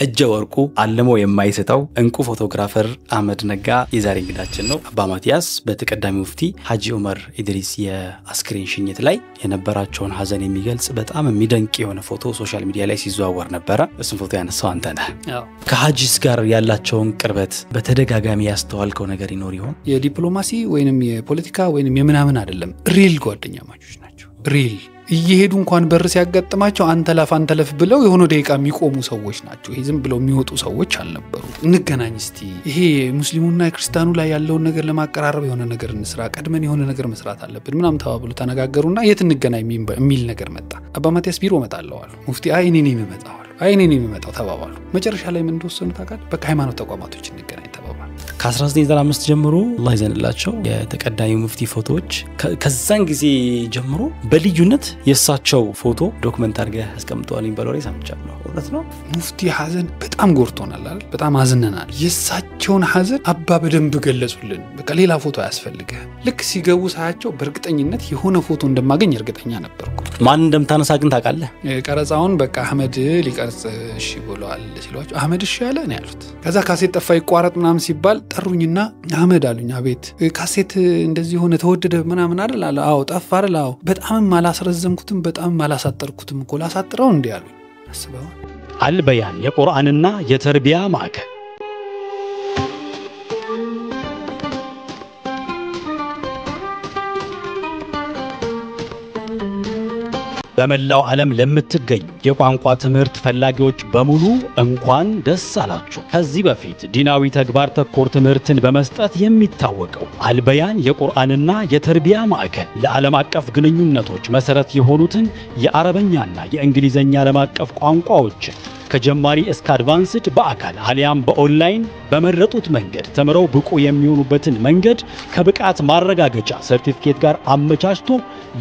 እጀ ወርቁ አለሞ የማይሰጠው እንቁ ፎቶግራፈር አህመድ ነጋ የዛሬ እንግዳችን ነው። አባ ማቲያስ በተቀዳሚ ሙፍቲ ሐጂ ዑመር ኢድሪስ የአስክሬን ሽኝት ላይ የነበራቸውን ሐዘን የሚገልጽ በጣም የሚደንቅ የሆነ ፎቶ ሶሻል ሚዲያ ላይ ሲዘዋወር ነበር። እሱን ፎቶ ያነሳው አንተ ነህ። ከሐጂስ ጋር ያላቸውን ቅርበት በተደጋጋሚ ያስተዋልከው ነገር ይኖር ይሆን? የዲፕሎማሲ ወይንም የፖለቲካ ወይንም የምናምን አይደለም፣ ሪል ጓደኛማቾች ናቸው። ሪል እየሄዱ እንኳን በር ሲያጋጥማቸው አንተ ለፍ ብለው የሆነ ደቂቃ የሚቆሙ ሰዎች ናቸው። ይሄ ዝም ብለው የሚወጡ ሰዎች አልነበሩ። እንገናኝ እስቲ ይሄ ሙስሊሙና ክርስቲያኑ ላይ ያለውን ነገር ለማቀራረብ የሆነ ነገር እንስራ፣ ቀድመን የሆነ ነገር መስራት አለብን ምናምን ተባብሎ ተነጋገሩና የት እንገናኝ የሚል ነገር መጣ። አባ ማቲያስ ቢሮ መጣለው አሉ። ሙፍቲ እኔ ነኝ የምመጣው ተባባሉ። መጨረሻ ላይ ምን እንደወሰኑ ታውቃለህ? በቃ ሃይማኖት ተቋማቶች እንገናኝ ተባባሉ። ከ1995 ጀምሮ አላህ ይዘንላቸው የተቀዳሚ ሙፍቲ ፎቶዎች ከዛን ጊዜ ጀምሮ በልዩነት የሳቸው ፎቶ ዶክመንት አድርገህ አስቀምጠዋል በሎሬ ሰምቻለሁ። እውነት ነው? ሙፍቲ ሐዘን በጣም ጎርቶናል አይደል? በጣም አዝነናል። የሳቸውን ሐዘን አባ በደንብ ገለጹልን። በቃ ሌላ ፎቶ አያስፈልግህ። ልክ ሲገቡ ሳያቸው በእርግጠኝነት የሆነ ፎቶ እንደማገኝ እርግጠኛ ነበርኩ። ማን እንደምታነሳ ግን ታውቃለህ? ቀረጻውን በቃ አህመድ ሊቀርጽ እሺ ብለዋል ሲሏቸው አህመድ እሺ ያለ ነው ያሉት። ከዛ ካሴት ጠፋ ይቋረጥ ምናምን ሲባል ጠሩኝና አህመድ አሉኝ። አቤት ካሴት እንደዚህ ሆነ ተወደደ ምናምን አይደል አለ። አዎ ጠፋ አይደል? አዎ በጣም አላስረዘምኩትም በጣም አላሳጠርኩትም እኮ ላሳጥረው እንዴ አሉኝ። አስበው። አልበያን የቁርአንና የተርቢያ ማዕከል በመላው ዓለም ለምትገኙ የቋንቋ ትምህርት ፈላጊዎች በሙሉ እንኳን ደስ አላችሁ። ከዚህ በፊት ዲናዊ ተግባር ተኮር ትምህርትን በመስጠት የሚታወቀው አልበያን የቁርአንና የተርቢያ ማዕከል ለዓለም አቀፍ ግንኙነቶች መሰረት የሆኑትን የአረበኛና የእንግሊዘኛ ዓለም አቀፍ ቋንቋዎችን ከጀማሪ እስከ አድቫንስድ በአካል አሊያም በኦንላይን በመረጡት መንገድ ተምረው ብቁ የሚሆኑበትን መንገድ ከብቃት ማረጋገጫ ሰርቲፊኬት ጋር አመቻችቶ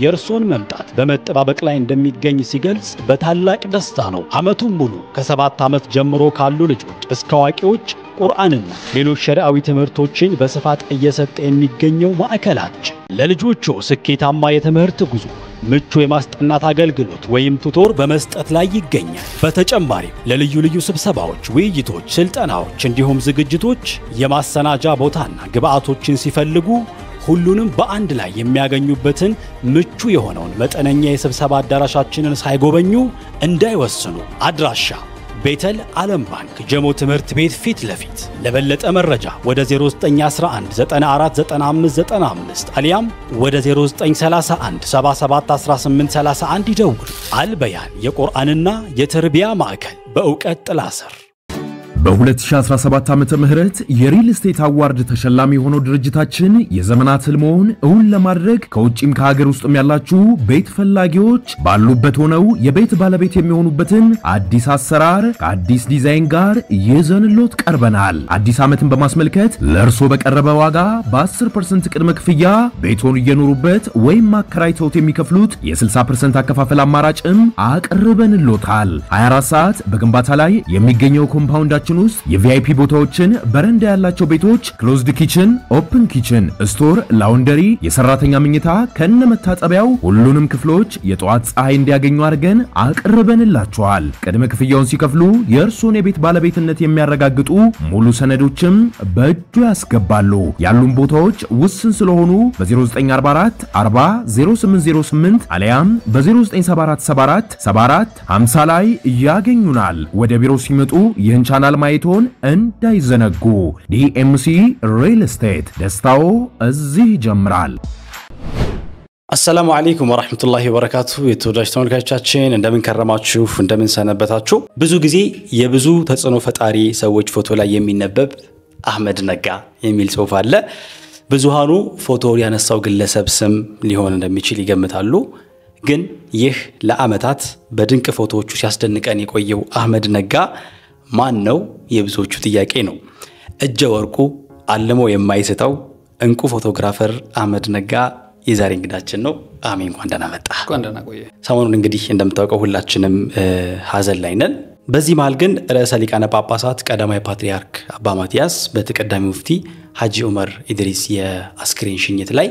የእርሶን መምጣት በመጠባበቅ ላይ እንደሚገኝ ሲገልጽ በታላቅ ደስታ ነው። ዓመቱን ሙሉ ከ7 ዓመት ጀምሮ ካሉ ልጆች እስከ አዋቂዎች ቁርአንና ሌሎች ሸሪዓዊ ትምህርቶችን በስፋት እየሰጠ የሚገኘው ማዕከላችን ለልጆቹ ስኬታማ የትምህርት ጉዞ ምቹ የማስጠናት አገልግሎት ወይም ቱቶር በመስጠት ላይ ይገኛል። በተጨማሪም ለልዩ ልዩ ስብሰባዎች፣ ውይይቶች፣ ስልጠናዎች እንዲሁም ዝግጅቶች የማሰናጃ ቦታና ግብአቶችን ሲፈልጉ ሁሉንም በአንድ ላይ የሚያገኙበትን ምቹ የሆነውን መጠነኛ የስብሰባ አዳራሻችንን ሳይጎበኙ እንዳይወስኑ። አድራሻ ቤተል ዓለም ባንክ ጀሞ ትምህርት ቤት ፊት ለፊት። ለበለጠ መረጃ ወደ 0911 949595 አሊያም ወደ 0931 771831 ይደውሉ። አልበያን የቁርአንና የተርቢያ ማዕከል በእውቀት ጥላ ስር። በ2017 ዓመተ ምህረት የሪል ስቴት አዋርድ ተሸላሚ ሆኖ ድርጅታችን የዘመናት ህልሞን እውን ለማድረግ ከውጪም ከሀገር ውስጥም ያላችሁ ቤት ፈላጊዎች ባሉበት ሆነው የቤት ባለቤት የሚሆኑበትን አዲስ አሰራር ከአዲስ ዲዛይን ጋር ይዘንሎት ቀርበናል። አዲስ ዓመትን በማስመልከት ለእርሶ በቀረበ ዋጋ በ10% ቅድመ ክፍያ ቤቶን እየኖሩበት ወይም ማከራይተውት የሚከፍሉት የ60% አከፋፈል አማራጭም አቅርበንሎታል። 24 ሰዓት በግንባታ ላይ የሚገኘው ኮምፓውንዳችን ውስጥ የቪአይፒ ቦታዎችን በረንዳ ያላቸው ቤቶች ክሎዝድ ኪችን፣ ኦፕን ኪችን፣ ስቶር፣ ላውንደሪ፣ የሰራተኛ መኝታ ከነመታጠቢያው ሁሉንም ክፍሎች የጧት ፀሐይ እንዲያገኙ አድርገን አቅርበንላቸዋል። ቅድመ ክፍያውን ሲከፍሉ የእርሶን የቤት ባለቤትነት የሚያረጋግጡ ሙሉ ሰነዶችም በእጁ ያስገባሉ። ያሉን ቦታዎች ውስን ስለሆኑ በ0944 40 0808 አሊያም በ0974 74 74 50 ላይ ያገኙናል። ወደ ቢሮ ሲመጡ ይህን ቻናል ማየቶን እንዳይዘነጉ። ዲኤምሲ ሪል ስቴት ደስታው እዚህ ይጀምራል። አሰላሙ አለይኩም ወራህመቱላሂ ወበረካቱ። የተወዳጅ ተመልካቾቻችን እንደምን ከረማችሁ? እንደምን ሰነበታችሁ? ብዙ ጊዜ የብዙ ተጽዕኖ ፈጣሪ ሰዎች ፎቶ ላይ የሚነበብ አህመድ ነጋ የሚል ጽሑፍ አለ። ብዙሃኑ ፎቶ ያነሳው ግለሰብ ስም ሊሆን እንደሚችል ይገምታሉ። ግን ይህ ለዓመታት በድንቅ ፎቶዎቹ ሲያስደንቀን የቆየው አህመድ ነጋ ማን ነው? የብዙዎቹ ጥያቄ ነው። እጀ ወርቁ አለሞ የማይሰጠው እንቁ ፎቶግራፈር አህመድ ነጋ የዛሬ እንግዳችን ነው። አሜን እንኳን ደህና መጣ። እንኳን ደህና ቆየ። ሰሞኑን እንግዲህ እንደምታውቀው ሁላችንም ሐዘን ላይ ነን። በዚህ መሃል ግን ርዕሰ ሊቃነ ጳጳሳት ቀዳማዊ ፓትርያርክ አባ ማቲያስ በተቀዳሚ ሙፍቲ ሐጂ ዑመር ኢድሪስ የአስክሬን ሽኝት ላይ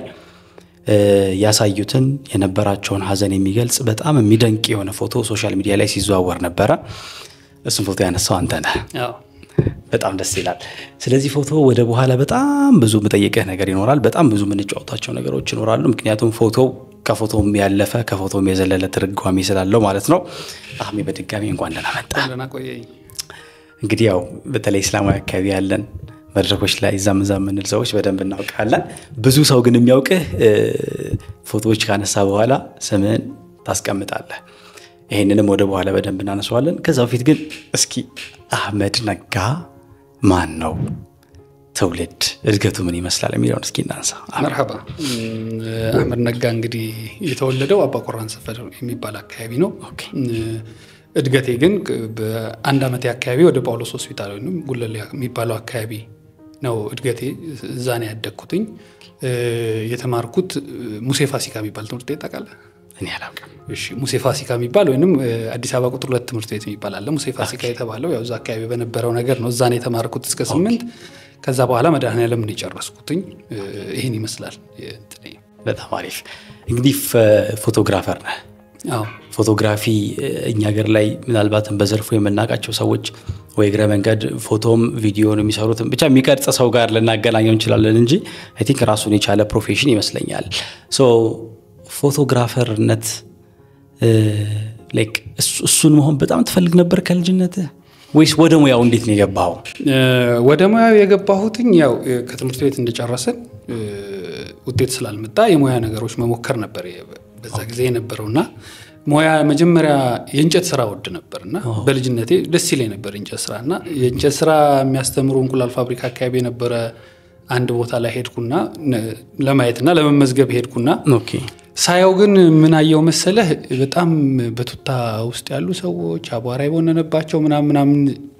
ያሳዩትን የነበራቸውን ሐዘን የሚገልጽ በጣም የሚደንቅ የሆነ ፎቶ ሶሻል ሚዲያ ላይ ሲዘዋወር ነበር። እሱን ፎቶ ያነሳው አንተ ነህ። አዎ በጣም ደስ ይላል። ስለዚህ ፎቶ ወደ በኋላ በጣም ብዙ መጠየቅህ ነገር ይኖራል። በጣም ብዙ የምንጫወታቸው ነገሮች ይኖራሉ። ምክንያቱም ፎቶ ከፎቶም ያለፈ ከፎቶም የዘለለ ትርጓሜ ስላለው ማለት ነው። አህሜ በድጋሚ እንኳን ደህና መጣ። ደህና ቆየኝ። እንግዲህ ያው በተለይ እስላማዊ አካባቢ ያለን መድረኮች ላይ ዛም እንል ሰዎች በደንብ እናውቃለን። ብዙ ሰው ግን የሚያውቅህ ፎቶዎች ካነሳ በኋላ ስምህን ታስቀምጣለህ። ይሄንንም ወደ በኋላ በደንብ እናነሳዋለን። ከዛ በፊት ግን እስኪ አህመድ ነጋ ማን ነው? ትውልድ እድገቱ ምን ይመስላል የሚለውን እስኪ እናንሳ። መርሐባ። አህመድ ነጋ እንግዲህ የተወለደው አባ ቁርአን ሰፈር የሚባል አካባቢ ነው። እድገቴ ግን በአንድ ዓመት አካባቢ ወደ ጳውሎስ ሆስፒታል ወይንም ጉለሌ የሚባለው አካባቢ ነው እድገቴ። እዛ ነው ያደግኩትኝ። የተማርኩት ሙሴ ፋሲካ የሚባል ትምህርት ቤት ታውቃለህ? እኔ አላውቅም። እሺ፣ ሙሴ ፋሲካ የሚባል ወይንም አዲስ አበባ ቁጥር 2 ትምህርት ቤት የሚባል አለ። ሙሴ ፋሲካ የተባለው ያው እዛ አካባቢ በነበረው ነገር ነው። እዛ ነው የተማርኩት እስከ 8። ከዛ በኋላ መድኃኔዓለም ነው የጨረስኩትኝ። ይሄን ይመስላል። በጣም አሪፍ። እንግዲህ ፎቶግራፈር ነህ። አዎ፣ ፎቶግራፊ እኛ ሀገር ላይ ምናልባትም በዘርፉ የምናውቃቸው ሰዎች ወይ እግረ መንገድ ፎቶም ቪዲዮን የሚሰሩት ብቻ የሚቀርጽ ሰው ጋር ልናገናኘው እንችላለን እንጂ አይ ቲንክ ራሱን የቻለ ፕሮፌሽን ይመስለኛል። ሶ ፎቶግራፈርነት ላይክ እሱን መሆን በጣም ትፈልግ ነበር ከልጅነትህ ወይስ ወደ ሙያው እንዴት ነው የገባኸው? ወደ ሙያው የገባሁትኝ ያው ከትምህርት ቤት እንደጨረስን ውጤት ስላልመጣ የሙያ ነገሮች መሞከር ነበር በዛ ጊዜ የነበረውና ሙያ መጀመሪያ የእንጨት ስራ ወድ ነበርና በልጅነቴ ደስ ይለኝ ነበር እንጨት ስራና የእንጨት ስራ የሚያስተምሩ እንቁላል ፋብሪካ አካባቢ የነበረ አንድ ቦታ ላይ ሄድኩና ለማየትና ለመመዝገብ ሄድኩና ኦኬ ሳያው ግን ምን አየው መሰለህ በጣም በቱታ ውስጥ ያሉ ሰዎች አቧራ የቦነነባቸው ምናምን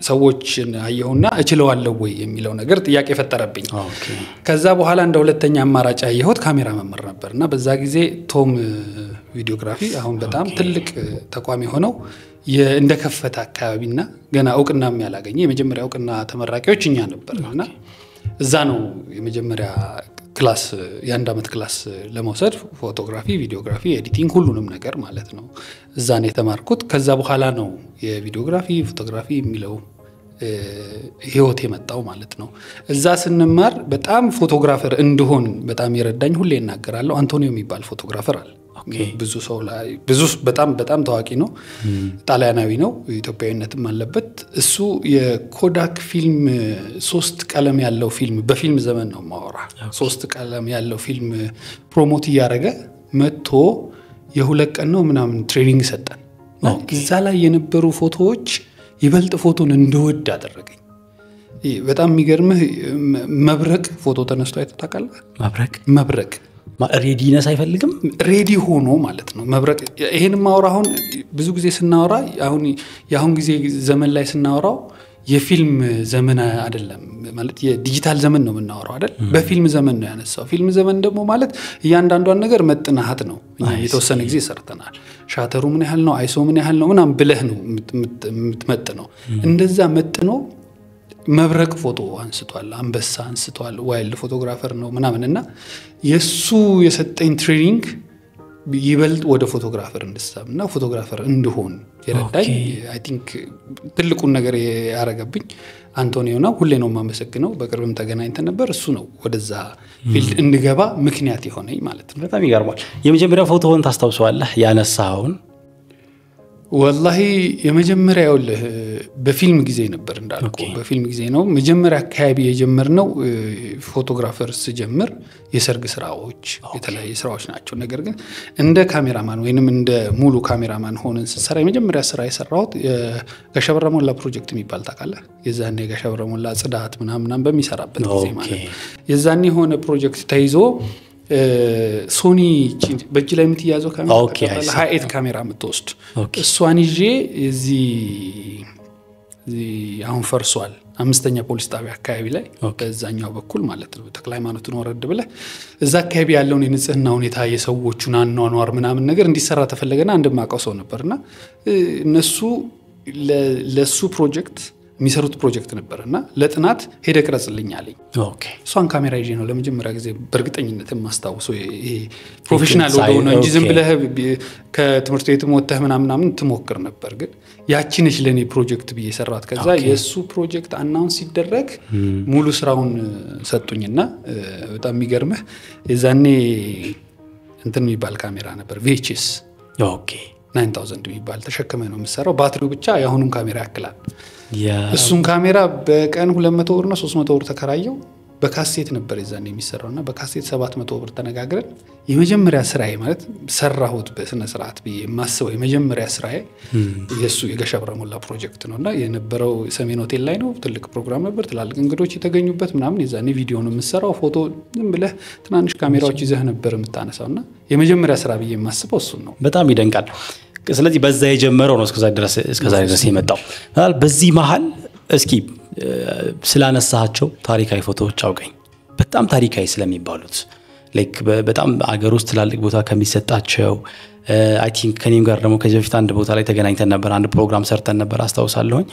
ሰዎች አየሁና እችለዋለሁ ወይ የሚለው ነገር ጥያቄ ፈጠረብኝ። ኦኬ ከዛ በኋላ እንደ ሁለተኛ አማራጭ ያየሁት ካሜራ መመር ነበርና በዛ ጊዜ ቶም ቪዲዮግራፊ አሁን በጣም ትልቅ ተቋም የሆነው እንደከፈተ አካባቢና ገና እውቅናም ያላገኘ የመጀመሪያ እውቅና ተመራቂዎች እኛ ነበርና እዛ ነው የመጀመሪያ ክላስ የአንድ ዓመት ክላስ ለመውሰድ ፎቶግራፊ፣ ቪዲዮግራፊ፣ ኤዲቲንግ ሁሉንም ነገር ማለት ነው እዛ ነው የተማርኩት። ከዛ በኋላ ነው የቪዲዮግራፊ ፎቶግራፊ የሚለው ህይወት የመጣው ማለት ነው። እዛ ስንማር በጣም ፎቶግራፈር እንደሆን በጣም ይረዳኝ ሁሌ እናገራለሁ። አንቶኒዮ የሚባል ፎቶግራፈር አለ። ብዙ ሰው ላይ ብዙ በጣም ታዋቂ ነው። ጣሊያናዊ ነው፣ ኢትዮጵያዊነትም አለበት። እሱ የኮዳክ ፊልም 3 ቀለም ያለው ፊልም በፊልም ዘመን ነው ማወራ 3 ቀለም ያለው ፊልም ፕሮሞት ያደረገ መጥቶ የ2 ቀን ነው ምናምን ትሬኒንግ ሰጠን። እዛ ላይ የነበሩ ፎቶዎች ይበልጥ ፎቶን እንደወድ አደረገኝ። በጣም የሚገርምህ መብረቅ ፎቶ ተነስቶ አይተታቃለህ? መብረቅ ሬዲነስ አይፈልግም። ሬዲ ሆኖ ማለት ነው መብረቅ። ይሄን ማውራ አሁን ብዙ ጊዜ ስናወራ የአሁን ጊዜ ዘመን ላይ ስናወራው የፊልም ዘመን አይደለም ማለት የዲጂታል ዘመን ነው የምናወራው አይደል? በፊልም ዘመን ነው ያነሳው። ፊልም ዘመን ደግሞ ማለት እያንዳንዷን ነገር መጥናሃት ነው። የተወሰነ ጊዜ ሰርተናል። ሻተሩ ምን ያህል ነው፣ አይሶ ምን ያህል ነው ምናምን ብለህ ነው የምትመጥነው። እንደዛ መጥኖ መብረቅ ፎቶ አንስቷል፣ አንበሳ አንስቷል፣ ዋይልድ ፎቶግራፈር ነው ምናምንና የሱ የሰጠኝ ትሬኒንግ ይበልጥ ወደ ፎቶግራፈር እንድሳብና ፎቶግራፈር እንድሆን ይረዳኝ። አይ ቲንክ ትልቁን ነገር ያረጋብኝ አንቶኒዮ ነው። ሁሌ ነው የማመሰግነው። በቅርብም ተገናኝተን ነበር። እሱ ነው ወደዛ ፊልድ እንድገባ ምክንያት የሆነኝ ማለት ነው። በጣም ይገርማል። የመጀመሪያው ፎቶውን ታስታውሰዋለህ? ያነሳውን ወላሂ የመጀመሪያው በፊልም ጊዜ ነበር እንዳልኩ በፊልም ጊዜ ነው መጀመሪያ አካባቢ የጀመርነው። ፎቶግራፈር ስጀምር የሰርግ ስራዎች የተለያየ ስራዎች ናቸው። ነገር ግን እንደ ካሜራማን ወይንም እንደ ሙሉ ካሜራማን ሆነን ስሰራ የመጀመሪያ ስራ የሰራሁት የጋሻበራ ሞላ ፕሮጀክት የሚባል ታውቃለህ? የዛኔ የጋሻበራ ሞላ ጽዳት ምናምን በሚሰራበት ጊዜ ማለት ነው። የዛኔ የሆነ ፕሮጀክት ተይዞ ሶኒ በእጅ ላይ የምትያዘው ካሜራ ሃይኤት ካሜራ የምትወስድ እሷን ይዤ እዚህ አሁን ፈርሷል 5ኛ ፖሊስ ጣቢያ አካባቢ ላይ በዛኛው በኩል ማለት ነው ተክለ ሃይማኖትን ወረድ ብለህ እዛ አካባቢ ያለውን የንጽህና ሁኔታ የሰዎቹን አኗኗር ምናምን ነገር እንዲሰራ ተፈለገና እንደማቀው ሰው ነበርና እነሱ ለሱ ፕሮጀክት የሚሰሩት ፕሮጀክት ነበርና ለጥናት ሄደ ቅረጽልኝ አለኝ። ኦኬ እሷን ካሜራ ይዤ ነው ለመጀመሪያ ጊዜ በእርግጠኝነት የማስታውሰው። ይሄ ፕሮፌሽናል ወደሆነ እንጂ ዝም ብለህ ከትምህርት ቤት ወጥተህ ምናምን ትሞክር ነበር። ግን ያቺ ነች ለኔ ፕሮጀክት ብዬ ሰራት። ከዛ የሱ ፕሮጀክት አናውንስ ሲደረግ ሙሉ ስራውን ሰጡኝና በጣም የሚገርምህ የዛኔ እንትን የሚባል ካሜራ ነበር VHS ኦኬ 9000 የሚባል ተሸክመህ ነው የምትሰራው። ባትሪው ብቻ የአሁኑን ካሜራ ያክላል። እሱን ካሜራ በቀን 200 ብር ነው 300 ብር ተከራየው። በካሴት ነበር የዛኔ የሚሰራውና በካሴት 700 ብር ተነጋግረን የመጀመሪያ ስራዬ ማለት ሰራሁት በስነ ስርዓት ብዬ የማስበው የመጀመሪያ ስራዬ የሱ የጋሽ አብራ ሞላ ፕሮጀክት ነውና የነበረው ሰሜን ሆቴል ላይ ነው። ትልቅ ፕሮግራም ነበር፣ ትላልቅ እንግዶች የተገኙበት ምናምን። የዛኔ ቪዲዮ ነው የምሰራው። ፎቶ ዝም ብለህ ትናንሽ ካሜራዎች ይዘህ ነበር የምታነሳውና የመጀመሪያ ስራ ብዬ የማስበው እሱ ነው። በጣም ይደንቃል። ስለዚህ በዛ የጀመረው ነው እስከዛ ድረስ የመጣው። በዚህ መሃል እስኪ ስላነሳቸው ታሪካዊ ፎቶዎች አውቀኝ። በጣም ታሪካዊ ስለሚባሉት ላይክ በጣም አገር ውስጥ ትላልቅ ቦታ ከሚሰጣቸው አይ ቲንክ ከኔም ጋር ደግሞ ከዚህ በፊት አንድ ቦታ ላይ ተገናኝተን ነበር፣ አንድ ፕሮግራም ሰርተን ነበር አስታውሳለሁኝ።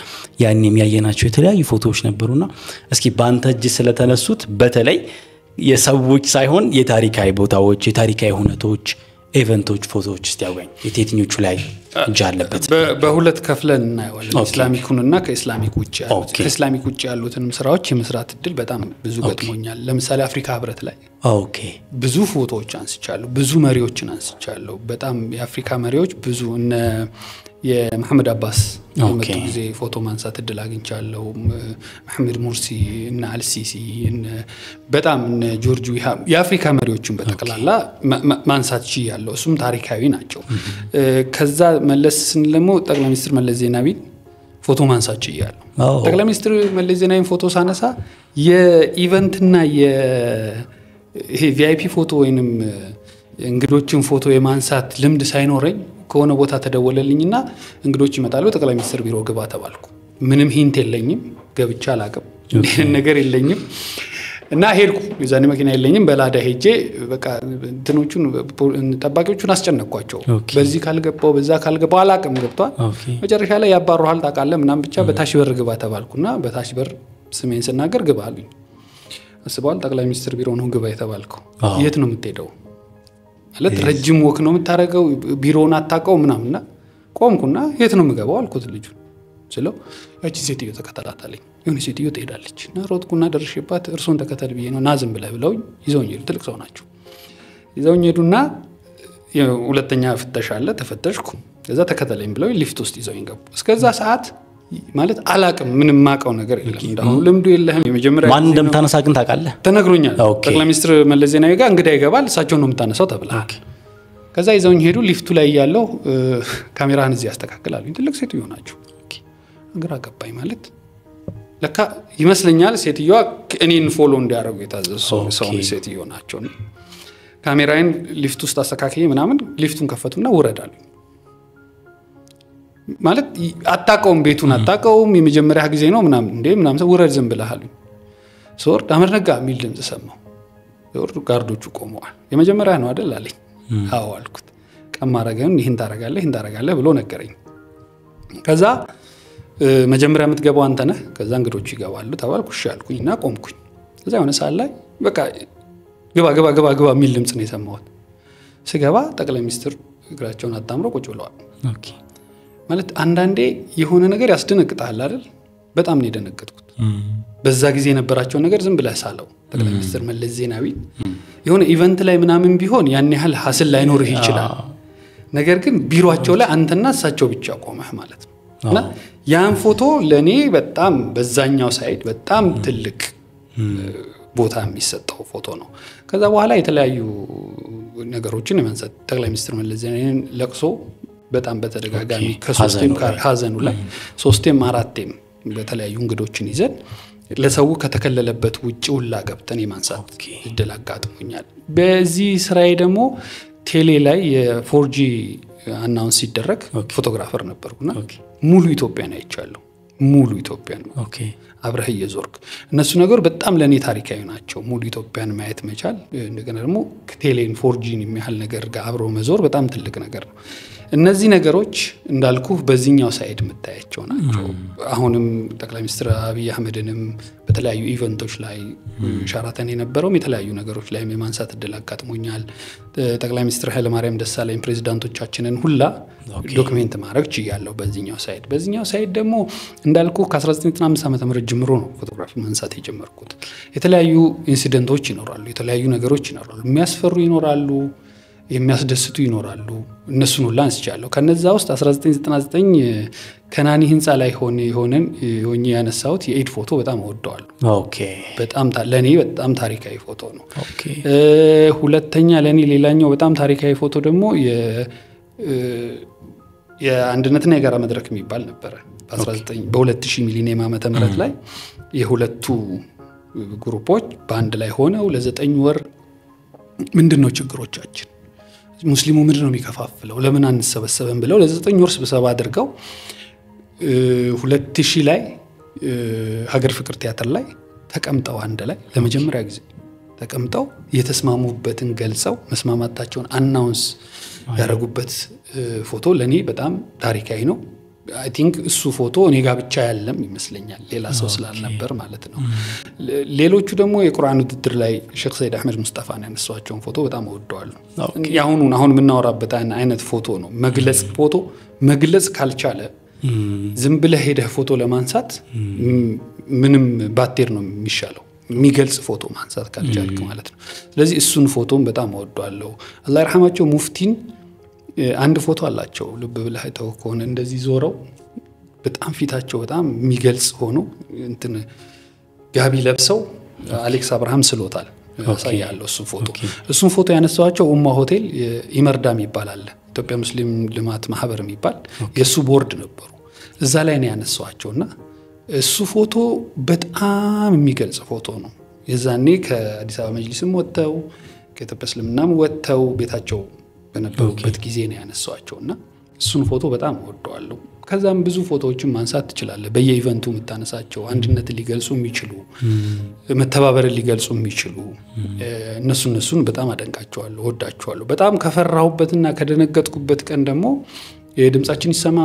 ያን የሚያየናቸው የተለያዩ ፎቶዎች ነበሩና እስኪ ባንተ እጅ ስለተነሱት በተለይ የሰዎች ሳይሆን የታሪካዊ ቦታዎች የታሪካዊ ሁነቶች ኢቨንቶች ፎቶዎች እስቲያውቀኝ የቴክኒኩ ላይ እጅ አለበት። በሁለት ከፍለን እናየዋለን። ኢስላሚኩንና ከኢስላሚክ ውጭ ያሉት። ከኢስላሚክ ውጭ ያሉትንም ስራዎች የመስራት እድል በጣም ብዙ ገጥሞኛል። ለምሳሌ አፍሪካ ህብረት ላይ ብዙ ፎቶዎች አንስቻለሁ፣ ብዙ መሪዎችን አንስቻለሁ። በጣም የአፍሪካ መሪዎች ብዙ እነ የመሐመድ አባስ የመጡ ጊዜ ፎቶ ማንሳት እድል አግኝቻለሁ። መሐመድ ሙርሲ እና አልሲሲ በጣም እነ ጆርጅ የአፍሪካ መሪዎችን በተቀላላ ማንሳት ችያለሁ። እሱም ታሪካዊ ናቸው። ከዛ መለስ ስንል ደግሞ ጠቅላይ ሚኒስትር መለስ ዜናዊ ፎቶ ማንሳት ችያለሁ። ጠቅላይ ሚኒስትር መለስ ዜናዊ ፎቶ ሳነሳ የኢቨንትና ይሄ ቪአይፒ ፎቶ ወይንም እንግዶችን ፎቶ የማንሳት ልምድ ሳይኖረኝ ከሆነ ቦታ ተደወለልኝና እንግዶች ይመጣሉ ጠቅላይ ሚኒስትር ቢሮ ግባ ተባልኩ። ምንም ሂንት የለኝም፣ ገብቻ አላቅም፣ ነገር የለኝም እና ሄድኩ። የዛኔ መኪና የለኝም፣ በላዳ ሄጄ በቃ እንትኖቹን ጠባቂዎቹን አስጨነቅኳቸው። በዚህ ካልገባው በዛ ካልገባው አላቅም ገብቷል። መጨረሻ ላይ ያባሩሃል ታውቃለህ ምናምን ብቻ በታች በር ግባ ተባልኩና በታች በር ስሜን ስናገር ግባ አሉኝ። አስበዋል ጠቅላይ ሚኒስትር ቢሮ ነው ግባ የተባልከው። የት ነው የምትሄደው? ማለት ረጅም ወክ ነው የምታረገው፣ ቢሮውን አታውቀው ምናምንና ቆምኩና የት ነው የምገባው አልኩት ልጁ ስለው ያቺ ሴትዮ ተከታተለኝ። የሆነ ሴትዮ ትሄዳለች እና ሮጥኩና ደርሼባት እርሶን ተከተል ብዬ ነው ናዝም ብለህ ብለው ይዘውኝ ሄዱ። ትልቅ ሰው ናቸው። ይዘውኝ ሄዱና ሁለተኛ ፍተሻ አለ፣ ተፈተሽኩ። ከዛ ተከተለኝ ብለው ሊፍት ውስጥ ይዘውኝ ገቡ። እስከዛ ሰዓት ማለት አላቅም ምንም ማቀው ነገር የለም። እንዳው ልምዱ የለህም። የመጀመሪያ ማን እንደምታነሳ ግን ታውቃለህ? ተነግሮኛል። ጠቅላይ ሚኒስትር መለስ ዜናዊ ጋር እንግዳ ይገባል፣ እሳቸው ነው የምታነሳው ተብለሃል። ከዛ ይዘውኝ ሄዱ። ሊፍቱ ላይ ያለው ካሜራህን እዚህ ያስተካክላሉኝ። ትልቅ ሴትዮ ናቸው። ግራ ገባኝ። ማለት ለካ ይመስለኛል ሴትዮዋ እኔን ፎሎ እንዲያደርጉ የታዘዙ ሰው ሴትዮ ናቸው። ካሜራዬን ሊፍት ውስጥ አስተካክዬ ምናምን ሊፍቱን ከፈቱና ውረዳሉ። ማለት አጣቀውም ቤቱን አጣቀውም የመጀመሪያ ጊዜ ነው ምናምን እንዴ ምናምን ሰው ውረድ ዝም ብለሃል። ሶርድ አመርነጋ ሚል ድምጽ ሰማሁ። ሶርድ ጋርዶቹ ቆመዋል። የመጀመሪያ ነው አይደል አለኝ። አዎ አልኩት። ቀማረገን ይሄን ታረጋለህ ብሎ ነገረኝ። ከዛ መጀመሪያ የምትገባው አንተ ነህ፣ ከዛ እንግዶቹ ይገባሉ ተባልኩ። እሺ አልኩኝና ቆምኩኝ። ከዛ የሆነ ሰዓት ላይ በቃ ግባ ሚል ድምጽ ነው የሰማሁት። ስገባ ጠቅላይ ሚኒስትር እግራቸውን አጣምረው ቁጭ ብለዋል። ማለት አንዳንዴ የሆነ ነገር ያስደነግጣል አይደል? በጣም ነው የደነገጥኩት። በዛ ጊዜ የነበራቸው ነገር ዝም ብለህ ሳለው ጠቅላይ ሚኒስትር መለስ ዜናዊ የሆነ ኢቨንት ላይ ምናምን ቢሆን ያን ያህል ሐስል ላይኖርህ ይችላል። ነገር ግን ቢሮአቸው ላይ አንተና እሳቸው ብቻ ቆመህ ማለት ነው። እና ያን ፎቶ ለኔ በጣም በዛኛው ሳይድ በጣም ትልቅ ቦታ የሚሰጠው ፎቶ ነው። ከዛ በኋላ የተለያዩ ነገሮችን የማንሳት ጠቅላይ ሚኒስትር መለስ ዜናዊን ለቅሶ በጣም በተደጋጋሚ ከሶስቴም ሐዘኑ ላይ ሶስቴም አራቴም በተለያዩ እንግዶችን ይዘን ለሰው ከተከለለበት ውጪ ሁላ ገብተን የማንሳት እድል አጋጥሞኛል። በዚህ ስራዬ ደግሞ ቴሌ ላይ የ4G አናውንስ ሲደረግ ፎቶግራፈር ነበርኩና ሙሉ ኢትዮጵያን አይቻለሁ። ሙሉ ኢትዮጵያን አብረህ እየዞርክ እነሱ ነገር በጣም ለኔ ታሪካዊ ናቸው። ሙሉ ኢትዮጵያን ማየት መቻል እንደገና ደግሞ ቴሌን 4Gን የሚያህል ነገር ጋር አብሮ መዞር በጣም ትልቅ ነገር ነው። እነዚህ ነገሮች እንዳልኩ በዚህኛው ሳይድ መታያቸው ናቸው አሁንም ጠቅላይ ሚኒስትር አብይ አህመድንም በተለያዩ ኢቨንቶች ላይ ሻራተን የነበረው የተለያዩ ነገሮች ላይ የማንሳት እድል አጋጥሞኛል ጠቅላይ ሚኒስትር ኃይለ ማርያም ደሳለኝ ፕሬዝዳንቶቻችንን ሁላ ዶክመንት ማድረግ ይያለው በዚህኛው ሳይድ ደግሞ እንዳልኩ ከ1995 ዓመተ ምህረት ጀምሮ ነው ፎቶግራፊ ማንሳት የጀመርኩት የተለያዩ ኢንሲደንቶች ይኖራሉ የተለያዩ ነገሮች ይኖራሉ የሚያስፈሩ ይኖራሉ የሚያስደስቱ ይኖራሉ እነሱን ሁላ አንስቻለሁ ከነዛ ውስጥ 1999 ከናኒ ህንጻ ላይ ሆኜ ያነሳሁት የኢድ ፎቶ በጣም ወደዋለሁ ኦኬ በጣም ለኔ በጣም ታሪካዊ ፎቶ ነው ኦኬ ሁለተኛ ለኔ ሌላኛው በጣም ታሪካዊ ፎቶ ደግሞ የአንድነትና የጋራ መድረክ የሚባል ነበር በ2000 ሚሊኒየም ዓመተ ምህረት ላይ የሁለቱ ግሩፖች በአንድ ላይ ሆነው ለ9 ወር ምንድነው ችግሮቻችን ሙስሊሙ ምንድነው የሚከፋፍለው ለምን አንሰበሰበን ብለው ለ9 ወር ስብሰባ አድርገው 2000 ላይ ሀገር ፍቅር ቲያትር ላይ ተቀምጠው አንድ ላይ ለመጀመሪያ ጊዜ ተቀምጠው የተስማሙበትን ገልጸው መስማማታቸውን አናውንስ ያደረጉበት ፎቶ ለኔ በጣም ታሪካዊ ነው I think እሱ ፎቶ እኔ ጋር ብቻ ያለም ይመስለኛል ሌላ ሰው ስላልነበር ማለት ነው ሌሎቹ ደግሞ የቁርአን ውድድር ላይ ሼክ ሰይድ አህመድ ሙስጠፋን ያነሷቸውን ፎቶ በጣም ወደዋለሁ አሁን የምናወራበት አይነት ፎቶ ነው መግለጽ ካልቻለ ዝም ብለህ ሄደህ ፎቶ ለማንሳት ምንም ባቴር ነው የሚሻለው የሚገልጽ ፎቶ ማንሳት ካልቻልክ ማለት ነው ስለዚህ እሱን ፎቶም በጣም ወደዋለሁ አላህ ይርሐማቸው ሙፍቲን አንድ ፎቶ አላቸው ልብ ብለህ ተወከውን እንደዚህ ዞረው በጣም ፊታቸው በጣም የሚገልጽ ሆኖ እንትን ጋቢ ለብሰው አሌክስ አብርሃም ስሎታል ያሳያለው እሱን ፎቶ ያነሳዋቸው ኡማ ሆቴል ኢመርዳም ይባላል ኢትዮጵያ ሙስሊም ልማት ማህበር የሚባል የሱ ቦርድ ነበሩ እዛ ላይ ነው ያነሳዋቸውና እሱ ፎቶ በጣም የሚገልጽ ፎቶ ነው የዛኔ ከአዲስ አበባ መጅሊስም ወጥተው ከኢትዮጵያ እስልምናም ወጥተው ቤታቸው በነበሩበት ጊዜ ነው ያነሳዋቸውና እሱን ፎቶ በጣም ወደዋለሁ ከዛም ብዙ ፎቶዎችን ማንሳት ትችላለህ በየኢቨንቱ መታነሳቸው አንድነት ሊገልጹ የሚችሉ መተባበርን ሊገልጹ የሚችሉ እነሱን በጣም አደንቃቸዋለሁ ወዳቸዋለሁ በጣም ከፈራሁበትና ከደነገጥኩበት ቀን ደግሞ የድምጻችን ይሰማ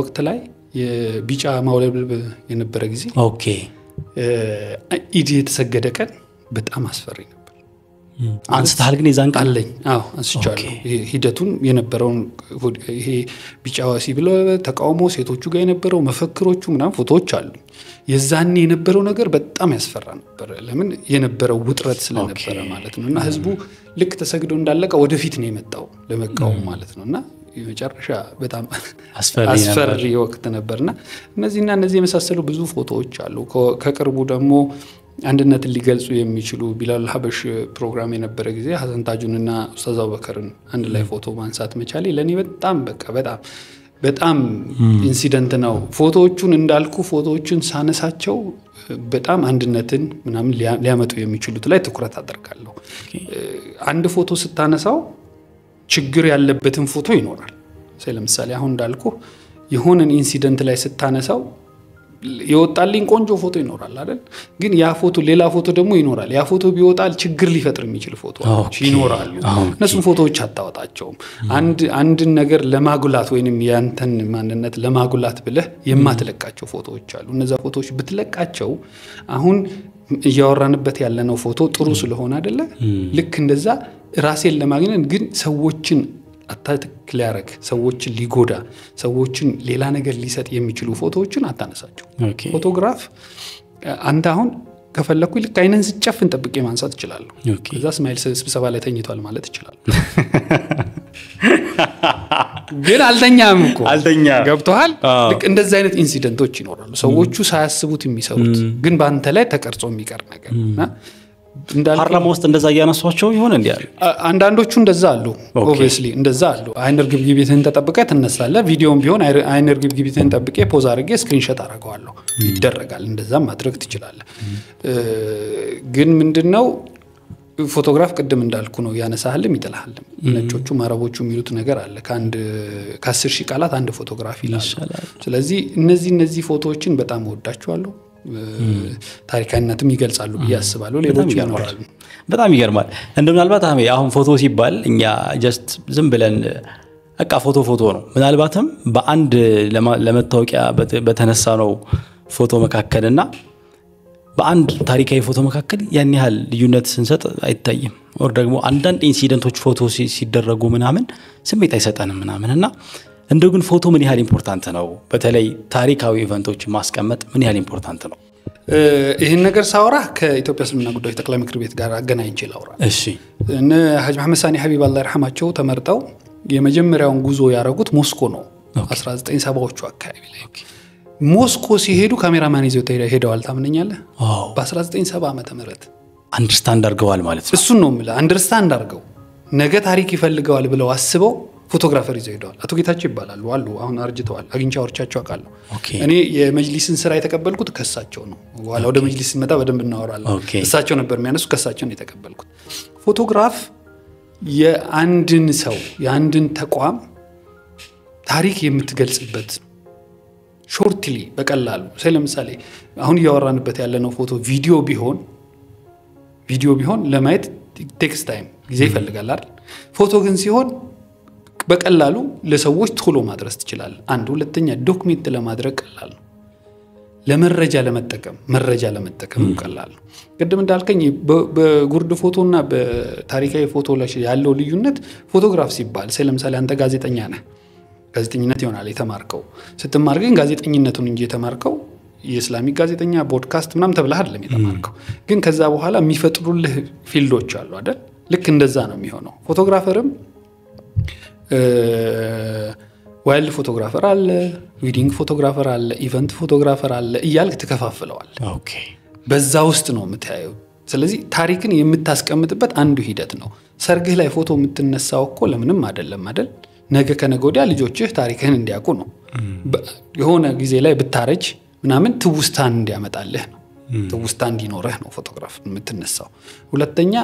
ወቅት ላይ የቢጫ ማውለብለብ የነበረ ጊዜ ኦኬ ኢድ የተሰገደ ቀን በጣም አስፈሪ ነበር አንስታል ግን የዛን ቃል አለኝ አንስቻለሁ ሂደቱን የነበረውን ይሄ ቢጫው ሲብሎ ተቃውሞ ሴቶቹ ጋር የነበረው መፈክሮቹ ምናምን ፎቶዎች አሉ የዛኔ የነበረው ነገር በጣም ያስፈራ ነበር ለምን የነበረው ውጥረት ስለነበረ ማለት ነውና ህዝቡ ልክ ተሰግዶ እንዳለቀ ወደፊት ነው የመጣው ለመቃወም ማለት ነውና የመጨረሻ በጣም አስፈሪ ወቅት ነበርና እነዚህ የመሳሰሉ ብዙ ፎቶዎች አሉ ከቅርቡ ደግሞ አንድነትን ሊገልጹ የሚችሉ ቢላል ሀበሽ ፕሮግራም የነበረ ጊዜ ሐሰን ታጁንና ኡስታዝ አቡበከርን አንድ ላይ ፎቶ ማንሳት መቻሌ ለኔ በጣም ኢንሲደንት ነው ፎቶዎቹን እንዳልኩ ፎቶዎቹን ሳነሳቸው በጣም አንድነትን ምናምን ሊያመጡ የሚችሉት ላይ ትኩረት አደርጋለሁ አንድ ፎቶ ስታነሳው ችግር ያለበትን ፎቶ ይኖራል ለምሳሌ አሁን እንዳልኩ የሆነን ኢንሲደንት ላይ ስታነሳው ይወጣልኝ ቆንጆ ፎቶ ይኖራል አይደል ግን ያ ፎቶ ሌላ ፎቶ ደግሞ ይኖራል ያ ፎቶ ቢወጣል ችግር ሊፈጥር የሚችል ፎቶዎች ይኖራሉ እነሱን ፎቶዎች አጣጣቸው አንድ ነገር ለማጉላት ወይንም ያንተን ማንነት ለማጉላት ብለህ የማትለቃቸው ፎቶዎች አሉ እነዛ ፎቶዎች ብትለቃቸው አሁን ያወራንበት ያለነው ፎቶ ጥሩ ስለሆነ አይደለ ልክ እንደዛ ራሴን ለማግኘት ግን ሰዎችን አታክል ያረክ ሰዎችን ሊጎዳ ሰዎችን ሌላ ነገር ሊሰጥ የሚችሉ ፎቶዎችን አታነሳቸው ፎቶግራፍ አንተ አሁን ከፈለኩ ልክ አይነን ስጨፍን ጠብቄ ማንሳት ይችላል ከዛ ስማይል ስብሰባ ላይ ተኝቷል ማለት ይችላል ግን አልተኛም እኮ ገብቷል ልክ እንደዛ አይነት ኢንሲደንቶች ይኖራሉ ሰዎቹ ሳያስቡት የሚሰሩት ግን ባንተ ላይ ተቀርጾ የሚቀር ነገርና ፓርላማ ውስጥ እንደዛ ያነሷቸው ይሆን እንዴ አንዳንዶቹ እንደዛ አሉ ኦብቪየስሊ እንደዛ አሉ አይነር ግብግቢትን ተጠብቀህ ተነሳለ ቪዲዮም ቢሆን አይነር ግብግቢትን ተጠብቄ ፖዝ አድርጌ ስክሪንሾት አደርጋለሁ ይደረጋል እንደዛም ማድረግ ትችላለህ ግን ምንድነው ፎቶግራፍ ቀደም እንዳልኩ ነው ያነሳህልም ይጥላልም ነጮቹ ማረቦቹ የሚሉት ነገር አለ ከ10 ሺህ ቃላት አንድ ፎቶግራፍ ይላል ስለዚህ እነዚህ ፎቶዎችን በጣም ወዳቸዋለሁ ታሪካዊነትም ይገልጻሉ በያስባሉ ሌሎች ያኖራሉ በጣም ይገርማል እንደምናልባት አሁን ፎቶ ሲባል እኛ ጀስት ዝም ብለን በቃ ፎቶ ነው። ምናልባትም በአንድ ለመታወቂያ በተነሳ ነው ፎቶ መካከልና በአንድ ታሪካዊ ፎቶ መካከል ያን ያህል ልዩነት ስንሰጥ አይታይም። ወር ደግሞ አንዳንድ ኢንሲደንቶች ፎቶ ሲደረጉ ምናምን ስሜት አይሰጠንም ምናምንና እንደው ግን ፎቶ ምን ያህል ኢምፖርታንት ነው? በተለይ ታሪካዊ ኢቨንቶች ማስቀመጥ ምን ያህል ኢምፖርታንት ነው? ይህን ነገር ሳወራ ከኢትዮጵያ እስልምና ጉዳዮች ጠቅላይ ምክር ቤት ጋር አገናኝቼ ላውራ። እሺ እነ ሐጅ መሐመድ ሳኒ ሐቢብ አላህ ይርሐማቸው ተመርጠው የመጀመሪያውን ጉዞ ያደረጉት ሞስኮ ነው 1970ዎቹ አካባቢ ላይ። ሞስኮ ሲሄዱ ካሜራማን ይዘው ሄደዋል። ታምነኛለህ? በ1970 ዓመተ ምህረት አንደርስታንድ አድርገዋል ማለት ነው። እሱን ነው የምልህ። አንደርስታንድ አድርገው ነገ ታሪክ ይፈልገዋል ብለው አስበው ፎቶግራፈር ይዘው ሄደዋል። አቶ ጌታቸው ይባላሉ አሉ። አሁን አርጅተዋል። አግኝቼ አውርቻቸው አውቃለሁ። እኔ የመጅሊስን ስራ የተቀበልኩት ከሳቸው ነው። በኋላ ወደ መጅሊስ ስንመጣ በደንብ እናወራለን። እሳቸው ነበር የሚያነሱ፣ ከሳቸው ነው የተቀበልኩት። ፎቶግራፍ የአንድን ሰው የአንድን ተቋም ታሪክ የምትገልጽበት ሾርትሊ በቀላሉ ለምሳሌ አሁን እያወራንበት ያለነው ፎቶ ቪዲዮ ቢሆን ለማየት ቴክስት ታይም ጊዜ ይፈልጋል አይደል? ፎቶ ግን ሲሆን በቀላሉ ለሰዎች ቶሎ ማድረስ ትችላለህ። አንድ ሁለተኛ ዶክመንት ለማድረግ ቀላል ነው። ለመረጃ ለመጠቀም ቀላል ነው። ቅድም እንዳልከኝ በጉርድ ፎቶና በታሪካዊ ፎቶ ላይ ያለው ልዩነት ፎቶግራፍ ሲባል ለምሳሌ አንተ ጋዜጠኛ ነህ። ጋዜጠኝነት ይሆናል የተማርከው። ስትማር ግን ጋዜጠኝነቱን እንጂ የተማርከው የእስላሚክ ጋዜጠኛ ፖድካስት ምናምን ተብለህ አይደለም የተማርከው። ግን ከዛ በኋላ የሚፈጥሩልህ ፊልዶች አሉ አይደል? ልክ እንደዛ ነው የሚሆነው። ፎቶግራፈርም ዋይልድ ፎቶግራፈር አለ፣ ዊዲንግ ፎቶግራፈር አለ፣ ኢቨንት ፎቶግራፈር አለ እያልክ ትከፋፍለዋል። በዛ ውስጥ ነው የምታየው። ስለዚህ ታሪክን የምታስቀምጥበት አንዱ ሂደት ነው። ሰርግህ ላይ ፎቶ የምትነሳው እኮ ለምንም አይደለም አይደል? ነገ ከነገ ወዲያ ልጆችህ ታሪክህን እንዲያውቁ ነው። የሆነ ጊዜ ላይ ብታረጅ ምናምን ትውስታን እንዲያመጣልህ ነው። ትውስታ እንዲኖርህ ነው ፎቶግራፍ የምትነሳው። ሁለተኛ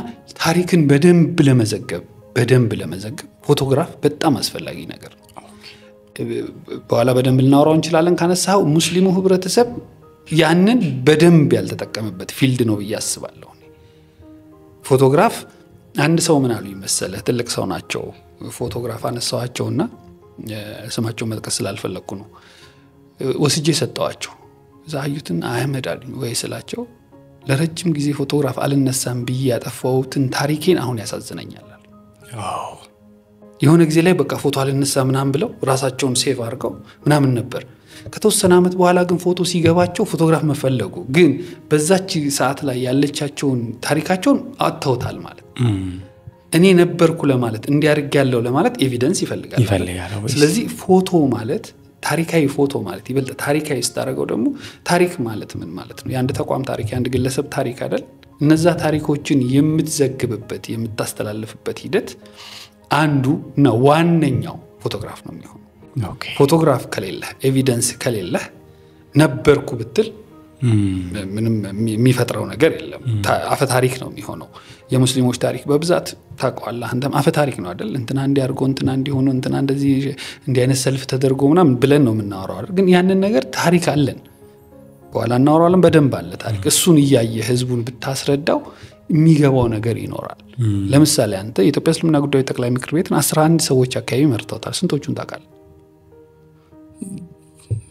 ታሪክን በደንብ ለመዘገብ ፎቶግራፍ በጣም አስፈላጊ ነገር ነው። በኋላ በደንብ ልናወራው እንችላለን። ካነሳው ሙስሊሙ ህብረተሰብ ያንን በደንብ ያልተጠቀመበት ፊልድ ነው ብዬ አስባለሁ። ፎቶግራፍ አንድ ሰው ምን አሉ ይመሰለህ? ትልቅ ሰው ናቸው። ፎቶግራፍ አነሳዋቸውና ስማቸው መጥቀስ ስላልፈለኩ ነው ወስጄ ሰጠዋቸው። ዛዩትን አህመድ አሉኝ ወይ ስላቸው ለረጅም ጊዜ ፎቶግራፍ አልነሳም ብዬ ያጠፋሁትን ታሪኬን አሁን ያሳዝነኛል። የሆነ ጊዜ ላይ በቃ ፎቶ አልነሳ ምናምን ብለው ራሳቸውን ሴቭ አድርገው ምናምን ነበር። ከተወሰነ ዓመት በኋላ ግን ፎቶ ሲገባቸው ፎቶግራፍ መፈለጉ ግን በዛች ሰዓት ላይ ያለቻቸውን ታሪካቸውን አጥተውታል ማለት እኔ ነበርኩ ለማለት እንዲያርግ ያለው ለማለት ኤቪደንስ ይፈልጋል። ስለዚህ ፎቶ ማለት ታሪካዊ ፎቶ ማለት ይበልጥ ታሪካዊ ስታረገው ደግሞ ታሪክ ማለት ምን ማለት ነው? የአንድ ተቋም ታሪክ፣ የአንድ ግለሰብ ታሪክ አይደል? እነዛ ታሪኮችን የምትዘግብበት የምታስተላልፍበት ሂደት አንዱ እና ዋነኛው ፎቶግራፍ ነው የሚሆነው። ፎቶግራፍ ከሌለ ኤቪደንስ ከሌለ ነበርኩ ብትል ምንም የሚፈጥረው ነገር የለም። አፈ ታሪክ ነው የሚሆነው። የሙስሊሞች ታሪክ በብዛት ታውቀዋለህ አንተም። አፈ ታሪክ ነው አይደል? እንትና እንዲያርጎ እንትና እንዲሆኑ እንትና እንደዚህ እንዲህ አይነት ሰልፍ ተደርጎ ምናምን ብለን ነው የምናወራው አይደል? ግን ያንን ነገር ታሪክ አለን፣ በኋላ እናወራዋለን። በደንብ አለ ታሪክ። እሱን እያየ ህዝቡን ብታስረዳው የሚገባው ነገር ይኖራል። ለምሳሌ አንተ የኢትዮጵያ እስልምና ጉዳዮች ጠቅላይ ምክር ቤትን 11 ሰዎች አካባቢ መርጠውታል። ስንቶቹን ታውቃለህ?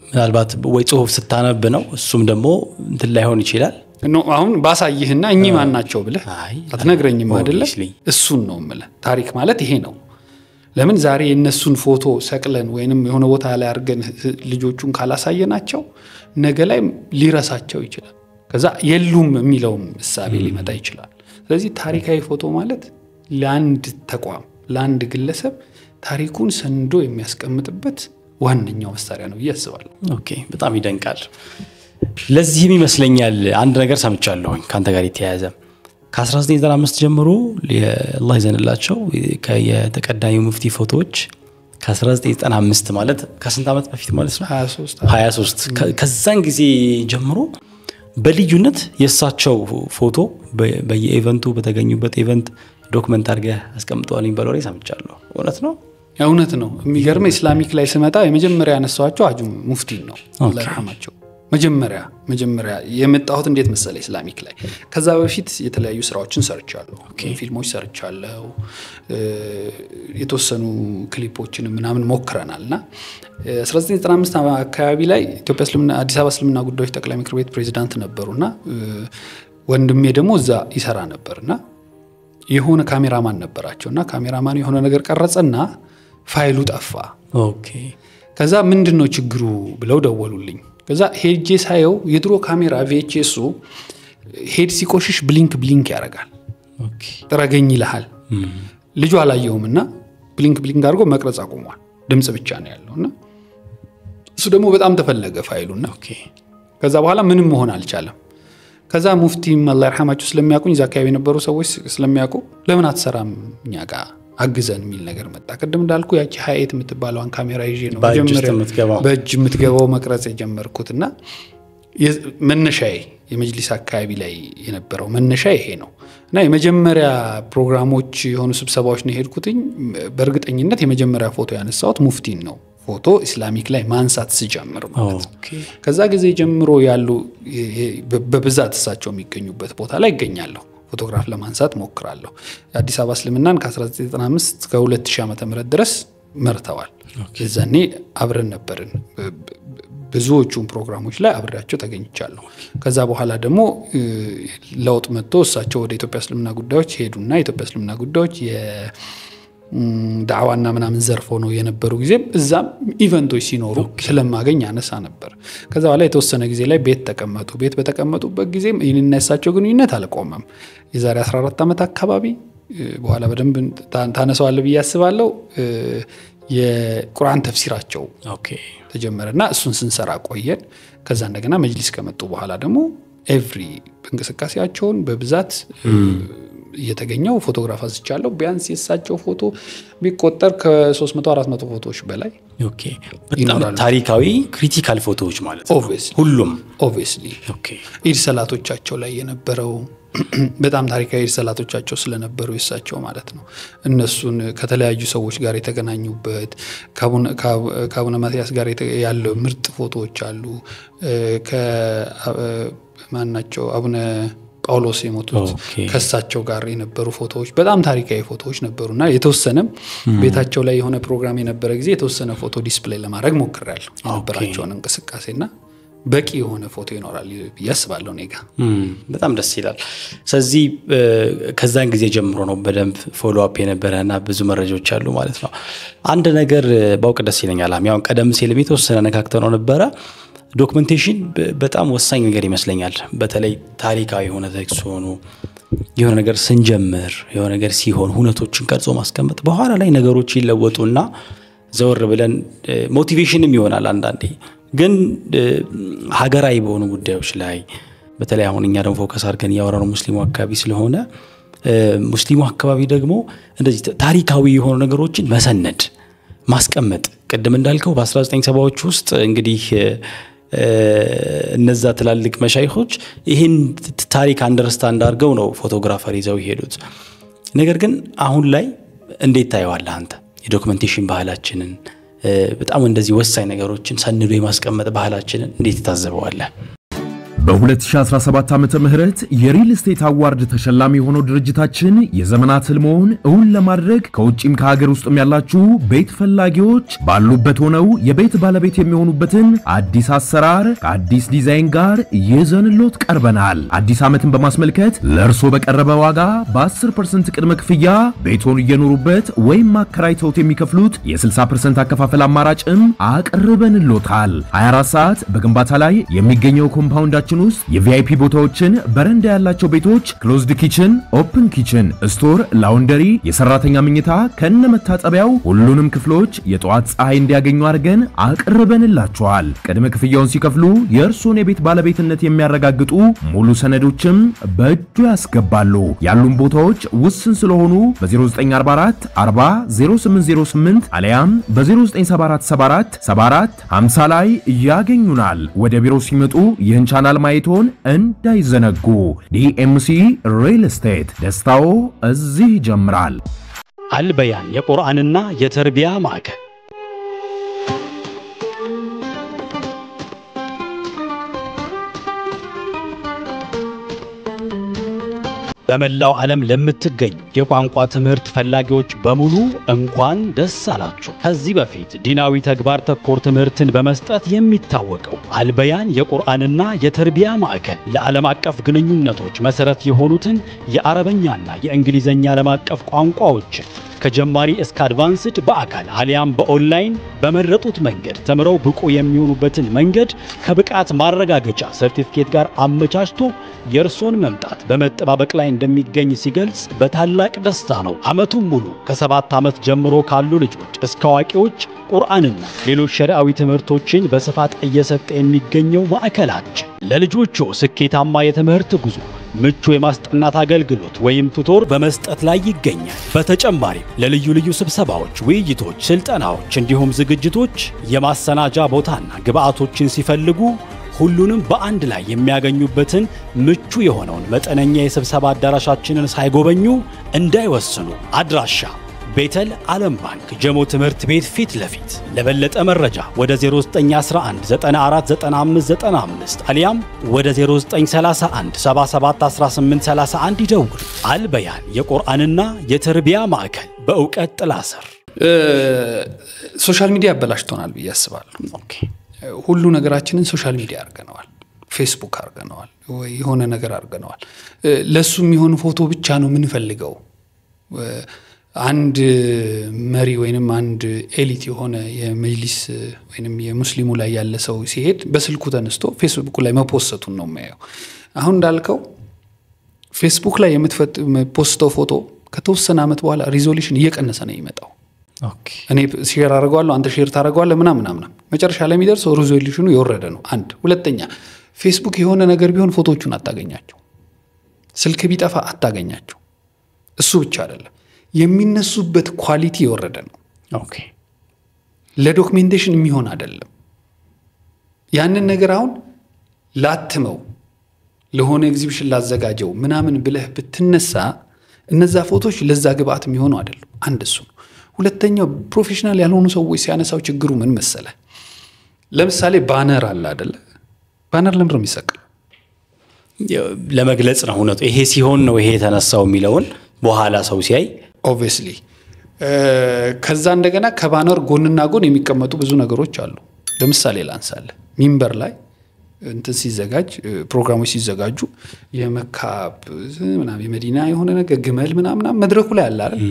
ምናልባት ወይ ጽሁፍ ስታነብ ነው። እሱም ደግሞ እንትን ላይሆን ይችላል። አሁን ባሳይህና እኚህ ማን ናቸው ብለህ አትነግረኝም አይደለ? እሱን ነው የምልህ። ታሪክ ማለት ይሄ ነው። ለምን ዛሬ የነሱን ፎቶ ሰቅለን ወይንም የሆነ ቦታ ላይ አድርገን ልጆቹን ካላሳየናቸው ነገ ላይ ሊረሳቸው ይችላል። ከዛ የሉም የሚለውም እሳቤ ሊመጣ ይችላል። ስለዚህ ታሪካዊ ፎቶ ማለት ለአንድ ተቋም ለአንድ ግለሰብ ታሪኩን ሰንዶ የሚያስቀምጥበት ዋነኛው መሳሪያ ነው ያስባለሁ። ኦኬ፣ በጣም ይደንቃል። ለዚህም ይመስለኛል አንድ ነገር ሰምቻለሁኝ ካንተ ጋር የተያያዘ ከ1995 ጀምሮ አላህ ይዘንላቸው ከየተቀዳሚው ሙፍቲ ፎቶዎች ከ1995 ማለት ከስንት ዓመት በፊት ማለት ነው? 23 ከዛን ጊዜ ጀምሮ በልዩነት የሳቸው ፎቶ በየኢቨንቱ በተገኙበት ኢቨንት ዶክመንት አድርገህ አስቀምጠዋል የሚባለው ላይ ሰምቻለሁ። እውነት ነው? እውነት ነው። የሚገርም ኢስላሚክ ላይ ስመጣ የመጀመሪያ ያነሳዋቸው ሐጂ ሙፍቲ ነው አላህ ይርሐማቸው። መጀመሪያ የመጣሁት እንዴት መሰለ ኢስላሚክ ላይ ከዛ በፊት የተለያዩ ስራዎችን ሰርቻለሁ ፊልሞች ሰርቻለሁ የተወሰኑ ክሊፖችን ምናምን ሞክረናልና 1995 አካባቢ ላይ ኢትዮጵያ እስልምና አዲስ አበባ እስልምና ጉዳዮች ጠቅላይ ምክር ቤት ፕሬዝዳንት ነበሩና ወንድሜ ደግሞ እዛ ይሰራ ነበርና የሆነ ካሜራማን ነበራቸውና ካሜራማን የሆነ ነገር ቀረጸና ፋይሉ ጠፋ ከዛ ምንድነው ችግሩ ብለው ደወሉልኝ ከዛ ሄጄ ሳየው የድሮ ካሜራ VHS ሄድ ሲቆሽሽ ብሊንክ ያረጋል ጥራገኝ ይልሃል ልጁ አላየውምና ብሊንክ አድርጎ መቅረጽ አቆሟል ድምጽ ብቻ ነው ያለውና እሱ ደግሞ በጣም ተፈለገ ፋይሉና ከዛ በኋላ ምንም መሆን አልቻለም ከዛ ሙፍቲ አላህ ይርሐማቸው ስለሚያቁኝ ዛካይ የነበሩ ሰዎች ስለሚያቁ ለምን አትሰራም እኛ ጋር አግዘን የሚል ነገር መጣ ቀደም እንዳልኩ ያቺ ሃይት የምትባለውን ካሜራ ይዤ ነው በእጅ የምትገባው መቅረጽ የጀመርኩትና መነሻዬ የመጅሊስ አካባቢ ላይ የነበረው መነሻ ይሄ ነው እና የመጀመሪያ ፕሮግራሞች የሆኑ ስብሰባዎች ነው ሄድኩትኝ በእርግጠኝነት የመጀመሪያ ፎቶ ያነሳሁት ሙፍቲን ነው ፎቶ ኢስላሚክ ላይ ማንሳት ሲጀምር ማለት ነው ከዛ ጊዜ ጀምሮ ያሉ በብዛት እሳቸው የሚገኙበት ቦታ ላይ ይገኛለሁ ፎቶግራፍ ለማንሳት ሞክራለሁ አዲስ አበባ እስልምናን ከ1995 እስከ 2000 ዓመተ ምህረት ድረስ መርተዋል እዛኔ አብረን ነበርን ብዙዎቹ ፕሮግራሞች ላይ አብሬያቸው ተገኝቻለሁ ከዛ በኋላ ደግሞ ለውጥ መጥቶ እሳቸው ወደ ኢትዮጵያ እስልምና ጉዳዮች ሄዱና ኢትዮጵያ እስልምና ጉዳዮች ዳዕዋና ምናምን ዘርፎ ነው የነበሩ ጊዜ እዛም ኢቨንቶች ሲኖሩ ስለማገኝ አነሳ ነበር ከዛ በኋላ የተወሰነ ጊዜ ላይ ቤት በተቀመጡበት ጊዜ ይነሳቸው ግንኙነት አልቆመም የዛሬ 14 ዓመት አካባቢ በኋላ በደንብ ታነሳዋለ በያስባለው የቁርአን ተፍሲራቸው ተጀመረና እሱን ስንሰራ ቆየን ከዛ እንደገና መጅሊስ ከመጡ በኋላ ደግሞ ኤቭሪ እንቅስቃሴያቸውን በብዛት የተገኘው ፎቶግራፍ አስቻለሁ ቢያንስ የሳቸው ፎቶ ቢቆጠር ከ300 400 ፎቶዎች በላይ በጣም ታሪካዊ ክሪቲካል ፎቶዎች ማለት ነው ሁሉም obviously ኢድ ሰላቶቻቸው ላይ የነበረው በጣም ታሪካዊ ሰላቶቻቸው ስለነበሩ የሳቸው ማለት ነው እነሱን ከተለያዩ ሰዎች ጋር የተገናኙበት ከአቡነ ማቲያስ ጋር ያለው ምርጥ ፎቶዎች አሉ ከማናቸው አቡነ ጳውሎስ የሞቱት ከሳቸው ጋር የነበሩ ፎቶዎች በጣም ታሪካዊ ፎቶዎች ነበሩና የተወሰነም ቤታቸው ላይ የሆነ ፕሮግራም የነበረ ጊዜ የተወሰነ ፎቶ ዲስፕሌይ ለማድረግ ሞክራለሁ የነበራቸውን እንቅስቃሴና በቂ የሆነ ፎቶ ይኖራል ያስባለው ነጋ በጣም ደስ ይላል ስለዚህ ከዛን ጊዜ ጀምሮ ነው በደንብ ፎሎ አፕ የነበረና ብዙ መረጃዎች አሉ ማለት ነው አንድ ነገር ባውቅ ደስ ይለኛል ያው ቀደም ሲል የተወሰነ ነካክተው ነበረ ዶክመንቴሽን በጣም ወሳኝ ነገር ይመስለኛል በተለይ ታሪካዊ የሆነ ቴክስት ሆኖ የሆነ ነገር ስንጀምር የሆነ ነገር ሲሆን ሁነቶችን ቀርጾ ማስቀመጥ በኋላ ላይ ነገሮች ይለወጡና ዘወር ብለን ሞቲቬሽንም ይሆናል አንዳንዴ ግን ሀገራዊ በሆኑ ጉዳዮች ላይ በተለይ አሁን እኛ ደግሞ ፎከስ አድርገን ያወራነው ሙስሊሙ አካባቢ ስለሆነ ሙስሊሙ አካባቢ ደግሞ እንደዚህ ታሪካዊ የሆኑ ነገሮችን መሰነድ ማስቀመጥ ቀደም እንዳልከው በ1970ዎች ውስጥ እንግዲህ እነዛ ትላልቅ መሻይኾች ይሄን ታሪክ አንደርስታንድ አድርገው ነው ፎቶግራፈር ይዘው ይሄዱት ነገር ግን አሁን ላይ እንዴት ታየዋለህ አንተ የዶክመንቴሽን ባህላችንን በጣም እንደዚህ ወሳኝ ነገሮችን ሰንዶ የማስቀመጥ ባህላችንን እንዴት ታዘበዋለህ በ2017 ዓመተ ምህረት የሪል ስቴት አዋርድ ተሸላሚ ሆኖ ድርጅታችን የዘመናት ህልሞን እውን ለማድረግ ከውጪም ከሀገር ውስጥም ያላችሁ ቤት ፈላጊዎች ባሉበት ሆነው የቤት ባለቤት የሚሆኑበትን አዲስ አሰራር ከአዲስ ዲዛይን ጋር ይዘንሎት ቀርበናል አዲስ ዓመትን በማስመልከት ለርሶ በቀረበ ዋጋ በ10% ቅድመ ክፍያ ቤቶን እየኖሩበት ወይም ማከራይተውት የሚከፍሉት የ60% አከፋፈል አማራጭም አቅርበንሎታል 24 ሰዓት በግንባታ ላይ የሚገኘው ኮምፓውንዳችን ውስጥ የቪአይፒ ቦታዎችን በረንዳ ያላቸው ቤቶች ክሎዝድ ኪችን ኦፕን ኪችን ስቶር ላውንደሪ የሰራተኛ መኝታ ከነመታጠቢያው ሁሉንም ክፍሎች የጧት ፀሐይ እንዲያገኙ አድርገን አቅርበንላችኋል ቅድመ ክፍያውን ሲከፍሉ የእርሶን የቤት ባለቤትነት የሚያረጋግጡ ሙሉ ሰነዶችም በእጁ ያስገባሉ ያሉን ቦታዎች ውስን ስለሆኑ በ0944 40 0808 አሊያም በ0974 74 50 ላይ ያገኙናል ወደ ቢሮ ሲመጡ ይህን ቻናል ማየቶን እንዳይዘነጉ ዲኤምሲ ሪል ስቴት ደስታው እዚህ ይጀምራል አልበያን የቁርአንና የተርቢያ ማዕከል በመላው ዓለም ለምትገኙ የቋንቋ ትምህርት ፈላጊዎች በሙሉ እንኳን ደስ አላችሁ። ከዚህ በፊት ዲናዊ ተግባር ተኮር ትምህርትን በመስጠት የሚታወቀው አልበያን የቁርአንና የተርቢያ ማዕከል ለዓለም አቀፍ ግንኙነቶች መሰረት የሆኑትን የአረበኛና የእንግሊዘኛ ዓለም አቀፍ ቋንቋዎችን ከጀማሪ እስከ አድቫንስድ በአካል አሊያም በኦንላይን በመረጡት መንገድ ተምረው ብቁ የሚሆኑበትን መንገድ ከብቃት ማረጋገጫ ሰርቲፊኬት ጋር አመቻችቶ የእርሶን መምጣት በመጠባበቅ ላይ እንደሚገኝ ሲገልጽ በታላቅ ደስታ ነው። ዓመቱን ሙሉ ከ7 ዓመት ጀምሮ ካሉ ልጆች እስከ አዋቂዎች ቁርአንና ሌሎች ሸሪዓዊ ትምህርቶችን በስፋት እየሰጠ የሚገኘው ማዕከላችን ለልጆቹ ስኬታማ የትምህርት ጉዞ ምቹ የማስጠናት አገልግሎት ወይም ቱቶር በመስጠት ላይ ይገኛል። በተጨማሪም ለልዩ ልዩ ስብሰባዎች፣ ውይይቶች፣ ስልጠናዎች እንዲሁም ዝግጅቶች የማሰናጃ ቦታና ግብአቶችን ሲፈልጉ ሁሉንም በአንድ ላይ የሚያገኙበትን ምቹ የሆነውን መጠነኛ የስብሰባ አዳራሻችንን ሳይጎበኙ እንዳይወስኑ። አድራሻ ቤተል ዓለም ባንክ ጀሞ ትምህርት ቤት ፊት ለፊት። ለበለጠ መረጃ ወደ 0911 949595 አሊያም ወደ 0931 771831 ይደውሉ። አልበያን የቁርአንና የተርቢያ ማዕከል በእውቀት ጥላ ስር። ሶሻል ሚዲያ አበላሽቶናል ብዬ አስባለሁ። ኦኬ፣ ሁሉ ነገራችንን ሶሻል ሚዲያ አድርገነዋል። ፌስቡክ አድርገነዋል ወይ የሆነ ነገር አድርገነዋል። ለሱ የሚሆን ፎቶ ብቻ ነው የምንፈልገው። አንድ መሪ ወይንም አንድ ኤሊት የሆነ የመጅሊስ ወይንም የሙስሊሙ ላይ ያለ ሰው ሲሄድ በስልኩ ተነስቶ ፌስቡክ ላይ መፖስቱን ነው የሚያየው። አሁን እንዳልከው ፌስቡክ ላይ የምትፖስተው ፎቶ ከተወሰነ ዓመት በኋላ ሪዞሉሽን እየቀነሰ ነው የሚመጣው። ኦኬ፣ እኔ ሼር አደርጋለሁ፣ አንተ ሼር ታደርጋለህ ምናምን መጨረሻ ላይ የሚደርሰው ሪዞሉሽኑ የወረደ ነው። አንድ ሁለተኛ ፌስቡክ የሆነ ነገር ቢሆን ፎቶቹን አታገኛቸው፣ ስልክ ቢጠፋ አታገኛቸው። እሱ ብቻ አይደለም የሚነሱበት ኳሊቲ የወረደ ነው። ኦኬ፣ ለዶክሜንቴሽን የሚሆን አይደለም። ያንን ነገር አሁን ላትመው ለሆነ ኤግዚቢሽን ላዘጋጀው ምናምን ብለህ ብትነሳ እነዛ ፎቶች ለዛ ግብአት የሚሆኑ አይደለም። አንድ እሱ ነው። ሁለተኛው ፕሮፌሽናል ያልሆኑ ሰዎች ሲያነሳው ችግሩ ምን መሰለ? ለምሳሌ ባነር አለ አይደለ? ባነር ለምንድን ነው የሚሰቀለው? ለመግለጽ ነው እውነቱ። ይሄ ሲሆን ነው ይሄ የተነሳው የሚለውን በኋላ ሰው ሲያይ ኦብቪየስሊ ከዛ እንደገና ከባነር ጎንና ጎን የሚቀመጡ ብዙ ነገሮች አሉ። ለምሳሌ ላንሳለ ሚንበር ላይ እንትን ሲዘጋጅ ፕሮግራሞች ሲዘጋጁ የመካብ ምናምን የመዲና የሆነ ነገር ግመል ምናምን መድረኩ ላይ አለ አይደል?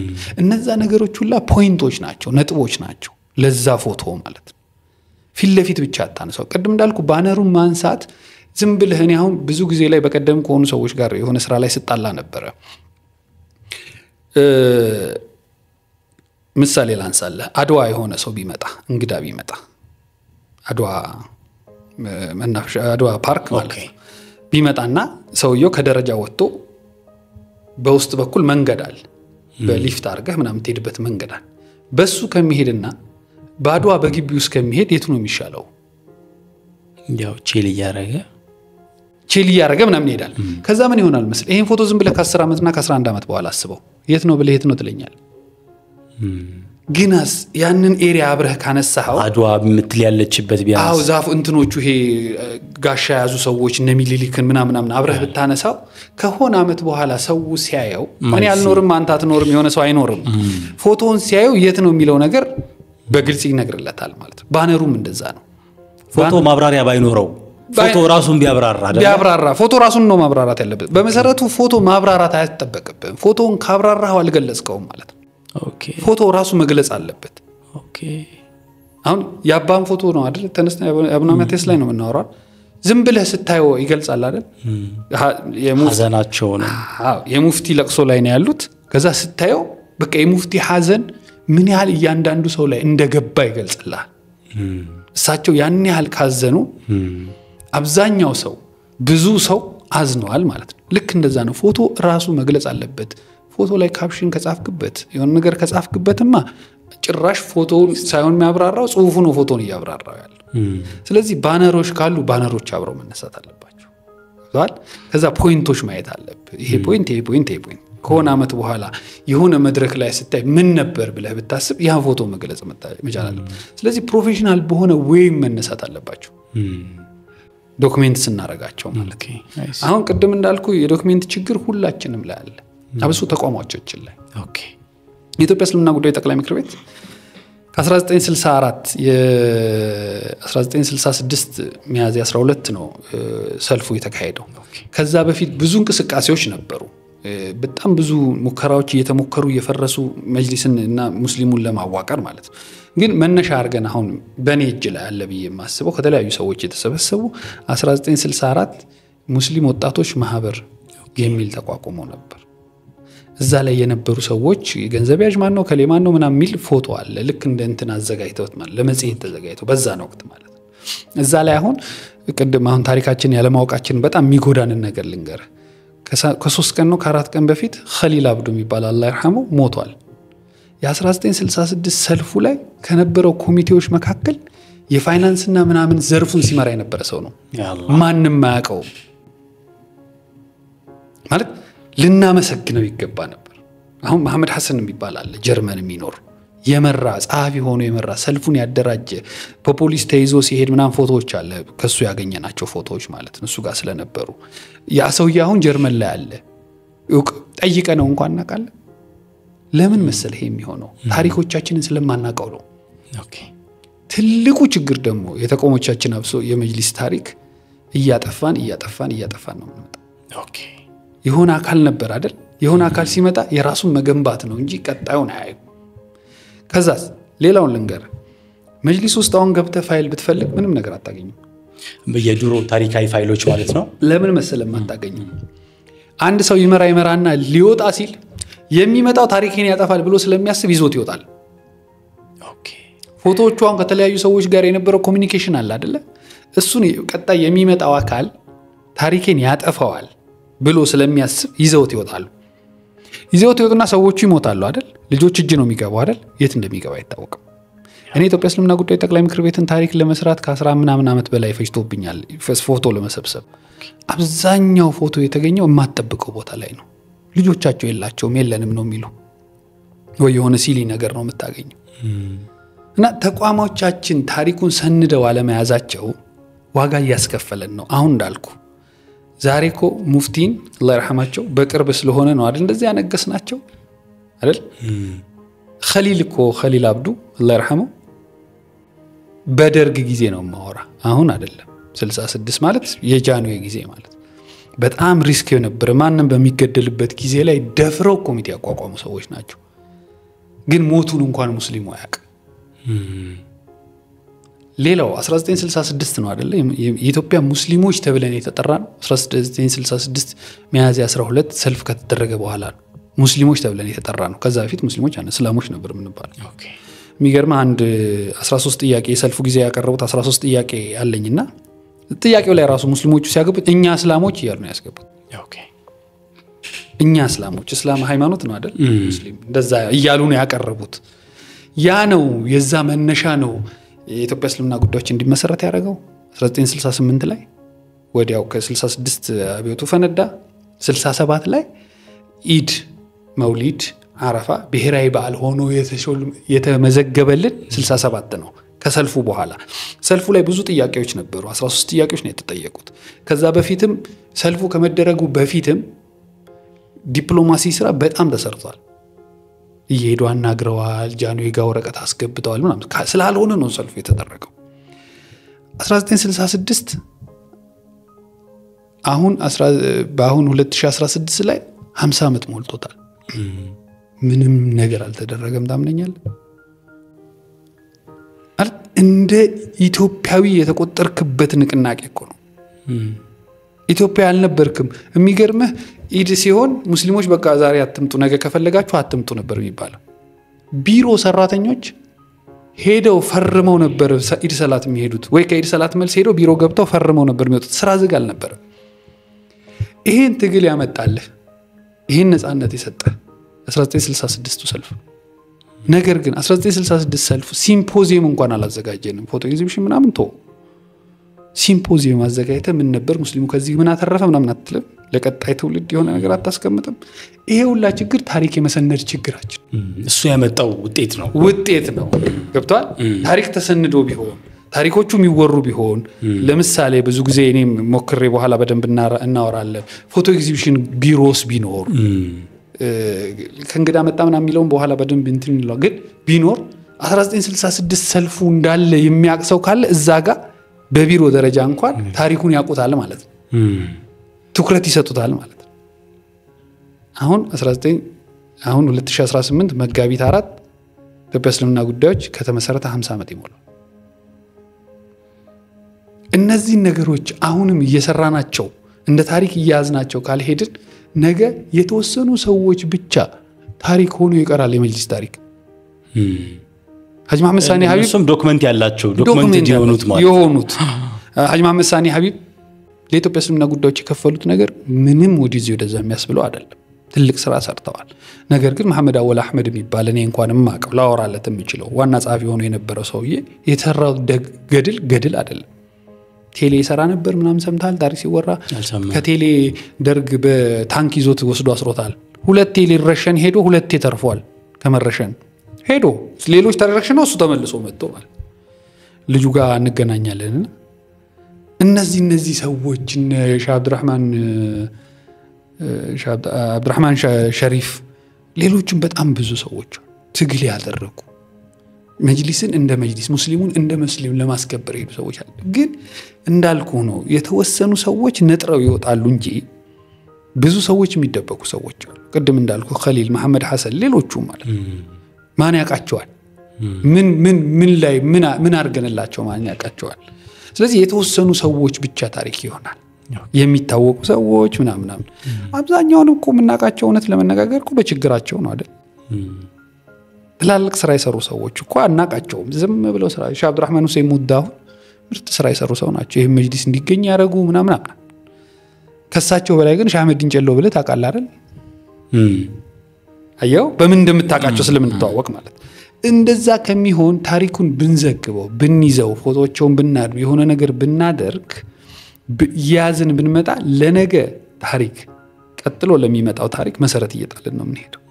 እነዛ ነገሮች ሁላ ፖይንቶች ናቸው፣ ነጥቦች ናቸው ለዛ ፎቶ ማለት ነው። ፊት ለፊት ብቻ አታነሳው። ቅድም እንዳልኩ ባነሩን ማንሳት ዝም ብለህ እኔ አሁን ብዙ ጊዜ ላይ በቀደም ከሆኑ ሰዎች ጋር የሆነ ስራ ላይ ስጣላ ነበረ። ምሳሌ ላንሳለህ። አድዋ የሆነ ሰው ቢመጣ እንግዳ ቢመጣ አድዋ መናፈሻ አድዋ ፓርክ ማለት ነው ቢመጣና ሰውየው ከደረጃ ወጥቶ በውስጥ በኩል መንገድ አለ፣ በሊፍት አድርገህ ምናምን ትሄድበት መንገድ አለ። በሱ ከሚሄድና በአድዋ በግቢ ውስጥ ከሚሄድ የቱ ነው የሚሻለው? ያው ቺል እያረገ ምናምን ይሄዳል። ከዛ ምን ይሆናል መሰለህ? ይሄን ፎቶ ዝም ብለህ ከ10 ዓመትና ከ11 ዓመት በኋላ አስበው። የት ነው ብለህ የት ነው ትለኛል? ግናስ ያንን ኤሪያ አብረህ ካነሳው አድዋ ምትል ያለችበት ቢያንስ አው ዛፍ እንትኖቹ ይሄ ጋሻ ያዙ ሰዎች እነ ሚሊሊክን ምናምን አብረህ ብታነሳው ከሆነ ዓመት በኋላ ሰው ሲያየው ማን ያልኖርም አንተ አትኖርም የሆነ ሰው አይኖርም ፎቶውን ሲያየው የት ነው የሚለው ነገር በግልጽ ይነግርለታል ማለት ነው። ባነሩም እንደዛ ነው። ፎቶ ማብራሪያ ባይኖረው ፎቶ ራሱን ቢያብራራ ፎቶ ራሱን ነው ማብራራት ያለበት። በመሰረቱ ፎቶ ማብራራት አያስጠበቅብህም። ፎቶውን ካብራራው አልገለጽከውም ማለት ነው። ኦኬ፣ ፎቶ ራሱ መግለጽ አለበት። ኦኬ፣ አሁን ያባን ፎቶ ነው አይደል? ተነስተ አቡነ ማቴስ ላይ ነው የምናወራው። ዝም ብለህ ስታየው ይገልጻል አይደል? ሐዘናቸው ነው። የሙፍቲ ለቅሶ ላይ ነው ያሉት። ከዛ ስታየው በቃ የሙፍቲ ሐዘን ምን ያህል እያንዳንዱ ሰው ላይ እንደገባ ይገልጽልሃል። እሳቸው ያን ያህል ካዘኑ አብዛኛው ሰው ብዙ ሰው አዝኗል ማለት ነው። ልክ እንደዛ ነው። ፎቶ ራሱ መግለጽ አለበት። ፎቶ ላይ ካፕሽን ከጻፍክበት የሆነ ነገር ከጻፍክበትማ ጭራሽ ፎቶውን ሳይሆን የሚያብራራው ጽሁፉ ነው ፎቶውን እያብራራው ያለው። ስለዚህ ባነሮች ካሉ ባነሮች አብረው መነሳት አለባቸው። ከዛ ፖይንቶች ማየት አለብህ። ይሄ ፖይንት ይሄ ፖይንት ይሄ ፖይንት ከሆነ ዓመት በኋላ የሆነ መድረክ ላይ ስታይ ምን ነበር ብለህ ብታስብ ያ ፎቶ መግለጽ መቻል አለበት። ስለዚህ ፕሮፌሽናል በሆነ ወይ መነሳት አለባቸው። ዶክመንት ስናረጋቸው ማለት አሁን ቅድም እንዳልኩ የዶክመንት ችግር ሁላችንም ላይ አለ አብሶ ተቋማቶችን ላይ የኢትዮጵያ እስልምና ጉዳዮች ጠቅላይ ምክር ቤት ከ1964 የ1966 ሚያዝያ 12 ነው ሰልፉ የተካሄደው ከዛ በፊት ብዙ እንቅስቃሴዎች ነበሩ በጣም ብዙ ሙከራዎች እየተሞከሩ እየፈረሱ መጅሊስን እና ሙስሊሙን ለማዋቀር ማለት ነው ግን መነሻ አርገን አሁን በኔ እጅ ላይ አለ ብዬ ማስበው ከተለያዩ ሰዎች የተሰበሰቡ 1964 ሙስሊም ወጣቶች ማህበር የሚል ተቋቁሞ ነበር እዛ ላይ የነበሩ ሰዎች ገንዘብ ያዥ ማን ነው ከሌማን ነው ምናምን ሚል ፎቶ አለ ልክ እንደ እንትን አዘጋጅተውት ማለት ለመጽሔት ተዘጋጅተው በዛ ነው ወቅት ማለት እዛ ላይ አሁን ቅድም አሁን ታሪካችን ያለ ማወቃችን በጣም የሚጎዳንን ነገር ልንገር ከ3 ቀን ነው ከ4 ቀን በፊት ኸሊል አብዱ የሚባል አላህ ይርሐመው ሞቷል የ1966 ሰልፉ ላይ ከነበረው ኮሚቴዎች መካከል የፋይናንስ እና ምናምን ዘርፉን ሲመራ የነበረ ሰው ነው ማንንም ማያውቀው ማለት ልናመሰግነው ይገባ ነበር አሁን መሐመድ ሐሰን የሚባል አለ ጀርመን የሚኖር የመራ ጻፊ ሆኖ የመራ ሰልፉን ያደራጀ በፖሊስ ተይዞ ሲሄድ ምናምን ፎቶዎች አለ ከሱ ያገኘናቸው ፎቶዎች ማለት ነው እሱ ጋር ስለነበሩ ያ ሰውዬ አሁን ጀርመን ላይ አለ ጠይቀነው እንኳን እናቃለ ለምን መሰለ ይሄ የሚሆነው ታሪኮቻችንን ስለማናቀው ነው ትልቁ ችግር ደግሞ የተቆሞቻችን አብሶ የመጅሊስ ታሪክ እያጠፋን ነው የምንመጣው የሆነ አካል ነበር አይደል የሆነ አካል ሲመጣ የራሱን መገንባት ነው እንጂ ቀጣዩን አያዩ ከዛስ ሌላውን ልንገር መጅሊስ ውስጥ አሁን ገብተ ፋይል ብትፈልግ ምንም ነገር አታገኙ በየድሮ ታሪካዊ ፋይሎች ማለት ነው ለምን መሰለም አታገኙ አንድ ሰው ይመራና ሊወጣ ሲል የሚመጣው ታሪክን ያጠፋል ብሎ ስለሚያስብ ይዞት ይወጣል ፎቶዎቹ አሁን ከተለያዩ ሰዎች ጋር የነበረው ኮሙኒኬሽን አለ አይደለ እሱን ቀጣይ የሚመጣው አካል ታሪክን ያጠፋዋል ብሎ ስለሚያስብ ይዘውት ይወጣሉ ይወጡና ሰዎቹ ይሞታሉ አይደል ልጆች እጅ ነው የሚገባው አይደል የት እንደሚገባ አይታወቅም እኔ ኢትዮጵያ እስልምና ጉዳዮች ጠቅላይ ምክር ቤትን ታሪክ ለመስራት ከ10 ምናምን ዓመት በላይ ፈጅቶብኛል ፎቶ ለመሰብሰብ አብዛኛው ፎቶ የተገኘው የማትጠብቀው ቦታ ላይ ነው ልጆቻቸው የለንም ነው የሚሉ ወይ የሆነ ሲሊ ነገር ነው የምታገኘው እና ተቋማቶቻችን ታሪኩን ሰንደው አለመያዛቸው ዋጋ ያስከፈለን ነው አሁን እንዳልኩ ዛሬኮ ሙፍቲን አላህ ይርሐማቸው በቅርብ ስለሆነ ነው አይደል እንደዚህ ያነገስናቸው አይደል ኸሊል አብዱ አላህ ይርሐመው በደርግ ጊዜ ነው ማወራ አሁን አይደለም 66 ማለት የጃንሆይ ጊዜ ማለት በጣም ሪስክ የነበረ ማንንም በሚገደልበት ጊዜ ላይ ደፍረው ኮሚቴ ያቋቋሙ ሰዎች ናቸው ግን ሞቱን እንኳን ሙስሊሙ ያውቅ ሌላው 1966 ነው አይደል የኢትዮጵያ ሙስሊሞች ተብለን የተጠራን 1966 ሚያዝያ 12 ሰልፍ ከተደረገ በኋላ ነው ሙስሊሞች ተብለን የተጠራ ነው ከዛ በፊት ሙስሊሞች እና እስላሞች ነበር ምንባል የሚገርም አንድ 13 ጥያቄ የሰልፉ ጊዜ ያቀረቡት 13 ጥያቄ አለኝና ጥያቄው ላይ ራሱ ሙስሊሞቹ ሲያገቡት እኛ እስላሞች ይያሉ ነው ያስገቡት እኛ እስላሞች እስላም ሃይማኖት ነው አይደል ሙስሊም እንደዛ ይያሉ ነው ያቀረቡት ያ ነው የዛ መነሻ ነው የኢትዮጵያ እስልምና ጉዳዮች እንዲመሰረት ያደረገው 1968 ላይ ወዲያው ከ66 አብዮቱ ፈነዳ 67 ላይ ኢድ መውሊድ አረፋ ብሔራዊ በዓል ሆኖ የተመዘገበልን 67 ነው ከሰልፉ በኋላ ሰልፉ ላይ ብዙ ጥያቄዎች ነበሩ 13 ጥያቄዎች ነው የተጠየቁት ከዛ በፊትም ሰልፉ ከመደረጉ በፊትም ዲፕሎማሲ ስራ በጣም ተሰርቷል ይሄዱ አናግረዋል ጃንሆይ ጋር ወረቀት አስገብተዋል ምናምን ስላልሆነ ነው ሰልፉ የተደረገው 1966 አሁን 2016 ላይ 50 ዓመት ሞልቶታል ምንም ነገር አልተደረገም ታምነኛል እንደ ኢትዮጵያዊ የተቆጠርክበት ንቅናቄ እኮ ነው ኢትዮጵያ ያልነበርክም የሚገርምህ ኢድ ሲሆን ሙስሊሞች በቃ ዛሬ አትምጡ ነገ ከፈለጋችሁ አትምጡ ነበር የሚባለው ቢሮ ሰራተኞች ሄደው ፈርመው ነበር ኢድ ሰላት የሚሄዱት ወይ ከኢድ ሰላት መልስ ሄደው ቢሮ ገብተው ፈርመው ነበር የሚወጡት ስራ ዝግ አልነበረ ይሄን ትግል ያመጣልህ ይሄን ነፃነት የሰጠ 1966 ሰልፍ ነገር ግን 1966 ሰልፍ ሲምፖዚየም እንኳን አላዘጋጀንም ፎቶ ኤግዚቢሽን ምናምን ተው ሲምፖዚየም አዘጋጅተ ምን ነበር ሙስሊሙ ከዚህ ምን አተረፈ ምናምን አትልም ለቀጣይ ትውልድ የሆነ ነገር አታስቀምጥም ይሄ ሁላ ችግር ታሪክ የመሰነድ ችግራችን እሱ ያመጣው ውጤት ነው ገብቷል ታሪክ ተሰንዶ ቢሆን ታሪኮቹ የሚወሩ ቢሆን ለምሳሌ ብዙ ጊዜ እኔም ሞክሬ በኋላ በደንብ እናወራለን ፎቶ ኤግዚቢሽን ቢሮስ ቢኖር ከእንግዳ መጣ ምናምን የሚለውን በኋላ በደንብ እንትን ይላል ግን ቢኖር 1966 ሰልፉ እንዳለ የሚያቅሰው ካለ እዛ ጋር በቢሮ ደረጃ እንኳን ታሪኩን ያውቁታል ማለት ነው ትኩረት ይሰጡታል ማለት ነው አሁን 2018 መጋቢት 4 ኢትዮጵያ እስልምና ጉዳዮች ከተመሰረተ 50 ዓመት ይሞላል እነዚህ ነገሮች አሁንም እየሰራናቸው እንደ ታሪክ እያያዝናቸው ካልሄድን ነገ የተወሰኑ ሰዎች ብቻ ታሪክ ሆኖ ይቀራል የመጅሊስ ታሪክ ሐጂ መሐመድ ሳኒ ሐቢብ እሱም ዶክመንት ያላቸው ዶክመንት የሆኑት ማለት የሆኑት ሐጂ መሐመድ ሳኒ ሐቢብ ለኢትዮጵያ እስልምና ጉዳዮች የከፈሉት ነገር ምንም ወደዛ የሚያስብለው አይደለም ትልቅ ስራ ሰርተዋል ነገር ግን መሐመድ አወል አህመድ የሚባል እኔ እንኳን ማቀው ላወራለት የምችለው ዋና ጻፊ ሆኖ የነበረው ሰውዬ የተራው ገድል አይደለም ቴሌ ይሰራ ነበር ምናምን ሰምታል ታሪክ ሲወራ ከቴሌ ደርግ በታንክ ይዞት ወስዶ አስሮታል ሁለት ቴሌ ረሸን ሄዶ ሁለት ተርፏል ከመረሸን ሄዶ ሌሎች ተረሸነው እሱ ተመልሶ መጥቶ ማለት ልጁ ጋር እንገናኛለን እነዚህ ሰዎች ሻህ አብዱራህማን ሸሪፍ ሌሎችም በጣም ብዙ ሰዎች ትግል ያደረጉ መጅሊስን እንደ መጅሊስ ሙስሊሙን እንደ ሙስሊም ለማስከበር ሄዱ ሰዎች አሉ ግን እንዳልኩ ነው የተወሰኑ ሰዎች ነጥረው ይወጣሉ እንጂ ብዙ ሰዎች የሚደበቁ ሰዎች አሉ ቅድም እንዳልኩ ኸሊል መሐመድ ሐሰን ሌሎቹ ማለት ማን ያቃቸዋል ምን ላይ ምን አርገንላቸው ማን ያቃቸዋል ስለዚህ የተወሰኑ ሰዎች ብቻ ታሪክ ይሆናል የሚታወቁ ሰዎች ምናምን አብዛኛውን እኮ ምናቃቸው እውነት ለመነጋገር እኮ በችግራቸው ነው አይደል ትላልቅ ስራ የሰሩ ሰዎች እኮ አናቃቸውም ዝም ብለው ስራ ሻህ አብዱራህማን ሁሴን ሙዳሁ ምርጥ ስራ የሰሩ ሰው ናቸው ይሄ መጅሊስ እንዲገኝ ያረጉ ምናምን ከሳቸው በላይ ግን ሻህ አህመድ ዲንጨሎ ብለ ታውቃለህ አይደል አየው በምን እንደምታውቃቸው ስለምንተዋወቅ ማለት እንደዛ ከሚሆን ታሪኩን ብንዘግበው ብንይዘው ፎቶዎችን ብናድ የሆነ ነገር ብናደርግ ያዝን ብንመጣ ለነገ ታሪክ ቀጥሎ ለሚመጣው ታሪክ መሰረት እየጣልን ነው የምንሄደው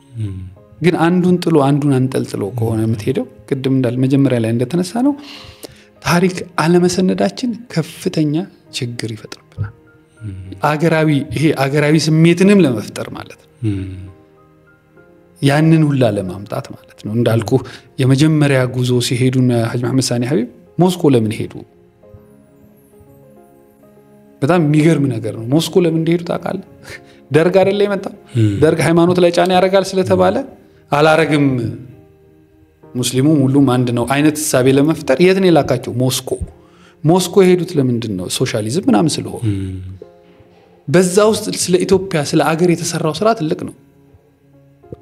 ግን አንዱን ጥሎ አንዱን አንጠልጥሎ ከሆነ የምትሄደው ቅድም እንዳል መጀመሪያ ላይ እንደተነሳ ነው ታሪክ አለመሰነዳችን ከፍተኛ ችግር ይፈጥርብናል አገራዊ ስሜትንም ለመፍጠር ማለት ነው ያንን ሁላ ለማምጣት ማለት ነው እንዳልኩ የመጀመሪያ ጉዞ ሲሄዱና ሐጂ መሐመድ ሳኒ ሐቢብ ሞስኮ ለምን ሄዱ በጣም የሚገርም ነገር ነው ሞስኮ ለምን ሄዱ ታውቃለህ ደርግ አይደለ የመጣው ደርግ ሃይማኖት ላይ ጫና ያረጋል ስለተባለ አላረግም ሙስሊሙ ሁሉም አንድ ነው አይነት ሐሳብ ለመፍጠር የት ነው ላካቸው ሞስኮ ሄዱት ለምንድን ነው ሶሻሊዝም ምናምን ስለሆነ በዛ ውስጥ ስለ ኢትዮጵያ ስለ አገር የተሰራው ስራ ትልቅ ነው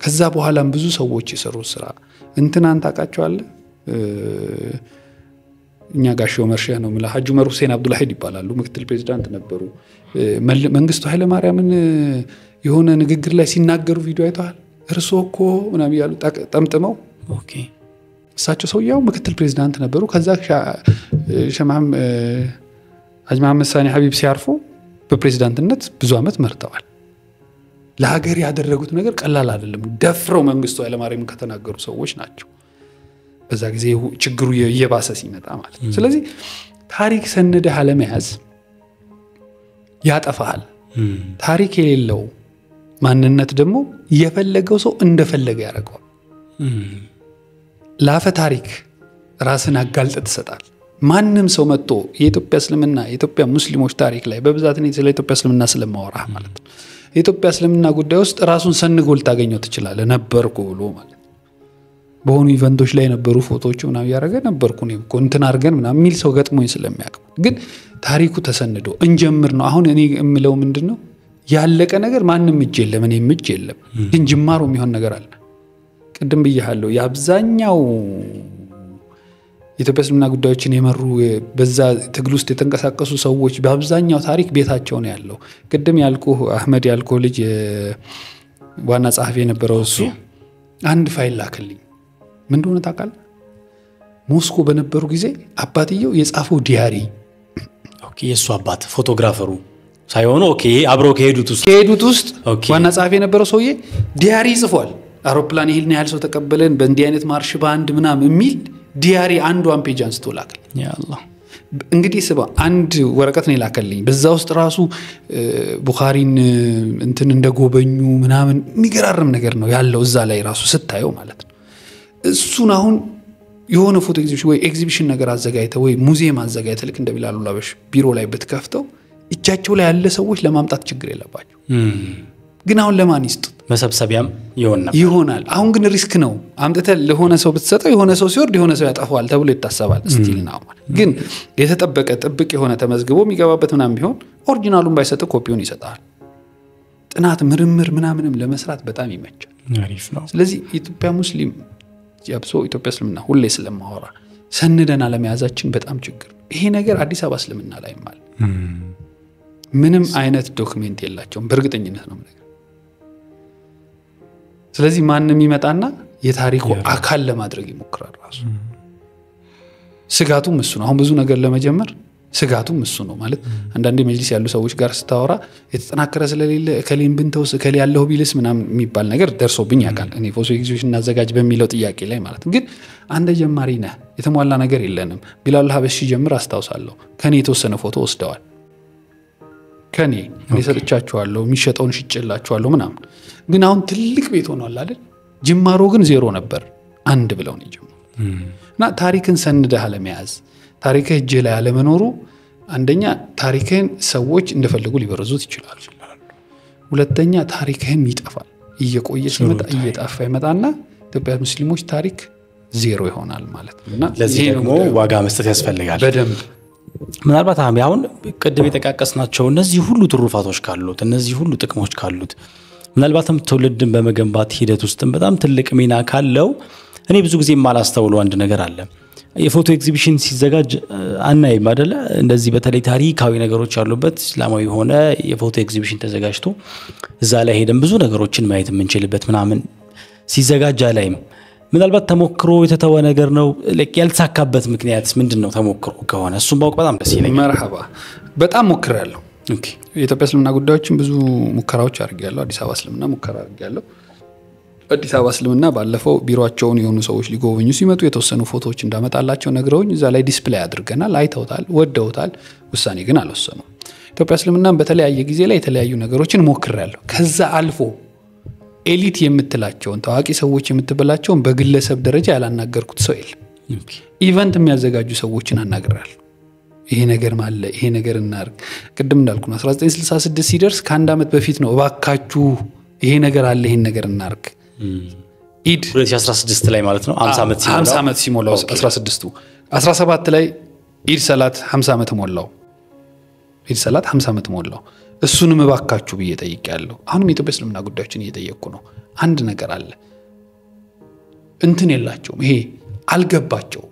ከዛ በኋላም ብዙ ሰዎች የሰሩት ስራ እንትናን ታውቃቸዋለህ እኛ ጋሽው መርሺያ ነው ማለት ሐጂ ዑመር ሁሴን አብዱልሐይድ ይባላሉ ምክትል ፕሬዝዳንት ነበሩ መንግስቱ ኃይለ ማርያምን የሆነ ንግግር ላይ ሲናገሩ ቪዲዮ አይተዋል እርሶኮ ምናምን ያሉ ጠምጥመው ኦኬ እሳቸው ሰውየው ምክትል ፕሬዝዳንት ነበሩ ከዛ ሸማም ሐጂ መሐመድ ሳኒ ሐቢብ ሲያርፉ በፕሬዝዳንትነት ብዙ አመት መርተዋል ለሀገር ያደረጉት ነገር ቀላል አይደለም ደፍረው መንግስቱ ኃይለ ማርያምን ከተናገሩ ሰዎች ናቸው በዛ ጊዜ ችግሩ የባሰ ሲመጣ ማለት ነው ስለዚህ ታሪክ ሰነደ አለመያዝ ያጠፋል ታሪክ የሌለው ማንነት ደግሞ የፈለገው ሰው እንደፈለገ ያረጋው ላፈ ታሪክ ራስን አጋልጠ ተሰጣል ማንንም ሰው መጥቶ የኢትዮጵያ እስልምና የኢትዮጵያ ሙስሊሞች ታሪክ ላይ በብዛት ነው ስለ ኢትዮጵያ እስልምና ስለማወራ ማለት ነው የኢትዮጵያ እስልምና ጉዳይ ውስጥ ራሱን ሰንጎል ታገኘው ትችላል ነበርኩ ብሎ ማለት በሆኑ ኢቨንቶች ላይ ነበሩ ፎቶዎች ምናምን ያረገ ነበርኩ ነው ኮንተን አርገን ምናምን ሚል ሰው ገጥሞኝ ስለሚያውቅ ግን ታሪኩ ተሰንዶ እንጀምር ነው አሁን እኔ እምለው ምንድነው ያለቀ ነገር ማንንም እጅ የለም እኔም እጅ የለም ግን ጅማሮ የሚሆን ነገር አለ ቅድም ብያለሁ የአብዛኛው የኢትዮጵያ እስልምና ጉዳዮችን የመሩ በዛ ትግል ውስጥ የተንቀሳቀሱ ሰዎች በአብዛኛው ታሪክ ቤታቸው ነው ያለው ቅድም ያልኩ አህመድ ያልኩ ልጅ ዋና ጻፊ የነበረው እሱ አንድ ፋይል ላከልኝ ምን እንደሆነ ታውቃለህ ሞስኮ በነበሩ ጊዜ አባትየው የጻፈው ዲያሪ ኦኬ የሱ አባት ፎቶግራፈሩ ሳይሆን ኦኬ አብሮ ከሄዱት ውስጥ ዋና ጻፊ የነበረው ሰውዬ ዲያሪ ጽፏል አውሮፕላን ይሄን ያህል ሰው ተቀበለን በእንዲህ አይነት ማርሽ ባንድ ምናምን የሚል ዲያሪ አንዷን ፔጅ አንስቶ ላከኝ ያ አላህ እንግዲህ ስባ አንድ ወረቀት ነው ላከልኝ በዛ ውስጥ ራሱ ቡኻሪን እንትን እንደጎበኙ ምናምን የሚገራርም ነገር ነው ያለው እዛ ላይ ራሱ ስታየው ማለት ነው እሱን አሁን የሆነ ፎቶ ኤግዚቢሽን ነገር አዘጋጅተው ወይ ሙዚየም አዘጋጅተው ልክ እንደ ቢላል ላበሽ ቢሮ ላይ ብትከፍተው እጃቸው ላይ ያለ ሰዎች ለማምጣት ችግር የለባቸው ግን አሁን ለማን ይስጡት መሰብሰቢያም ይሆናል አሁን ግን ሪስክ ነው አምጥተ ለሆነ ሰው ብትሰጠው የሆነ ሰው ሲወርድ የሆነ ሰው ያጠፋዋል ተብሎ ይታሰባል ስቲል ነው ግን የተጠበቀ ጥብቅ የሆነ ተመዝግቦ የሚገባበት ምናምን ቢሆን ኦሪጂናሉን ባይሰጥ ኮፒውን ይሰጣል ጥናት ምርምር ምናምንም ለመስራት በጣም ይመቻል አሪፍ ነው ስለዚህ ኢትዮጵያ ሙስሊም ያብሶ ኢትዮጵያ እስልምና ሁሌ ስለማወራ ሰንደና ለመያዛችን በጣም ችግር ይሄ ነገር አዲስ አበባ እስልምና ላይ ማለት ምንም አይነት ዶክመንት የላቸውም በእርግጠኝነት ነው ማለት ስለዚህ ማንንም ይመጣና የታሪኩ አካል ለማድረግ ይሞክራል ራሱ ስጋቱም እሱ ነው አሁን ብዙ ነገር ለመጀመር ስጋቱም እሱ ነው ማለት አንዳንዴ መጅሊስ ያሉ ሰዎች ጋር ስታወራ የተጠናከረ ስለሌለ ከሌን ብንተውስ ከሌ ያለው ቢልስ ምናምን የሚባል ነገር ደርሶብኝ ያውቃል እኔ ፎቶ ኤግዚቢሽን እናዘጋጅ በሚለው ጥያቄ ላይ ማለት ግን አንደ ጀማሪ ነህ የተሟላ ነገር የለንም ቢላል ሀበሽ ጀምር አስተዋውሳለሁ ከኔ የተወሰነ ፎቶ ወስደዋል ከኔ ለሰጥቻቸዋለሁ የሚሸጠውን ሽጭላቸዋለሁ ምናምን ግን አሁን ትልቅ ቤት ሆኗል አይደል ጅማሮ ግን ዜሮ ነበር አንድ ብለው ነው ጀምሩ እና ታሪክን ሰንደህ ለመያዝ ታሪክ እጅ ላይ ያለ መኖሩ አንደኛ ታሪክን ሰዎች እንደፈለጉ ሊበረዙት ይችላሉ ሁለተኛ ታሪክህም ይጠፋል እየቆየ ሲመጣ እየጣፋ ይመጣና ኢትዮጵያ ሙስሊሞች ታሪክ ዜሮ ይሆናል ማለት ነውና ለዚህ ደግሞ ዋጋ መስጠት ያስፈልጋል በደንብ ምናልባት አሁን ቅድም የተቃቀስናቸው እነዚህ ሁሉ ትሩፋቶች ካሉት እነዚህ ሁሉ ጥቅሞች ካሉት ምናልባትም ትውልድን በመገንባት ሂደት ውስጥም በጣም ትልቅ ሚና ካለው እኔ ብዙ ጊዜ ማላስተውለው አንድ ነገር አለ የፎቶ ኤግዚቢሽን ሲዘጋጅ አናይም አይደለ እንደዚህ በተለይ ታሪካዊ ነገሮች ያሉበት እስላማዊ ሆነ የፎቶ ኤግዚቢሽን ተዘጋጅቶ እዛ ላይ ሄደን ብዙ ነገሮችን ማየት የምንችልበት ምናምን ሲዘጋጅ አላይም ምናልባት ተሞክሮ የተተወ ነገር ነው ያልተሳካበት ምክንያት ምንድነው ተሞክሮ ከሆነ እሱም ባውቅ በጣም ደስ ይለኛል መርሐባ በጣም ሞክራለሁ ኦኬ የኢትዮጵያ እስልምና ጉዳዮችን ብዙ ሙከራዎች አድርጌያለሁ አዲስ አበባ እስልምና ሙከራ አድርጌያለሁ አዲስ አበባ እስልምና ባለፈው ቢሮአቸውን የሆኑ ሰዎች ሊጎበኙ ሲመጡ የተወሰኑ ፎቶዎች እንዳመጣላቸው ነግረውኝ እዛ ላይ ዲስፕሌይ አድርገናል አይተውታል ወደውታል ውሳኔ ግን አልወሰኑም ኢትዮጵያ እስልምና በተለያየ ጊዜ ላይ የተለያዩ ነገሮችን ሞክራለሁ ከዛ አልፎ ኤሊት የምትላቸውን ታዋቂ ሰዎች የምትበላቸውን በግለሰብ ደረጃ ያላናገርኩት ሰው የለም ኢቨንት የሚያዘጋጁ ሰዎችን አናግራለሁ ይሄ ነገር ማለ ይሄ ነገር እናርግ ቅድም እንዳልኩ 1966 ሲደርስ ከአንድ አመት በፊት ነው እባካችሁ ይሄ ነገር አለ ይሄን ነገር እናርግ ኢድ 2016 ላይ ማለት ነው 50 ዓመት ሲሞላው 16ቱ 17 ላይ ኢድ ሰላት 50 ዓመት ሞላው ኢድ ሰላት 50 ዓመት ሞላው እሱንም እባካችሁ ብዬ ጠይቄያለሁ አሁንም የኢትዮጵያ እስልምና ጉዳዮችን እየጠየቅኩ ነው አንድ ነገር አለ እንትን የላቸውም ይሄ አልገባቸው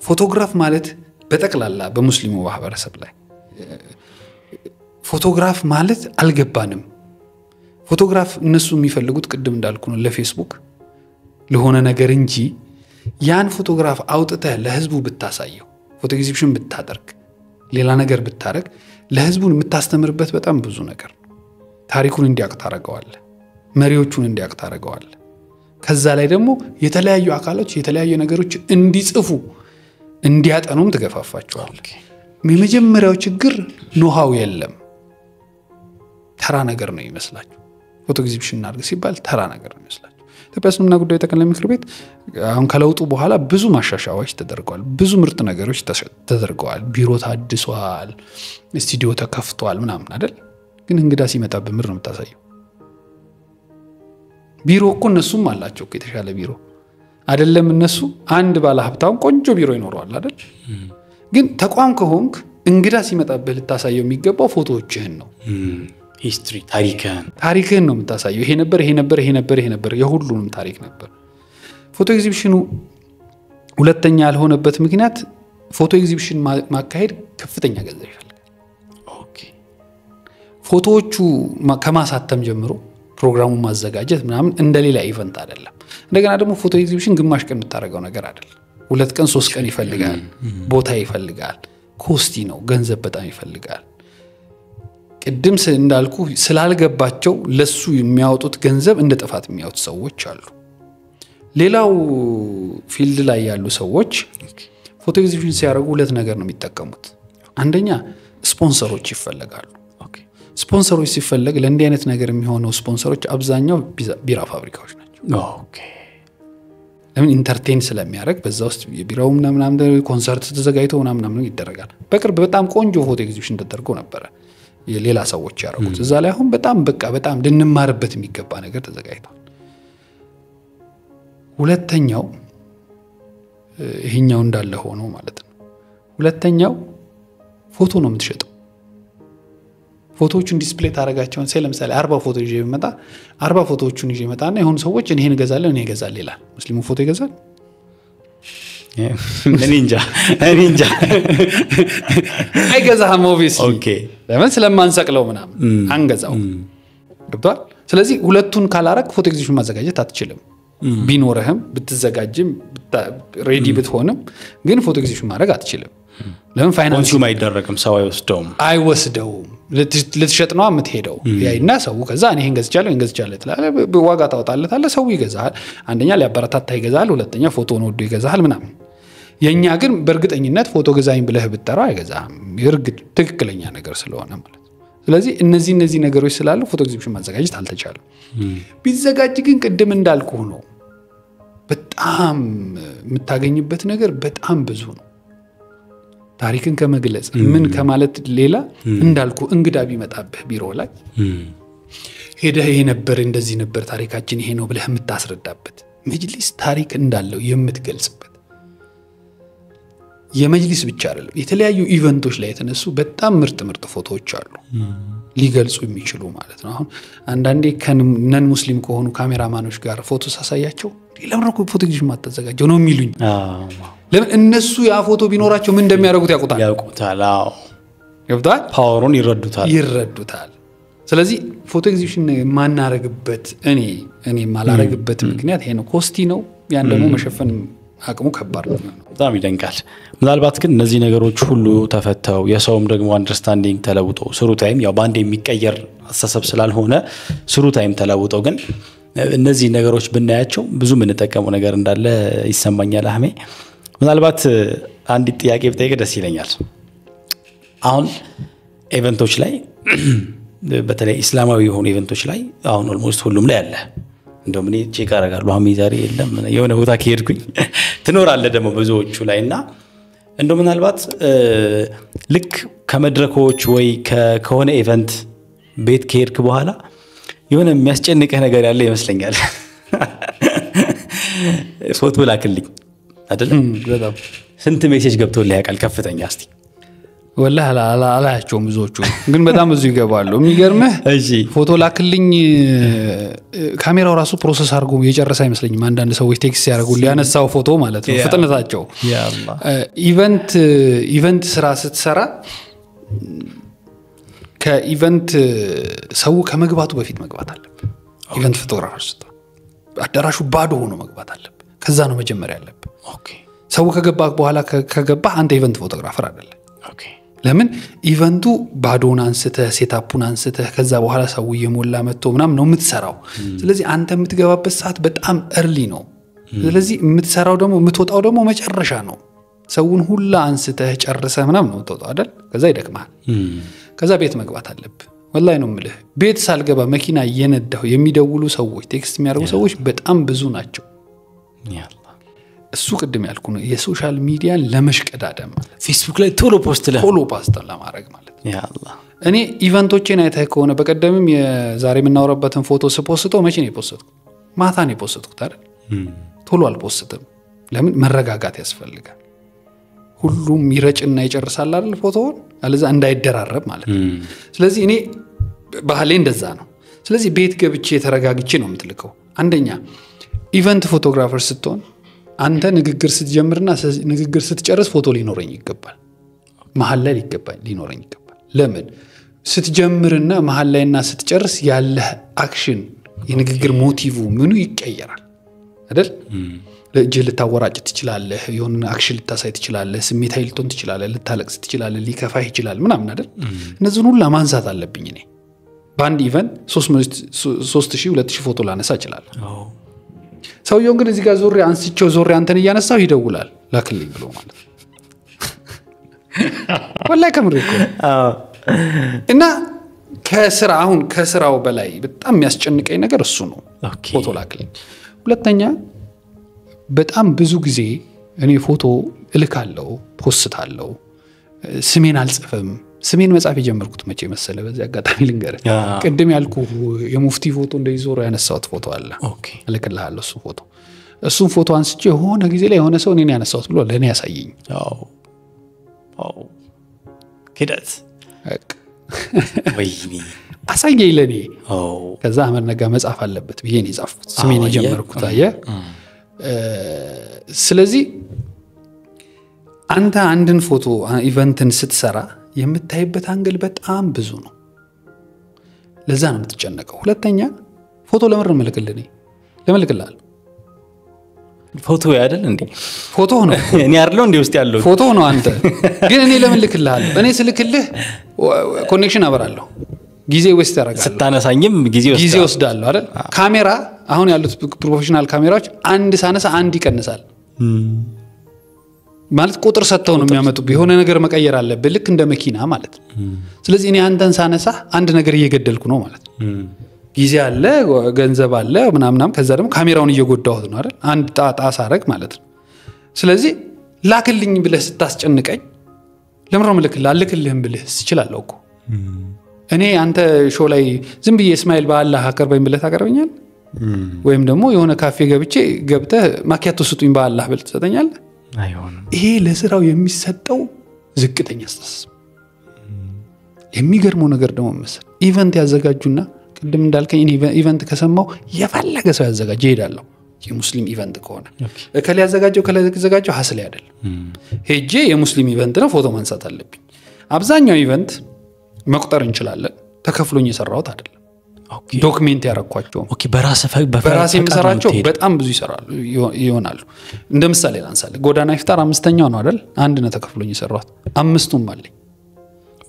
ፎቶግራፍ ማለት በጠቅላላ በሙስሊሙ ማህበረሰብ ላይ ፎቶግራፍ ማለት አልገባንም ፎቶግራፍ እነሱ የሚፈልጉት ቅድም እንዳልኩ ነው ለፌስቡክ ለሆነ ነገር እንጂ ያን ፎቶግራፍ አውጥተህ ለህዝቡ ብታሳየው ፎቶ ኤግዚቢሽን ብታደርግ ሌላ ነገር ብታረግ ለህዝቡን የምታስተምርበት በጣም ብዙ ነገር ታሪኩን እንዲያውቅ ታረጋዋለህ መሪዎቹን እንዲያውቅ ታረጋዋለህ ከዛ ላይ ደግሞ የተለያዩ አካሎች የተለያዩ ነገሮች እንዲጽፉ እንዲያጠኑም ተገፋፋቸዋለህ የመጀመሪያው ችግር ኖሃው የለም ተራ ነገር ነው ይመስላችሁ ፎቶ ኤግዚቢሽን እናድርግ ሲባል ተራ ነገር ነው ይመስላችሁ ኢትዮጵያ እስልምና ጉዳዮች ጠቅላይ ምክር ቤት አሁን ከለውጡ በኋላ ብዙ ማሻሻያዎች ተደርገዋል ብዙ ምርጥ ነገሮች ተደርገዋል ቢሮ ታድሷል ስቱዲዮ ተከፍቷል ምናምን አይደል ግን እንግዳ ሲመጣ በምር ነው የምታሳየው ቢሮ እኮ እነሱም አላቸው የተሻለ ቢሮ አይደለም እነሱ አንድ ባለ ሀብታም ቆንጆ ቢሮ ይኖረዋል አይደል ግን ተቋም ከሆንክ እንግዳ ሲመጣብህ ልታሳየው የሚገባው ፎቶዎችህን ነው ሂስትሪ ታሪክህን ነው የምታሳየው ይሄ ነበር የሁሉንም ታሪክ ነበር ፎቶ ኤግዚቢሽኑ ሁለተኛ ያልሆነበት ምክንያት ፎቶ ኤግዚቢሽን ማካሄድ ከፍተኛ ገንዘብ ይፈልጋል ኦኬ ፎቶዎቹ ከማሳተም ጀምሮ ፕሮግራሙን ማዘጋጀት ምናምን እንደሌላ ኢቨንት አይደለም እንደገና ደግሞ ፎቶ ኤግዚቢሽን ግማሽ ቀን የምታደርገው ነገር አይደለም 2 ቀን 3 ቀን ይፈልጋል ቦታ ይፈልጋል ኮስቲ ነው ገንዘብ በጣም ይፈልጋል ቅድም እንዳልኩ ስላልገባቸው ለሱ የሚያወጡት ገንዘብ እንደ ጥፋት የሚያወጡ ሰዎች አሉ ሌላው ፊልድ ላይ ያሉ ሰዎች ፎቶ ኤግዚቢሽን ሲያደርጉ ሁለት ነገር ነው የሚጠቀሙት አንደኛ ስፖንሰሮች ይፈልጋሉ ስፖንሰሮች ሲፈልግ ለእንዲህ አይነት ነገር የሚሆነው ስፖንሰሮች አብዛኛው ቢራ ፋብሪካዎች ናቸው ኦኬ ለምን ኢንተርቴን ስለሚያደርግ በዛ ውስጥ የቢራው ምናምን ኮንሰርት ተዘጋጅቶ ምናምን ይደረጋል በቅርብ በጣም ቆንጆ ፎቶ ኤግዚቢሽን ተደርጎ ነበር የሌላ ሰዎች ያደረጉት እዛ ላይ አሁን በጣም ልንማርበት የሚገባ ነገር ተዘጋጅቷል ሁለተኛው ይሄኛው እንዳለ ሆኖ ማለት ነው ሁለተኛው ፎቶ ነው የምትሸጠው ፎቶዎቹን ዲስፕሌይ ታረጋቸውን ለምሳሌ 40 ፎቶ ይዤ መጣ 40 ፎቶዎቹን ይዤ መጣና ይሁን ሰዎች እኔን እገዛለሁ እኔ እገዛለሁ ይላል ሙስሊሙ ፎቶ ይገዛል እኔ እንጃ አይገዛም ኦብቪየስሊ ኦኬ ለምን ስለማንሰቅለው ምናምን አንገዛው ገብቷል ስለዚህ ሁለቱን ካላረክ ፎቶ ኤግዚቢሽን ማዘጋጀት አትችልም ቢኖርህም ብትዘጋጅም ሬዲ ብትሆንም ግን ፎቶ ኤግዚቢሽን ማድረግ አትችልም ለምን ፋይናንስ ኮንሱም አይደረግም ሰው አይወስደውም ልትሸጥ ነው የምትሄደው ያይና ሰው ከዛ እኔ እንገዝቻለሁ ትላለህ ዋጋ ታወጣለታለህ ሰው ይገዛል አንደኛ ሊያበረታታ ይገዛል ሁለተኛ ፎቶውን ወዶ ይገዛል ምናምን የኛ ግን በእርግጠኝነት ፎቶ ገዛኝ ብለህ ብትጠራው አይገዛም ይርግጥ ትክክለኛ ነገር ስለሆነ ማለት ስለዚህ እነዚህ ነገሮች ስላሉ ፎቶ ኤግዚቢሽን ማዘጋጀት አልተቻለም ቢዘጋጅ ግን ቅድም እንዳልኩ ነው በጣም የምታገኝበት ነገር በጣም ብዙ ነው ታሪክን ከመግለጽ ምን ከማለት ሌላ እንዳልኩ እንግዳ ቢመጣብህ ቢሮ ላይ ሄደህ የነበር እንደዚህ ነበር ታሪካችን ይሄ ነው ብለህ የምታስረዳበት መጅሊስ ታሪክ እንዳለው የምትገልጽበት የመጅሊስ ብቻ አይደለም የተለያዩ ኢቨንቶች ላይ የተነሱ በጣም ምርጥ ፎቶዎች አሉ ሊገልጹ የሚችሉ ማለት ነው አሁን አንዳንዴ ከነን ሙስሊም ከሆኑ ካሜራማኖች ጋር ፎቶ ሳሳያቸው ለምን ፎቶ ኤግዚቢሽን ማተዘጋጀው ነው የሚሉኝ ለምን እነሱ ያ ፎቶ ቢኖራቸው ምን እንደሚያደርጉት ያውቁታል አዎ ይወጣል ፓወሩን ይረዱታል ስለዚህ ፎቶ ኤግዚቢሽን ማናረግበት እኔ ማላረግበት ምክንያት ይሄ ነው ኮስቲ ነው ያን ደግሞ መሸፈን አቅሙ ከባድ ነው በጣም ይደንቃል ምናልባት ግን እነዚህ ነገሮች ሁሉ ተፈተው የሰውም ደግሞ አንደርስታንዲንግ ተለውጦ ስሩ ታይም ያው ባንድ የሚቀየር አስተሳሰብ ስላልሆነ ስሩ ታይም ተለውጦ ግን እነዚህ ነገሮች ብናያቸው ብዙ ምን ተጠቀሙ ነገር እንዳለ ይሰማኛል አህሜ ምናልባት አንድ ጥያቄ ብጠይቅ ደስ ይለኛል አሁን ኢቨንቶች ላይ በተለይ እስላማዊ የሆኑ ኢቨንቶች ላይ አሁን ኦልሞስት ሁሉም ላይ አለ እንደውም እኔ ቼክ አደርጋለሁ አሁን ዛሬ የለም የሆነ ቦታ ከሄድኩኝ ትኖራለህ ደግሞ ብዙዎቹ ላይና እንደው ምናልባት ልክ ከመድረኮች ወይ ከሆነ ኢቨንት ቤት ከሄድክ በኋላ የሆነ የሚያስጨንቅህ ነገር ያለ ይመስለኛል ፎቶ ላክልኝ አይደል በጣም ስንት ሜሴጅ ገብቶልህ ያውቃል ከፍተኛ እስቲ ወላሂ አላያቸውም ብዙዎቹ ግን በጣም ብዙ ይገባሉ የሚገርምህ እሺ ፎቶ ላክልኝ ካሜራው ራሱ ፕሮሰስ አድርጎ የጨረሰ አይመስለኝም አንዳንድ ሰዎች ቴክስት ያደርጉ ሊያነሳው ፎቶ ማለት ነው ፍጥነታቸው ያአላህ ኢቨንት ስራ ስትሰራ ከኢቨንት ሰው ከመግባቱ በፊት መግባት አለበት ኢቨንት ፎቶግራፈር ስትሆን አዳራሹ ባዶ ሆኖ መግባት አለበት ከዛ ነው መጀመሪያ ያለበት ኦኬ ሰው ከገባህ በኋላ ከገባህ አንተ ኢቨንት ፎቶግራፈር አይደለም ኦኬ ለምን ኢቨንቱ ባዶን አንስተህ ሴታፑን አንስተህ ከዛ በኋላ ሰው የሞላ መጥቶ ምናምን ነው የምትሰራው ስለዚህ አንተ የምትገባበት ሰዓት በጣም early ነው ስለዚህ የምትሰራው ደግሞ የምትወጣው ደግሞ መጨረሻ ነው ሰውን ሁላ አንስተህ ጨርሰህ ምናምን ነው የምትወጣው አይደል ከዛ ይደክማል ከዛ ቤት መግባት አለብህ ወላሂ ነው የምልህ ቤት ሳልገባ መኪና እየነዳሁ የሚደውሉ ሰዎች ቴክስት የሚያደርጉ ሰዎች በጣም ብዙ ናቸው ያአላህ እሱ ቅድም ያልኩ ነው የሶሻል ሚዲያን ለመሽቀዳደም ማለት ፌስቡክ ላይ ቶሎ ፖስት ለማድረግ ማለት ያአላህ እኔ ኢቨንቶችን አይተህ ከሆነ በቀደምም የዛሬ የምናወራበትን ፎቶ ስፖስተው መቼ ነው የፖስተው ማታ ነው የፖስተው አይደል ቶሎ አልፖስተም ለምን መረጋጋት ያስፈልጋል ሁሉም ይረጭና ይጨርሳል አይደል ፎቶውን አለዛ እንዳይደራረብ ማለት ነው ስለዚህ እኔ ባህሌ እንደዛ ነው ስለዚህ ቤት ገብቼ ተረጋግቼ ነው የምትልከው አንደኛ ኢቨንት ፎቶግራፈር ስትሆን አንተ ንግግር ስትጀምርና ንግግር ስትጨርስ ፎቶ ሊኖረኝ ይገባል መሐል ላይ ሊኖረኝ ይገባል ለምን ስትጀምርና መሐል ላይና ስትጨርስ ያለ አክሽን የንግግር ሞቲቭ ምኑ ይቀየራል አይደል ለእጅ ልታወራጭ ትችላለህ የሆነ አክሽን ልታሳይ ትችላለህ ስሜታዊ ልትሆን ትችላለህ ልታለቅስ ትችላለህ ሊከፋህ ይችላል ምናምን አይደል እነዚህን ሁሉ ማንሳት አለብኝ እኔ በአንድ ኢቨንት 3000 2000 ፎቶ ላነሳ ይችላል ሰውየው ግን እዚህ ጋር ዞሬ አንስቼው ዞሬ አንተን እያነሳው ይደውላል ላክልኝ ብሎ ማለት ወላሂ ከምር እኮ እና ከስራው በላይ በጣም የሚያስጨንቀኝ ነገር እሱ ነው ፎቶ ላክልኝ ሁለተኛ በጣም ብዙ ጊዜ እኔ ፎቶ እልካለሁ ፖስታለሁ ስሜን አልጽፍም ስሜን መጻፍ የጀመርኩት መቼ መሰለ በዚህ አጋጣሚ ልንገር ቅድም ያልኩ የሙፍቲ ፎቶ እንደይዞር ያነሳሁት ፎቶ አለ እልክልሃለሁ እሱን ፎቶ አንስቼ የሆነ ጊዜ ላይ የሆነ ሰው እኔን ያነሳሁት ብሎ ለኔ ያሳየኝ ከዳት ወይኔ አሳየኝ ለኔ ከዛ አህመድ ነጋ መጻፍ አለበት ብዬ ነው የጻፍኩት ስሜን የጀመርኩት አየ ስለዚህ አንተ አንድን ፎቶ ኢቨንትን ስትሰራ የምታይበት አንግል በጣም ብዙ ነው ለዛ ነው የምትጨነቀው ሁለተኛ ፎቶ ለምን መልክልሃል ፎቶ ያደል እንዴ ፎቶ ነው እኔ አይደለም እንዴ ውስጥ ያለው ፎቶ ነው አንተ ግን እኔ ለምን ልክልሃለሁ እኔ ስልክልህ ኮኔክሽን አበራለሁ ጊዜ ወስድ ያረጋል ስታነሳኝም ጊዜ ወስዳለሁ አይደል ካሜራ አሁን ያሉት ፕሮፌሽናል ካሜራዎች አንድ ሳነሳ አንድ ይቀንሳል ማለት ቁጥር ሰጥተው ነው የሚያመጡ የሆነ ነገር መቀየር አለበት ልክ እንደ መኪና ማለት ስለዚህ እኔ አንተን ሳነሳ አንድ ነገር እየገደልኩ ነው ማለት ጊዜ አለ ገንዘብ አለ ምናምናም ከዛ ደግሞ ካሜራውን እየጎዳሁት ነው አይደል አንድ ጣጣ ሳረግ ማለት ነው ስለዚህ ላክልኝ ብለህ ስታስጨንቀኝ ለምን ነው ልክልህም ብለህ ይችላልው እኮ እኔ አንተ ሾው ላይ ዝም ብዬ እስማኤል በአላህ አቀርበኝ ብለህ ታቀርበኛል ወይም ደግሞ የሆነ ካፌ ገብተህ ማኪያቶ ስጡኝ በአላህ ብለህ ትሰጠኛለህ አይሆንም ይሄ ለስራው የሚሰጠው ዝቅተኛ አስተሳሰብ የሚገርመው ነገር ደግሞ መሰል ኢቨንት ያዘጋጁና ቅድም እንዳልከኝ ኢቨንት ከሰማው የፈለገ ሰው ያዘጋጀ ይሄዳል የሙስሊም ኢቨንት ከሆነ ከለ ያዘጋጀው ሐስል አይደለም ሄጄ የሙስሊም ኢቨንት ነው ፎቶ ማንሳት አለብኝ አብዛኛው ኢቨንት መቁጠር እንችላለን ተከፍሎኝ የሰራውት አይደለም ዶክመንት ያረኳቸው በራሴ የምሰራቸው በጣም ብዙ ይሆናሉ እንደ ምሳሌ ላንሳለ ጎዳና ኢፍጣር 5ኛው ነው አይደል አንድ ነው ተከፍሎኝ የሰራውት 5ቱም አለኝ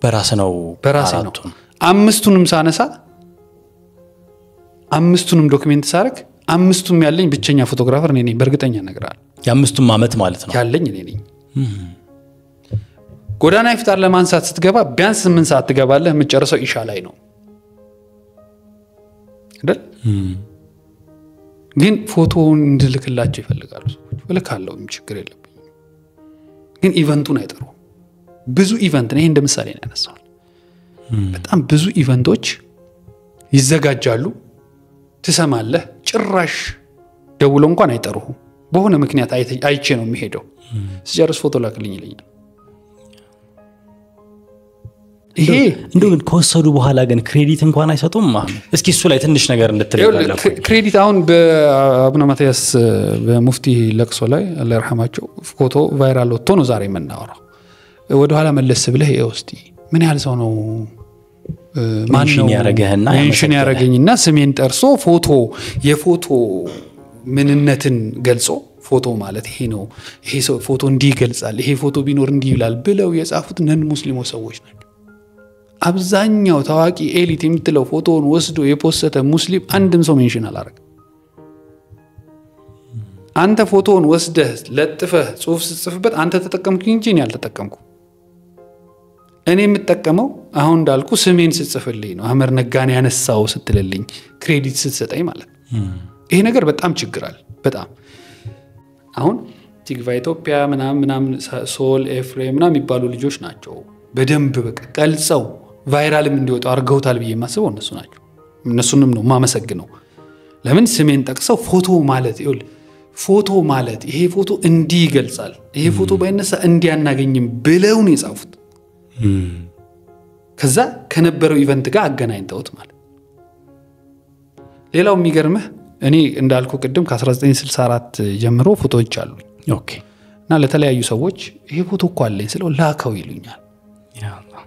በራሴ ነው 5ቱንም ሳነሳ 5ቱንም ዶክመንት ሳረክ 5ቱም ያለኝ ብቸኛ ፎቶግራፈር እኔ ነኝ በእርግጠኛ ነግራል የ5ቱም አመት ማለት ነው ያለኝ እኔ ነኝ ጎዳና ኢፍጣር ለማንሳት ስትገባ ቢያንስ 8 ሰዓት ትገባለህ የምትጨርሰው ኢሻ ላይ ነው አይደል ግን ፎቶውን እንድልክላቸው ይፈልጋሉ ሰዎች ወለካለው ችግር የለብኝ ግን ኢቨንቱን አይጠሩ ብዙ ኢቨንት ነው ይሄ እንደ ምሳሌ ነው ያነሳው በጣም ብዙ ኢቨንቶች ይዘጋጃሉ ትሰማለህ ጭራሽ ደውለው እንኳን አይጠሩህ በሆነ ምክንያት አይቼ ነው የሚሄደው ሲጨርስ ፎቶ ላክልኝ ይለኛል ይሄ እንደው ግን ከወሰዱ በኋላ ግን ክሬዲት እንኳን አይሰጡም እስኪ እሱ ላይ ትንሽ ነገር እንድትረዳለህ ክሬዲት አሁን በአቡነ ማቲያስ በሙፍቲ ለቅሶ ላይ አላህ ይርሐማቸው ፎቶ ቫይራል ወጥቶ ነው ዛሬ የምናወራው ወደ ኋላ መለስ ብለህ እስቲ ምን ያህል ሰው ነው ማን ነው ያረጋኝና ስሜን ጠርሶ የፎቶ ምንነትን ገልጾ ፎቶ ማለት ይሄ ነው ይሄ ፎቶ እንዲህ ይገልጻል ይሄ ፎቶ ቢኖር እንዲህ ይላል ብለው የጻፉት ነን ሙስሊሞች ሰዎች ናቸው አብዛኛው ታዋቂ ኤሊት የምትለው ፎቶውን ወስዶ የፖስተ ሙስሊም አንድም ሰው ሜንሽን አላረገ አንተ ፎቶውን ወስደህ ለጥፈህ ጽሁፍ ጽፍበት አንተ ተጠቀምኩኝ እንጂ እኔ አልተጠቀምኩ እኔ የምጠቀመው አሁን እንዳልኩ ስሜን ጽፍልኝ ነው አህመድ ነጋን ያነሳው ስትልልኝ ክሬዲት ስትሰጠኝ ማለት ይሄ ነገር በጣም ችግራል በጣም አሁን ቲግቫ ኢትዮጵያ ምናምን ሶል ኤፍሬም ምናምን ይባሉ ልጆች ናቸው በደንብ በቃ ቀልጸው ቫይራልም እንዲወጡ አርገውታል ብዬ ማስበው እነሱ ናቸው እነሱንም ነው ማመሰግነው ለምን ስሜን ጠቅሰው ፎቶ ማለት ይሄ ፎቶ እንዲህ ይገልጻል ይሄ ፎቶ ባይነሳ እንዲያናገኝም ብለው ነው የጻፉት ከዛ ከነበረው ኢቨንት ጋር አገናኝተውት ማለት ሌላው የሚገርምህ እኔ እንዳልኩ ቅድም ከ1964 ጀምሮ ፎቶዎች አሉ ኦኬ እና ለተለያዩ ሰዎች ይሄ ፎቶ እኮ አለኝ ስለው ላከው ይሉኛል ያ አላህ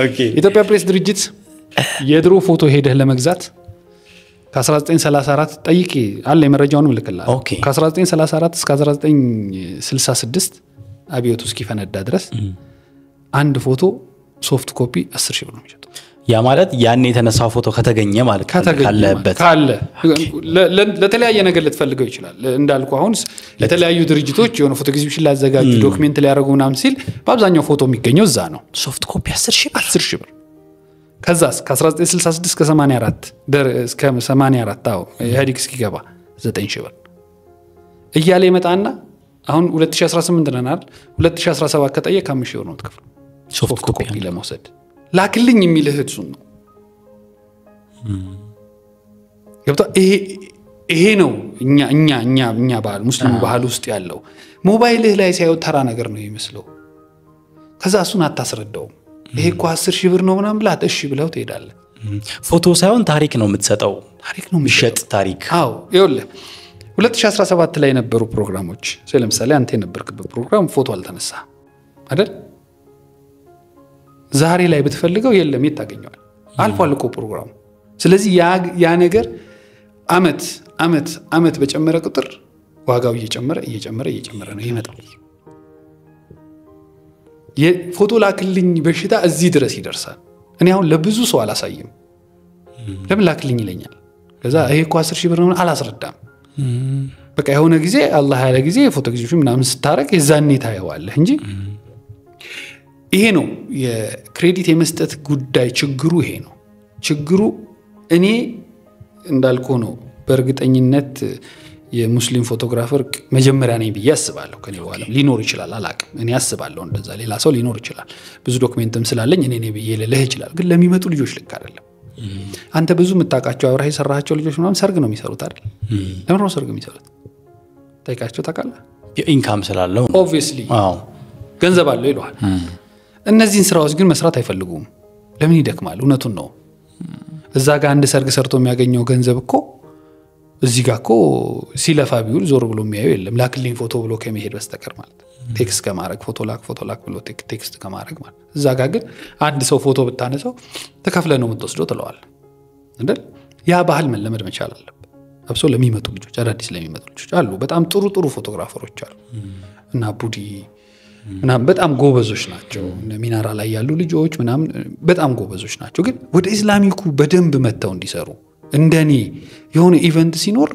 ኦኬ ኢትዮጵያ ፕሬስ ድርጅት የድሮ ፎቶ ሄደህ ለመግዛት ከ1934 ጠይቄ አለ የመረጃውን ልክልሃል ከ1934 እስከ 1966 አብዮቱ እስኪፈነዳ ድረስ አንድ ፎቶ ሶፍት ኮፒ 10 ሺህ ብር ነው የሚሸጠው። ያ ማለት ያኔ የተነሳው ፎቶ ከተገኘ ማለት ካለበት ካለ ለተለያየ ነገር ልትፈልገው ይችላል። እንዳልኩ አሁን ለተለያዩ ድርጅቶች የሆነ ፎቶ ኤግዚቢሽን ላዘጋጁ ዶክመንት ሊያደርጉ ምናምን ሲል በአብዛኛው ፎቶ የሚገኘው እዛ ነው። ሶፍት ኮፒ 10 ሺህ ብር ከዛስ ከ1966 እስከ 84 እስከ 84 ኢህአዴግ እስኪገባ 9 ሺህ ብር እያለ ይመጣና አሁን 2018 ነን አይደል? 2017 ከጠየቅ 5 ሺህ ብር ነው ትከፍሉ ሶፍት ኮፒ ለመውሰድ ላክልኝ የሚልህ እሱን ነው። ገብታ ይሄ ነው እኛ ባህል ሙስሊሙ ባህል ውስጥ ያለው ሞባይልህ ላይ ሳይው ተራ ነገር ነው የሚመስለው። ከዛ እሱን አታስረዳው። ይሄ እኮ 10 ሺህ ብር ነው ምናምን ብላ እሺ ብለው ትሄዳለህ። ፎቶ ሳይሆን ታሪክ ነው የምትሰጠው። ታሪክ ነው የሚሸጥ ታሪክ። አዎ ይኸውልህ 2017 ላይ የነበሩ ፕሮግራሞች ለምሳሌ አንተ የነበርክበት ፕሮግራም ፎቶ አልተነሳ አይደል? ዛሬ ላይ ብትፈልገው የለም የታገኘዋል አልፏል እኮ ፕሮግራሙ። ስለዚህ ያ ነገር አመት በጨመረ ቁጥር ዋጋው እየጨመረ ነው ይመጣል። የፎቶ ላክልኝ በሽታ እዚህ ድረስ ይደርሳል። እኔ አሁን ለብዙ ሰው አላሳይም። ለምን ላክልኝ ይለኛል። ከዛ ይሄ እኮ 10 ሺህ ብር ነው አላስረዳም። በቃ የሆነ ጊዜ አላህ ያለ ጊዜ ፎቶ ኤግዚቢሽን ምናምን ስታረግ የዛኔ ታየዋለህ እንጂ ይሄ ነው የክሬዲት የመስጠት ጉዳይ። ችግሩ ይሄ ነው ችግሩ። እኔ እንዳልኩ ነው በእርግጠኝነት የሙስሊም ፎቶግራፈር መጀመሪያ ነኝ ብዬ አስባለሁ። ከኔ በኋላ ሊኖር ይችላል አላቅም። እኔ አስባለሁ እንደዛ ሌላ ሰው ሊኖር ይችላል። ብዙ ዶክመንትም ስላለኝ እኔ ነኝ ብዬ ልልህ ይችላል። ግን ለሚመጡ ልጆች ልክ አይደለም። አንተ ብዙ የምታውቃቸው አብረህ የሰራሃቸው ልጆች ምናምን ሰርግ ነው የሚሰሩት አይደል? ለምን ነው ሰርግ የሚሰሩት? ጠይቃቸው ታውቃለህ? የኢንካም ስላለው ኦብቪየስሊ ገንዘብ አለው ይለዋል። እነዚህን ስራዎች ግን መስራት አይፈልጉም። ለምን ይደክማል? እውነቱን ነው። እዛ ጋር አንድ ሰርግ ሰርቶ የሚያገኘው ገንዘብ እኮ እዚህ ጋር እኮ ሲለፋ ቢውል ዞር ብሎ የሚያየው የለም። ላክልኝ ፎቶ ብሎ ከመሄድ በስተቀር ማለት ቴክስት ከማድረግ ፎቶ ላክ ብሎ ቴክስት ከማድረግ ማለት። እዛ ጋር ግን አንድ ሰው ፎቶ ብታነሳው ተከፍለህ ነው የምትወስደው ትለዋለህ አይደል? ያ ባህል መለመድ መቻል አለበት። አብሶ ለሚመጡ ልጆች አዳዲስ ለሚመጡ ልጆች አሉ በጣም ጥሩ ፎቶግራፈሮች አሉ እና ቡዲ ምናምን በጣም ጎበዞች ናቸው። ሚናራ ላይ ያሉ ልጆች ምናምን በጣም ጎበዞች ናቸው። ግን ወደ ኢስላሚኩ በደንብ መተው እንዲሰሩ እንደኔ የሆነ ኢቨንት ሲኖር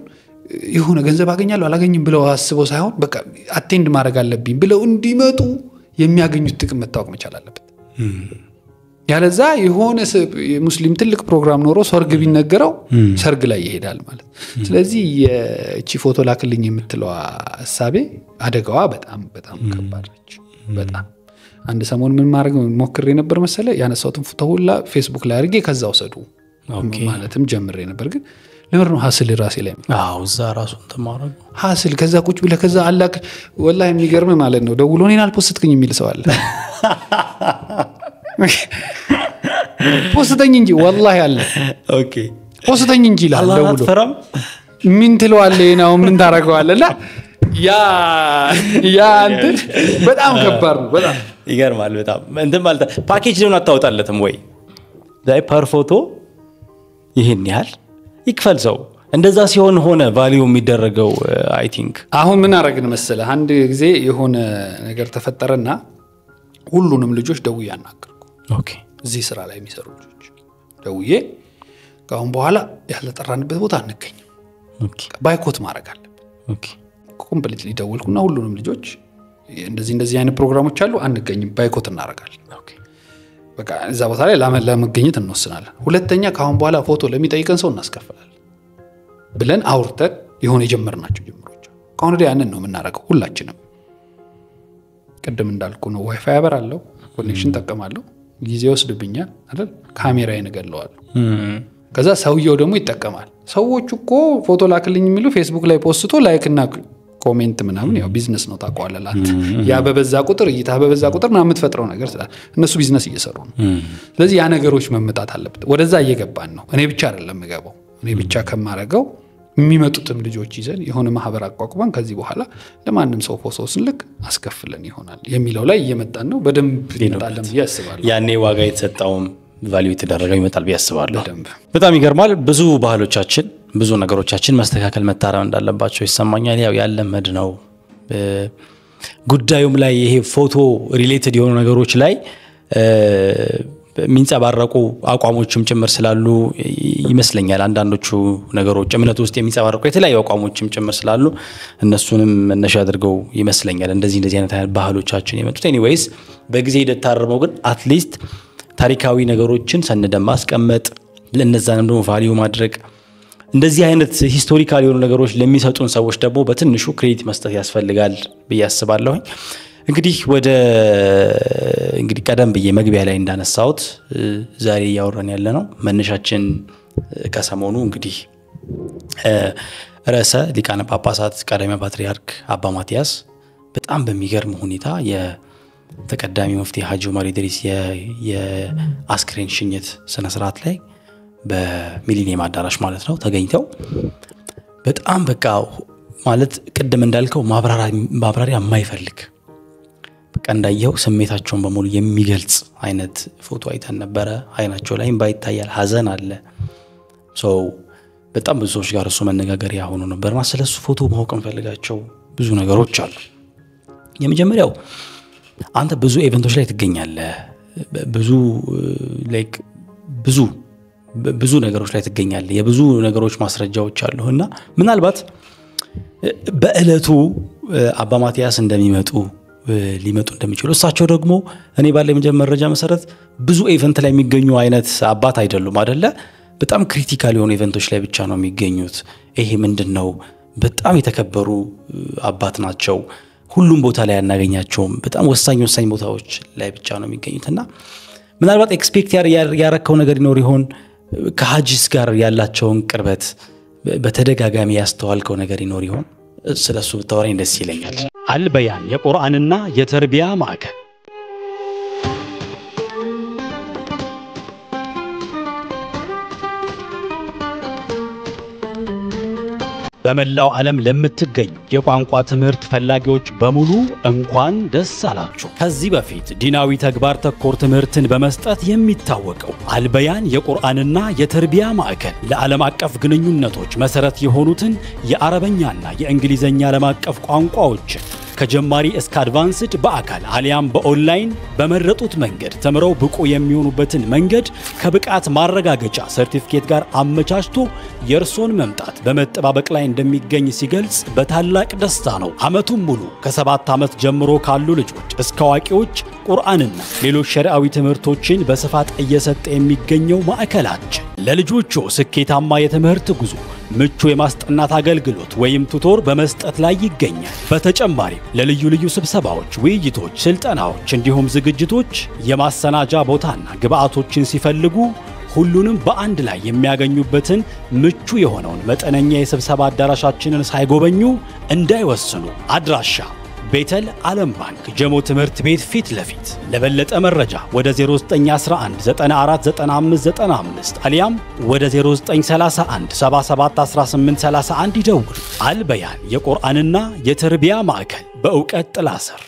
የሆነ ገንዘብ አገኛለሁ አላገኝም ብለው አስበው ሳይሆን በቃ አቴንድ ማድረግ አለብኝ ብለው እንዲመጡ የሚያገኙት ጥቅም መታወቅ መቻል አለበት። ያለዛ የሆነ ሙስሊም ትልቅ ፕሮግራም ኖሮ ሰርግ ቢነገረው ሰርግ ላይ ይሄዳል ማለት። ስለዚህ የቺ ፎቶ ላክልኝ የምትለው ሐሳቤ አደጋዋ በጣም ከባድ ነች። በጣም አንድ ሰሞን ምን ማድረግ ሞክሬ ነበር መሰለ ያነሳሁትን ፎቶ ሁላ ፌስቡክ ላይ አድርጌ ከዛ ወሰዱ ማለትም ጀምሬ ነበር። ግን ለምን ነው ሐስል ራሴ ላይ እዛ ራሱን ተማረው ሐስል ከዛ ቁጭ ብለ ከዛ አላክ ወላሂ የሚገርም ማለት ነው። ደውሎ እኔን አልፖስትክኝ የሚል ሰው አለ። ፖስተኝ እንጂ ወላሂ አለ። ኦኬ ፖስተኝ እንጂ ይላል ደውሎ አትፈራም? ምን ትለዋለህ ነው ምን ታረጋዋለህ? ያ እንትን በጣም ከባድ ነው። በጣም ይገርማል። በጣም እንትን ማለት ፓኬጅ ነው አታውጣለትም ወይ ዛይ ፐር ፎቶ ይሄን ያህል ይክፈል ሰው እንደዛ ሲሆን ሆነ ቫልዩ የሚደረገው አይ ቲንክ። አሁን ምን አረግን መሰለህ አንድ ጊዜ የሆነ ነገር ተፈጠረና ሁሉንም ልጆች ደውዬ አናገርኩ። ኦኬ እዚህ ስራ ላይ የሚሰሩ ልጆች ደውዬ ካሁን በኋላ ያልተጠራንበት ቦታ አንገኝም። ኦኬ ባይኮት ማድረግ አለብን። ኦኬ ኮምፕሊትሊ ደወልኩና ሁሉንም ልጆች እንደዚህ አይነት ፕሮግራሞች አሉ አንገኝም ባይኮት እናደርጋለን። ኦኬ በቃ እዛ ቦታ ላይ ለመገኘት እንወስናለን። ሁለተኛ ካሁን በኋላ ፎቶ ለሚጠይቀን ሰው እናስከፍላለን ብለን አውርተን የሆነ የጀመርናቸው ጅምሮች ካሁን ወዲያ ያንን ነው የምናደርገው ሁላችንም። ቀደም እንዳልኩ ነው ዋይፋይ ያበራለሁ ኮኔክሽን ተጠቀማለሁ ጊዜ ወስድብኛል አይደል? ካሜራዬን እገለዋለሁ። ከዛ ሰውየው ደግሞ ይጠቀማል። ሰዎቹ እኮ ፎቶ ላክልኝ የሚሉ ፌስቡክ ላይ ፖስቶ ላይክ እና ኮሜንት ምናምን ያው ቢዝነስ ነው ታውቀዋለህ። ያ በበዛ ቁጥር እይታ በበዛ ቁጥር ነው የምትፈጥረው ነገር ስላል እነሱ ቢዝነስ እየሰሩ ነው። ስለዚህ ያ ነገሮች መመጣት አለበት። ወደዛ እየገባን ነው። እኔ ብቻ አይደለም የምገባው። እኔ ብቻ ከማረጋው የሚመጡትም ልጆች ይዘን የሆነ ማህበር አቋቁመን ከዚህ በኋላ ለማንም ሰው ፎቶ ስንልክ አስከፍለን ይሆናል የሚለው ላይ እየመጣን ነው። በደንብ ይመጣልን ብዬ አስባለሁ። ያኔ ዋጋ የተሰጠውም ቫልዩ የተደረገው ይመጣል ብዬ አስባለሁ። በጣም ይገርማል። ብዙ ባህሎቻችን ብዙ ነገሮቻችን መስተካከል መታረም እንዳለባቸው ይሰማኛል። ያው ያለመድ ነው ጉዳዩም ላይ ይሄ ፎቶ ሪሌትድ የሆኑ ነገሮች ላይ የሚንጸባረቁ አቋሞችም ጭምር ስላሉ ይመስለኛል አንዳንዶቹ ነገሮች እምነት ውስጥ የሚንጸባረቁ የተለያዩ አቋሞችም ጭምር ስላሉ እነሱንም መነሻ አድርገው ይመስለኛል እንደዚህ አይነት ባህሎቻችን የመጡት ኤኒዌይስ በጊዜ ሂደት ታርመው ግን አትሊስት ታሪካዊ ነገሮችን ሰንደን ማስቀመጥ ለነዛንም ደግሞ ቫልዩ ማድረግ እንደዚህ አይነት ሂስቶሪካል የሆኑ ነገሮች ለሚሰጡን ሰዎች ደግሞ በትንሹ ክሬዲት መስጠት ያስፈልጋል በያስባለሁ እንግዲህ ቀደም ብዬ መግቢያ ላይ እንዳነሳውት ዛሬ ያወራን ያለ ነው መነሻችን ከሰሞኑ እንግዲህ ራስ ሊቃነ ጳጳሳት ቀዳማዊ ፓትርያርክ አባ ማቲያስ በጣም በሚገርም ሁኔታ የተቀዳሚ ሙፍቲ ሐጂ ዑመር ኢድሪስ የአስክሬን ሽኝት ስነ ስርዓት ላይ በሚሊኒየም አዳራሽ ማለት ነው ተገኝተው በጣም በቃ ማለት ቅድም እንዳልከው ማብራሪያ የማይፈልግ በቃ እንዳየው ስሜታቸውን በሙሉ የሚገልጽ አይነት ፎቶ አይተን ነበር አይናቸው ላይ ባይታያል ሐዘን አለ በጣም ብዙ ሰዎች ጋር እሱ መነጋገሪያ ሆኖ ነበርና ስለሱ ፎቶ ማወቅ እንፈልጋቸው ብዙ ነገሮች አሉ የመጀመሪያው አንተ ብዙ ኢቨንቶች ላይ ትገኛለህ ብዙ ነገሮች ላይ ትገኛለህ የብዙ ነገሮች ማስረጃዎች አሉና ምናልባት በእለቱ አባ ማቲያስ ሊመጡ እንደሚችሉ እሳቸው ደግሞ እኔ ባለ መረጃ መሰረት ብዙ ኢቨንት ላይ የሚገኙ አይነት አባት አይደሉም አይደለ በጣም ክሪቲካል የሆኑ ኢቨንቶች ላይ ብቻ ነው የሚገኙት ይሄ ምንድነው በጣም የተከበሩ አባት ናቸው ሁሉም ቦታ ላይ ያናገኛቸውም በጣም ወሳኝ ቦታዎች ላይ ብቻ ነው የሚገኙትና ምናልባት ኤክስፔክት ያረከው ነገር ይኖር ይሆን ከሐጂስ ጋር ያላቸውን ቅርበት በተደጋጋሚ ያስተዋልከው ነገር ይኖር ይሆን ስለሱ ብታወራኝ ደስ ይለኛል አልበያን የቁርአንና የተርቢያ ማዕከል በመላው ዓለም ለምትገኙ የቋንቋ ትምህርት ፈላጊዎች በሙሉ እንኳን ደስ አላችሁ። ከዚህ በፊት ዲናዊ ተግባር ተኮር ትምህርትን በመስጠት የሚታወቀው አልበያን የቁርአንና የተርቢያ ማዕከል ለዓለም አቀፍ ግንኙነቶች መሰረት የሆኑትን የአረበኛና የእንግሊዘኛ ዓለም አቀፍ ቋንቋዎችን ከጀማሪ እስከ አድቫንስድ በአካል አሊያም በኦንላይን በመረጡት መንገድ ተምረው ብቁ የሚሆኑበትን መንገድ ከብቃት ማረጋገጫ ሰርቲፊኬት ጋር አመቻችቶ የእርሶን መምጣት በመጠባበቅ ላይ እንደሚገኝ ሲገልጽ በታላቅ ደስታ ነው። ዓመቱን ሙሉ ከ7 ዓመት ጀምሮ ካሉ ልጆች እስከ አዋቂዎች ቁርአንና ሌሎች ሸሪዓዊ ትምህርቶችን በስፋት እየሰጠ የሚገኘው ማዕከላችን ለልጆቹ ስኬታማ የትምህርት ጉዞ ምቹ የማስጠናት አገልግሎት ወይም ቱቶር በመስጠት ላይ ይገኛል። በተጨማሪ ለልዩ ልዩ ስብሰባዎች፣ ውይይቶች፣ ስልጠናዎች እንዲሁም ዝግጅቶች የማሰናጃ ቦታና ግብአቶችን ሲፈልጉ ሁሉንም በአንድ ላይ የሚያገኙበትን ምቹ የሆነውን መጠነኛ የስብሰባ አዳራሻችንን ሳይጎበኙ እንዳይወስኑ። አድራሻ ቤተል ዓለም ባንክ ጀሞ ትምህርት ቤት ፊት ለፊት። ለበለጠ መረጃ ወደ 0911949595 አሊያም ወደ 0931771831 ይደውሉ። አልበያን የቁርአንና የተርቢያ ማዕከል በእውቀት ጥላ ስር።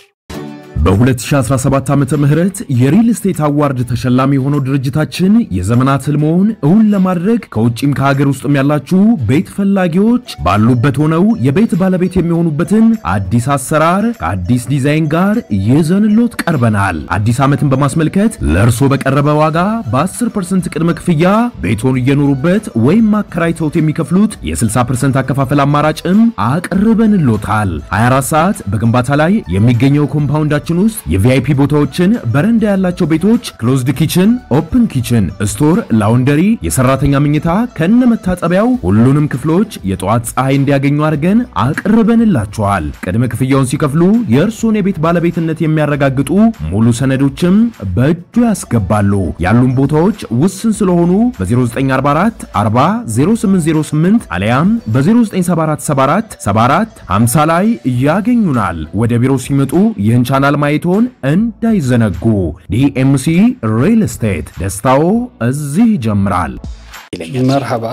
በ2017 ዓመተ ምህረት የሪል ስቴት አዋርድ ተሸላሚ የሆነው ድርጅታችን የዘመናት ህልሞን እውን ለማድረግ ከውጪም ከሀገር ውስጥም ያላችሁ ቤት ፈላጊዎች ባሉበት ሆነው የቤት ባለቤት የሚሆኑበትን አዲስ አሰራር ከአዲስ ዲዛይን ጋር ይዘንሎት ቀርበናል። አዲስ ዓመትን በማስመልከት ለእርሶ በቀረበ ዋጋ በ10% ቅድመ ክፍያ ቤቶን እየኖሩበት ወይም ማከራይተውት የሚከፍሉት የ60% አከፋፈል አማራጭም አቅርበንሎታል። 24 ሰዓት በግንባታ ላይ የሚገኘው ኮምፓውንዳችን ውስጥ የቪአይፒ ቦታዎችን በረንዳ ያላቸው ቤቶች ክሎዝድ ኪችን፣ ኦፕን ኪችን፣ ስቶር፣ ላውንደሪ፣ የሰራተኛ መኝታ ከነመታጠቢያው ሁሉንም ክፍሎች የጧት ፀሐይ እንዲያገኙ አድርገን አቅርበንላቸዋል። ቅድመ ክፍያውን ሲከፍሉ የእርሶን የቤት ባለቤትነት የሚያረጋግጡ ሙሉ ሰነዶችም በእጁ ያስገባሉ። ያሉን ቦታዎች ውስን ስለሆኑ በ0944 40 0808 አሊያም በ0974 74 50 ላይ ያገኙናል። ወደ ቢሮ ሲመጡ ይህን ቻናል ማየቶን እንዳይዘነጉ። ዲኤምሲ ሪል ስቴት ደስታው እዚህ ይጀምራል። መርሐባ።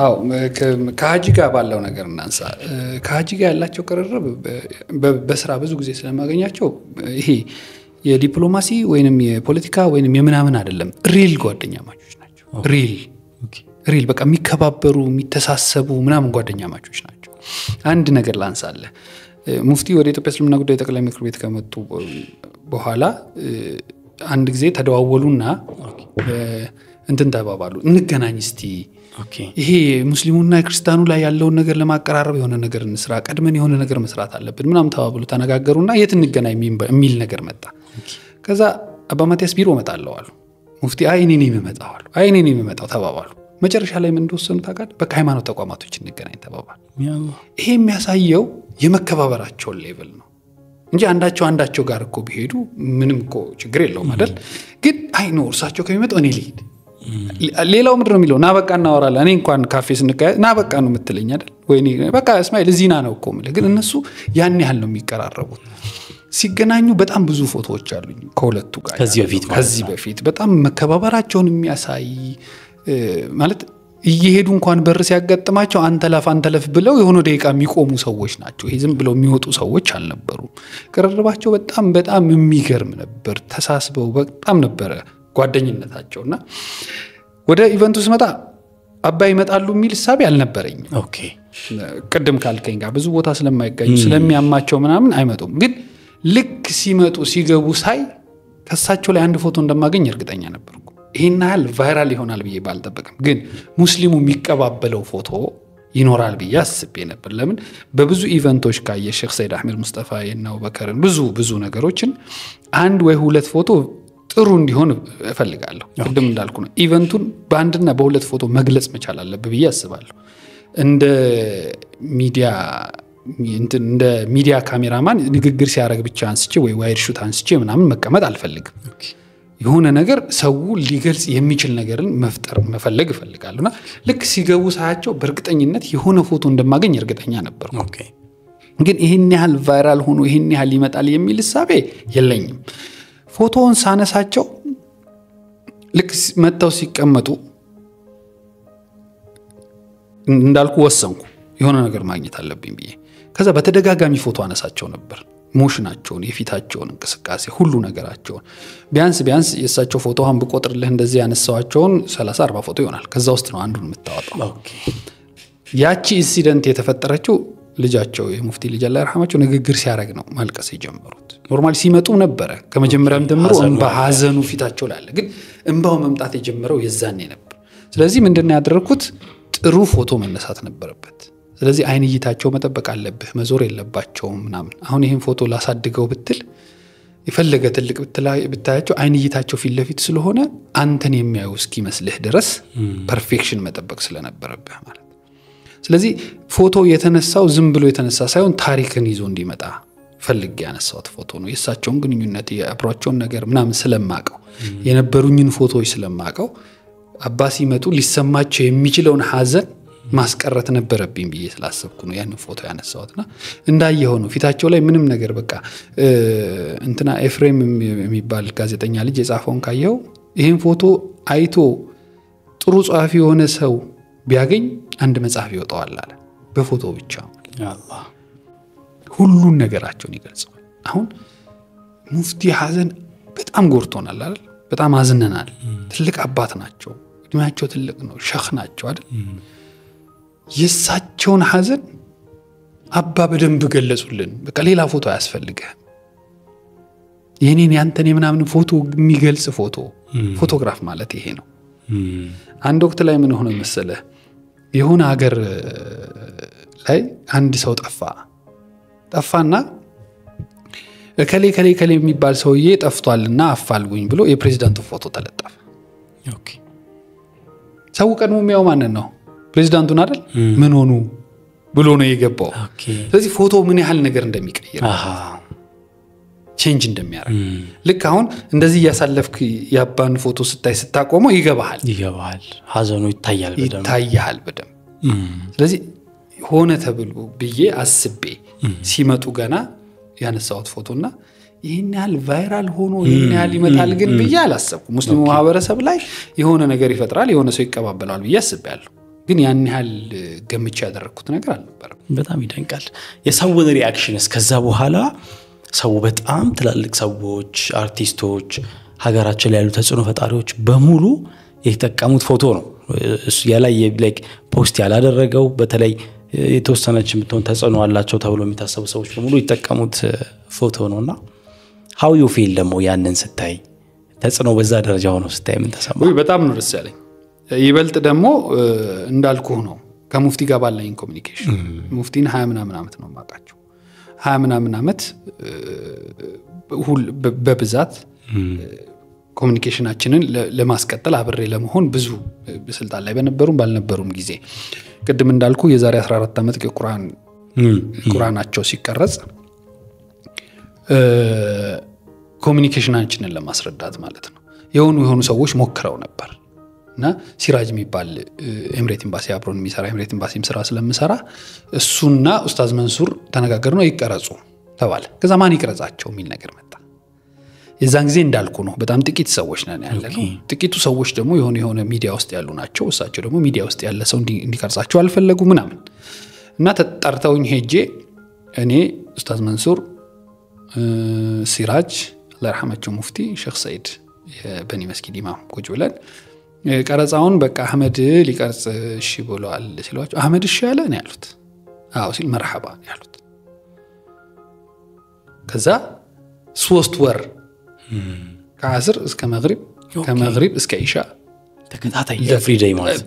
ከሐጂ ጋር ባለው ነገር እናንሳ። ከሐጂ ጋር ያላቸው ቅርርብ በስራ ብዙ ጊዜ ስለማገኛቸው ይሄ የዲፕሎማሲ ወይንም የፖለቲካ ወይንም የምናምን አይደለም፣ ሪል ጓደኛማቾች ናቸው። ሪል በቃ የሚከባበሩ የሚተሳሰቡ ምናምን ጓደኛማቾች ናቸው። አንድ ነገር ላንሳለህ። ሙፍቲ ወደ ኢትዮጵያ እስልምና ጉዳይ ጠቅላይ ምክር ቤት ከመጡ በኋላ አንድ ጊዜ ተደዋወሉና እንትን ተባባሉ እንገናኝ እስቲ ይሄ ሙስሊሙና ክርስቲያኑ ላይ ያለውን ነገር ለማቀራረብ የሆነ ነገር እንስራ ቀድመን የሆነ ነገር መስራት አለብን ምናምን ተባብሉ ተነጋገሩና የት እንገናኝ የሚል ነገር መጣ ከዛ አባ ማቲያስ ቢሮ መጣለው አሉ ሙፍቲ አይኔኔ የሚመጣው አሉ አይኔኔ የሚመጣው ተባባሉ መጨረሻ ላይ ምን እንደወሰኑ ታውቃለህ በቃ ሃይማኖት ተቋማቶች እንገናኝ ተባባሉ ይሄ የሚያሳየው የመከባበራቸው ሌቭል ነው እንጂ አንዳቸው ጋር እኮ ቢሄዱ ምንም እኮ ችግር የለውም አይደል ግን አይኖ እርሳቸው ከሚመጣው እኔ ልሂድ ሌላው ምንድን ነው የሚለው ና በቃ እናወራለን እኔ እንኳን ካፌ ስንቀያ ና በቃ ነው የምትለኝ አይደል ወይኔ በቃ እስማኤል እዚህና ነው እኮ ማለት ግን እነሱ ያን ያህል ነው የሚቀራረቡት ሲገናኙ በጣም ብዙ ፎቶዎች አሉኝ ከሁለቱ ጋር ከዚህ በፊት በጣም መከባበራቸውን የሚያሳይ ማለት እየሄዱ እንኳን በር ሲያጋጥማቸው አንተለፍ ብለው የሆነ ደቂቃ የሚቆሙ ሰዎች ናቸው ይሄ ዝም ብለው የሚወጡ ሰዎች አልነበሩም ቀረርባቸው በጣም የሚገርም ነበር ተሳስበው በጣም ነበር ጓደኝነታቸውና ወደ ኢቨንቱ ስመጣ አባይ ይመጣሉ የሚል ሐሳብ ያልነበረኝ ቅድም ካልከኝ ጋር ብዙ ቦታ ስለማይጋኙ ስለሚያማቸው ምናምን አይመጡም ግን ልክ ሲመጡ ሲገቡ ሳይ ከሳቸው ላይ አንድ ፎቶ እንደማገኝ እርግጠኛ ነበርኩ ይሄን ያህል ቫይራል ይሆናል ብዬ ባልጠበቅም ግን ሙስሊሙ የሚቀባበለው ፎቶ ይኖራል ብዬ አስቤ ነበር ለምን በብዙ ኢቨንቶች ካየ ሼክ ሰይድ አህመድ ሙስጠፋ የናው በከረን ብዙ ነገሮችን አንድ ወይ ሁለት ፎቶ ጥሩ እንዲሆን እፈልጋለሁ ቅድም እንዳልኩ ነው ኢቨንቱን በአንድና በሁለት ፎቶ መግለጽ መቻል አለበት ብዬ አስባለሁ እንደ ሚዲያ ካሜራማን ንግግር ሲያረግ ብቻ አንስቼ ወይ ዋይድ ሹት አንስቼ ምናምን መቀመጥ አልፈልግም የሆነ ነገር ሰው ሊገልጽ የሚችል ነገርን መፍጠር መፈለግ እፈልጋለሁና ልክ ሲገቡ ሳያቸው በእርግጠኝነት የሆነ ፎቶ እንደማገኝ እርግጠኛ ነበር ግን ይሄን ያህል ቫይራል ሆኖ ይሄን ያህል ይመጣል የሚል ሐሳብ የለኝም ፎቶውን ሳነሳቸው ልክ መጣው ሲቀመጡ እንዳልኩ ወሰንኩ የሆነ ነገር ማግኘት አለብኝ ብዬ ከዛ በተደጋጋሚ ፎቶ አነሳቸው ነበር ሞሽናቸውን የፊታቸውን እንቅስቃሴ ሁሉ ነገራቸውን ቢያንስ የሳቸው ፎቶውን በቆጥርልህ እንደዚህ ያነሳዋቸውን 30 40 ፎቶ ይሆናል ከዛ ውስጥ ነው አንዱን የምታወጣው ያቺ ኢንሲደንት የተፈጠረችው ልጃቸው የሙፍቲ ልጅ አላህ ይርሐማቸው ንግግር ሲያረግ ነው ማልቀስ የጀመሩት ኖርማሊ ሲመጡ ነበር ከመጀመሪያም ደምሮ በሐዘኑ ፊታቸው ላይ አለ ግን እንባው መምጣት የጀመረው የዛኔ ነበር ስለዚህ ምንድነው ያደረኩት ጥሩ ፎቶ መነሳት ነበረበት ስለዚህ አይን እይታቸው መጠበቅ አለብህ መዞር የለባቸውም ምናምን አሁን ይሄን ፎቶ ላሳድገው ብትል ይፈልገ ትልቅ ብታያቸው አይን እይታቸው ፊት ለፊት ስለሆነ አንተን የሚያዩ እስኪመስልህ ድረስ ፐርፌክሽን መጠበቅ ስለነበረብህ ማለት ስለዚህ ፎቶ የተነሳው ዝም ብሎ የተነሳ ሳይሆን ታሪክን ይዞ እንዲመጣ ፈልጌ ያነሳሁት ፎቶ ነው የሳቸውን ግንኙነት የአብሯቸውን ነገር ምናምን ስለማቀው የነበሩኝን ፎቶዎች ስለማቀው አባሲ መጡ ሊሰማቸው የሚችለውን ሐዘን ማስቀረት ነበረብኝ ብዬ ስላሰብኩ ነው ያን ፎቶ ያነሳሁትና እንዳየው ነው ፊታቸው ላይ ምንም ነገር በቃ እንትና ኤፍሬም የሚባል ጋዜጠኛ ልጅ የጻፈውን ካየው ይሄን ፎቶ አይቶ ጥሩ ጻፊ የሆነ ሰው ቢያገኝ አንድ መጽሐፍ ይወጣዋል አለ በፎቶ ብቻ አላህ ሁሉን ነገራቸውን ይገልጻል አሁን ሙፍቲ ሐዘን በጣም ጎርቶናል አይደል በጣም አዝነናል ትልቅ አባት ናቸው እድሜያቸው ትልቅ ነው ሸኽ ናቸው አይደል የሳቸውን ሐዘን አባ በደንብ ገለጹልን በቃ ሌላ ፎቶ ያስፈልጋል የኔን ያንተን የምናምን ፎቶ የሚገልጽ ፎቶግራፍ ማለት ይሄ ነው አንድ ወቅት ላይ ምን ሆነ መሰለ የሆነ ሀገር ላይ አንድ ሰው ጠፋና ከሌ የሚባል ሰውዬ ጠፍቷልና አፋልጉኝ ብሎ የፕሬዝዳንቱ ፎቶ ተለጠፈ ሰው ቀድሞ የሚያው ማን ነው ፕሬዝዳንቱን አይደል ምን ሆኑ ብሎ ነው የገባው ስለዚህ ፎቶ ምን ያህል ነገር እንደሚቀየር ቼንጅ እንደሚያደርግ ልክ አሁን እንደዚህ ያሳለፍክ ያባን ፎቶ ስታቆመው ይገባሃል ሐዘኑ ይታያል በደም ስለዚህ ሆነ ተብሎ ብዬ አስቤ ሲመጡ ገና ያነሳውት ፎቶና ይሄን ያህል ቫይራል ሆኖ ይሄን ያህል ይመጣል ግን ብዬ አላሰብኩም ሙስሊሙ ማህበረሰብ ላይ የሆነ ነገር ይፈጥራል የሆነ ሰው ይቀባበላል ብዬ አስቤያለሁ ግን ያን ያህል ገምቼ ያደረኩት ነገር አልነበረም በጣም ይደንቃል የሰውን ሪአክሽን እስከዛ በኋላ ሰው በጣም ትላልቅ ሰዎች አርቲስቶች ሀገራችን ላይ ያሉ ተጽዕኖ ፈጣሪዎች በሙሉ የተጠቀሙት ፎቶ ነው እሱ ያላይ ላይክ ፖስት ያላደረገው በተለይ የተወሰነች ምትሆን ተጽዕኖ አላቸው ተብሎ የሚታሰቡ ሰዎች በሙሉ የተጠቀሙት ፎቶ ነውና how you feel ደግሞ ያንን ስታይ ተጽዕኖ በዛ ደረጃ ሆኖ ስታይ ምን ተሰማ? ወይ በጣም ነው ደስ ያለኝ። ይበልጥ ደግሞ እንዳልኩህ ነው ከሙፍቲ ጋር ባለኝ ኮሚኒኬሽን ሙፍቲን 20 ምናምን ዓመት ነው ማቃቸው 20 ምናምን ዓመት በብዛት ኮሚኒኬሽናችንን ለማስቀጠል አብሬ ለመሆን ብዙ በስልጣን ላይ ባልነበሩም ጊዜ ቅድም እንዳልኩ የዛሬ 14 ዓመት ቁርአናቸው ሲቀረጽ ኮሚኒኬሽናችንን ለማስረዳት ማለት ነው የሆኑ ሰዎች ሞክረው ነበር እና ሲራጅ የሚባል ኤምሬት ኤምባሲ አብሮን የሚሰራ ኤምሬት ኤምባሲም ስራ ስለምሰራ እሱና ኡስታዝ መንሱር ተነጋገርነው ይቀረጹ ተባለ። ከዛ ማን ይቀረጻቸው የሚል ነገር መጣ። የዛን ጊዜ እንዳልኩ ነው በጣም ጥቂት ሰዎች ነን ያለነው። ጥቂቱ ሰዎች ደግሞ የሆነ ሚዲያ ውስጥ ያሉ ናቸው። እሳቸው ደግሞ ሚዲያ ውስጥ ያለ ሰው እንዲቀርጻቸው አልፈለጉ ምናምን እና ተጠርተውኝ ሄጄ እኔ ኡስታዝ መንሱር ሲራጅ አላህ ይርሐማቸው ሙፍቲ ሼክ ሰይድ የበኒ መስጊድ ኢማም ቁጭ ብለን ቀረጻውን በቃ አህመድ ሊቀርጽ እሺ ብለዋል ሲሏቸው አህመድ እሺ ያለ ነው ያሉት። አዎ ሲል መርሐባ ያሉት። ከዛ 3 ወር ከአስር እስከ መግሪብ ከመግሪብ እስከ ኢሻ ተከታታይ ኤቭሪ ዴይ ማለት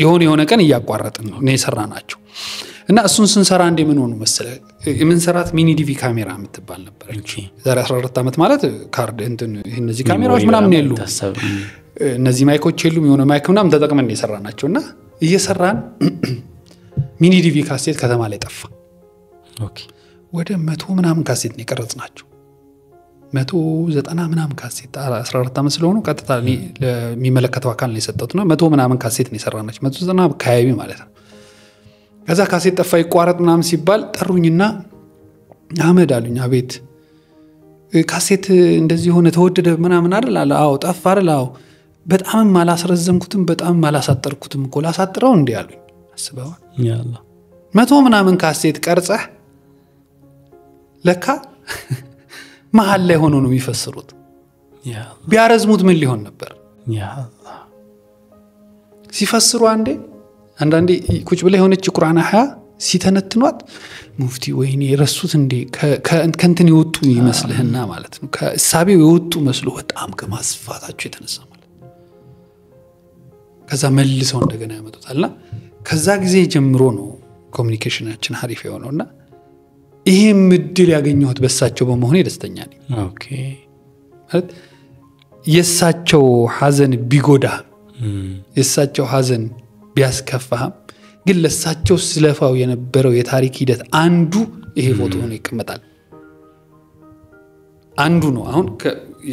የሆነ ቀን እያቋረጥን ነው የሰራናቸው እና እሱን ስንሰራ እንደ ምን ሆኖ መሰለ የምንሰራት ሚኒ ዲቪ ካሜራ የምትባል ነበረች። ዛሬ 14 ዓመት ማለት ካርድ እነዚህ ካሜራዎች ምናምን የሉ እነዚህ ማይኮች የሉም። የሆነ ማይክ ምናምን ተጠቅመን የሰራናቸውና እየሰራን ሚኒ ዲቪ ካሴት ከተማ ላይ ጠፋ። ኦኬ ወደ 100 ምናምን ካሴት ነው የቀረጽናቸው 190 ምናምን ካሴት 14 ዓመት ስለሆነ ቀጥታ ለሚመለከተው አካል ነው የሰጠውትና 100 ምናምን ካሴት ነው የሰራናቸው 190 ካይቢ ማለት ነው። ከዛ ካሴት ጠፋ ይቋረጥ ምናምን ሲባል ጠሩኝና አህመድ አሉኝ። አቤት ካሴት እንደዚህ ሆነ ተወደደ ምናምን አይደል አለ። አዎ ጠፋ አይደል? አዎ በጣም ማላስረዘምኩትም በጣም ማላሳጠርኩትም እኮ ላሳጥረው እንዴ አሉኝ። አስበዋል ያአላህ 100 ምናምን ካሴት ቀርጸህ ለካ መሃል ላይ ሆኖ ነው የሚፈስሩት። ያአላህ ቢያረዝሙት ምን ሊሆን ነበር? ያአላህ ሲፈስሩ አንዳንዴ ቁጭ ብለ የሆነች ቁርአን አያ ሲተነትኗት ሙፍቲ ወይኔ ረሱት እንዴ ከእንትን ይወጡ ይመስልህና ማለት ነው ከእሳቤው ይወጡ መስሎ በጣም ከማስፋታቸው የተነሳ ማለት ከዛ መልሰው እንደገና ያመጡታልና ከዛ ጊዜ ጀምሮ ነው ኮሚኒኬሽናችን አሪፍ የሆነውና ይሄ ምድል ያገኘሁት በሳቸው በመሆኔ ደስተኛ ነኝ። ኦኬ ማለት የሳቸው ሐዘን ቢጎዳ የሳቸው ሐዘን ቢያስከፋም ግን ለሳቸው ስለፋው የነበረው የታሪክ ሂደት አንዱ ይሄ ፎቶ ሆኖ ይቀመጣል። አንዱ ነው። አሁን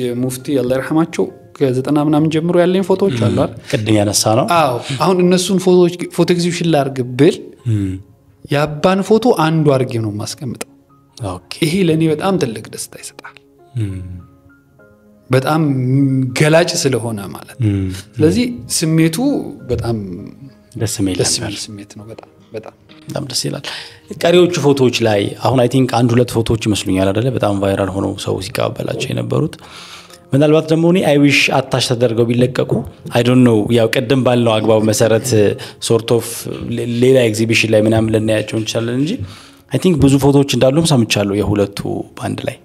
የሙፍቲ አላህ ይርሐማቸው ከ90 ምናምን ጀምሮ ያለኝ ፎቶዎች አሉ አይደል? ቅድም ያነሳ ነው። አዎ አሁን እነሱን ፎቶ ኤግዚቢሽን ላርግ ብል ያባን ፎቶ አንዱ አርጌ ነው ማስቀምጠው። ኦኬ ይሄ ለኔ በጣም ትልቅ ደስታ ይሰጣል። በጣም ገላጭ ስለሆነ ማለት ነው። ስለዚህ ስሜቱ በጣም ደስ የሚል ስሜት ነው። በጣም ደስ ይላል። ቀሪዎቹ ፎቶዎች ላይ አሁን አይ ቲንክ 1-2 ፎቶዎች ይመስሉኛል አይደለ በጣም ቫይራል ሆነው ሰው ሲቀበላቸው የነበሩት ምናልባት ደግሞ እኔ አይ ዊሽ አታች ተደርገው ቢለቀቁ አይ ዶንት ኖ ያው ቀደም ባልነው አግባብ መሰረት ሶርት ኦፍ ሌላ ኤግዚቢሽን ላይ ምናምን ልናያቸው እንችላለን እንጂ አይ ቲንክ ብዙ ፎቶዎች እንዳሉም ሰምቻለሁ የሁለቱ ባንድ ላይ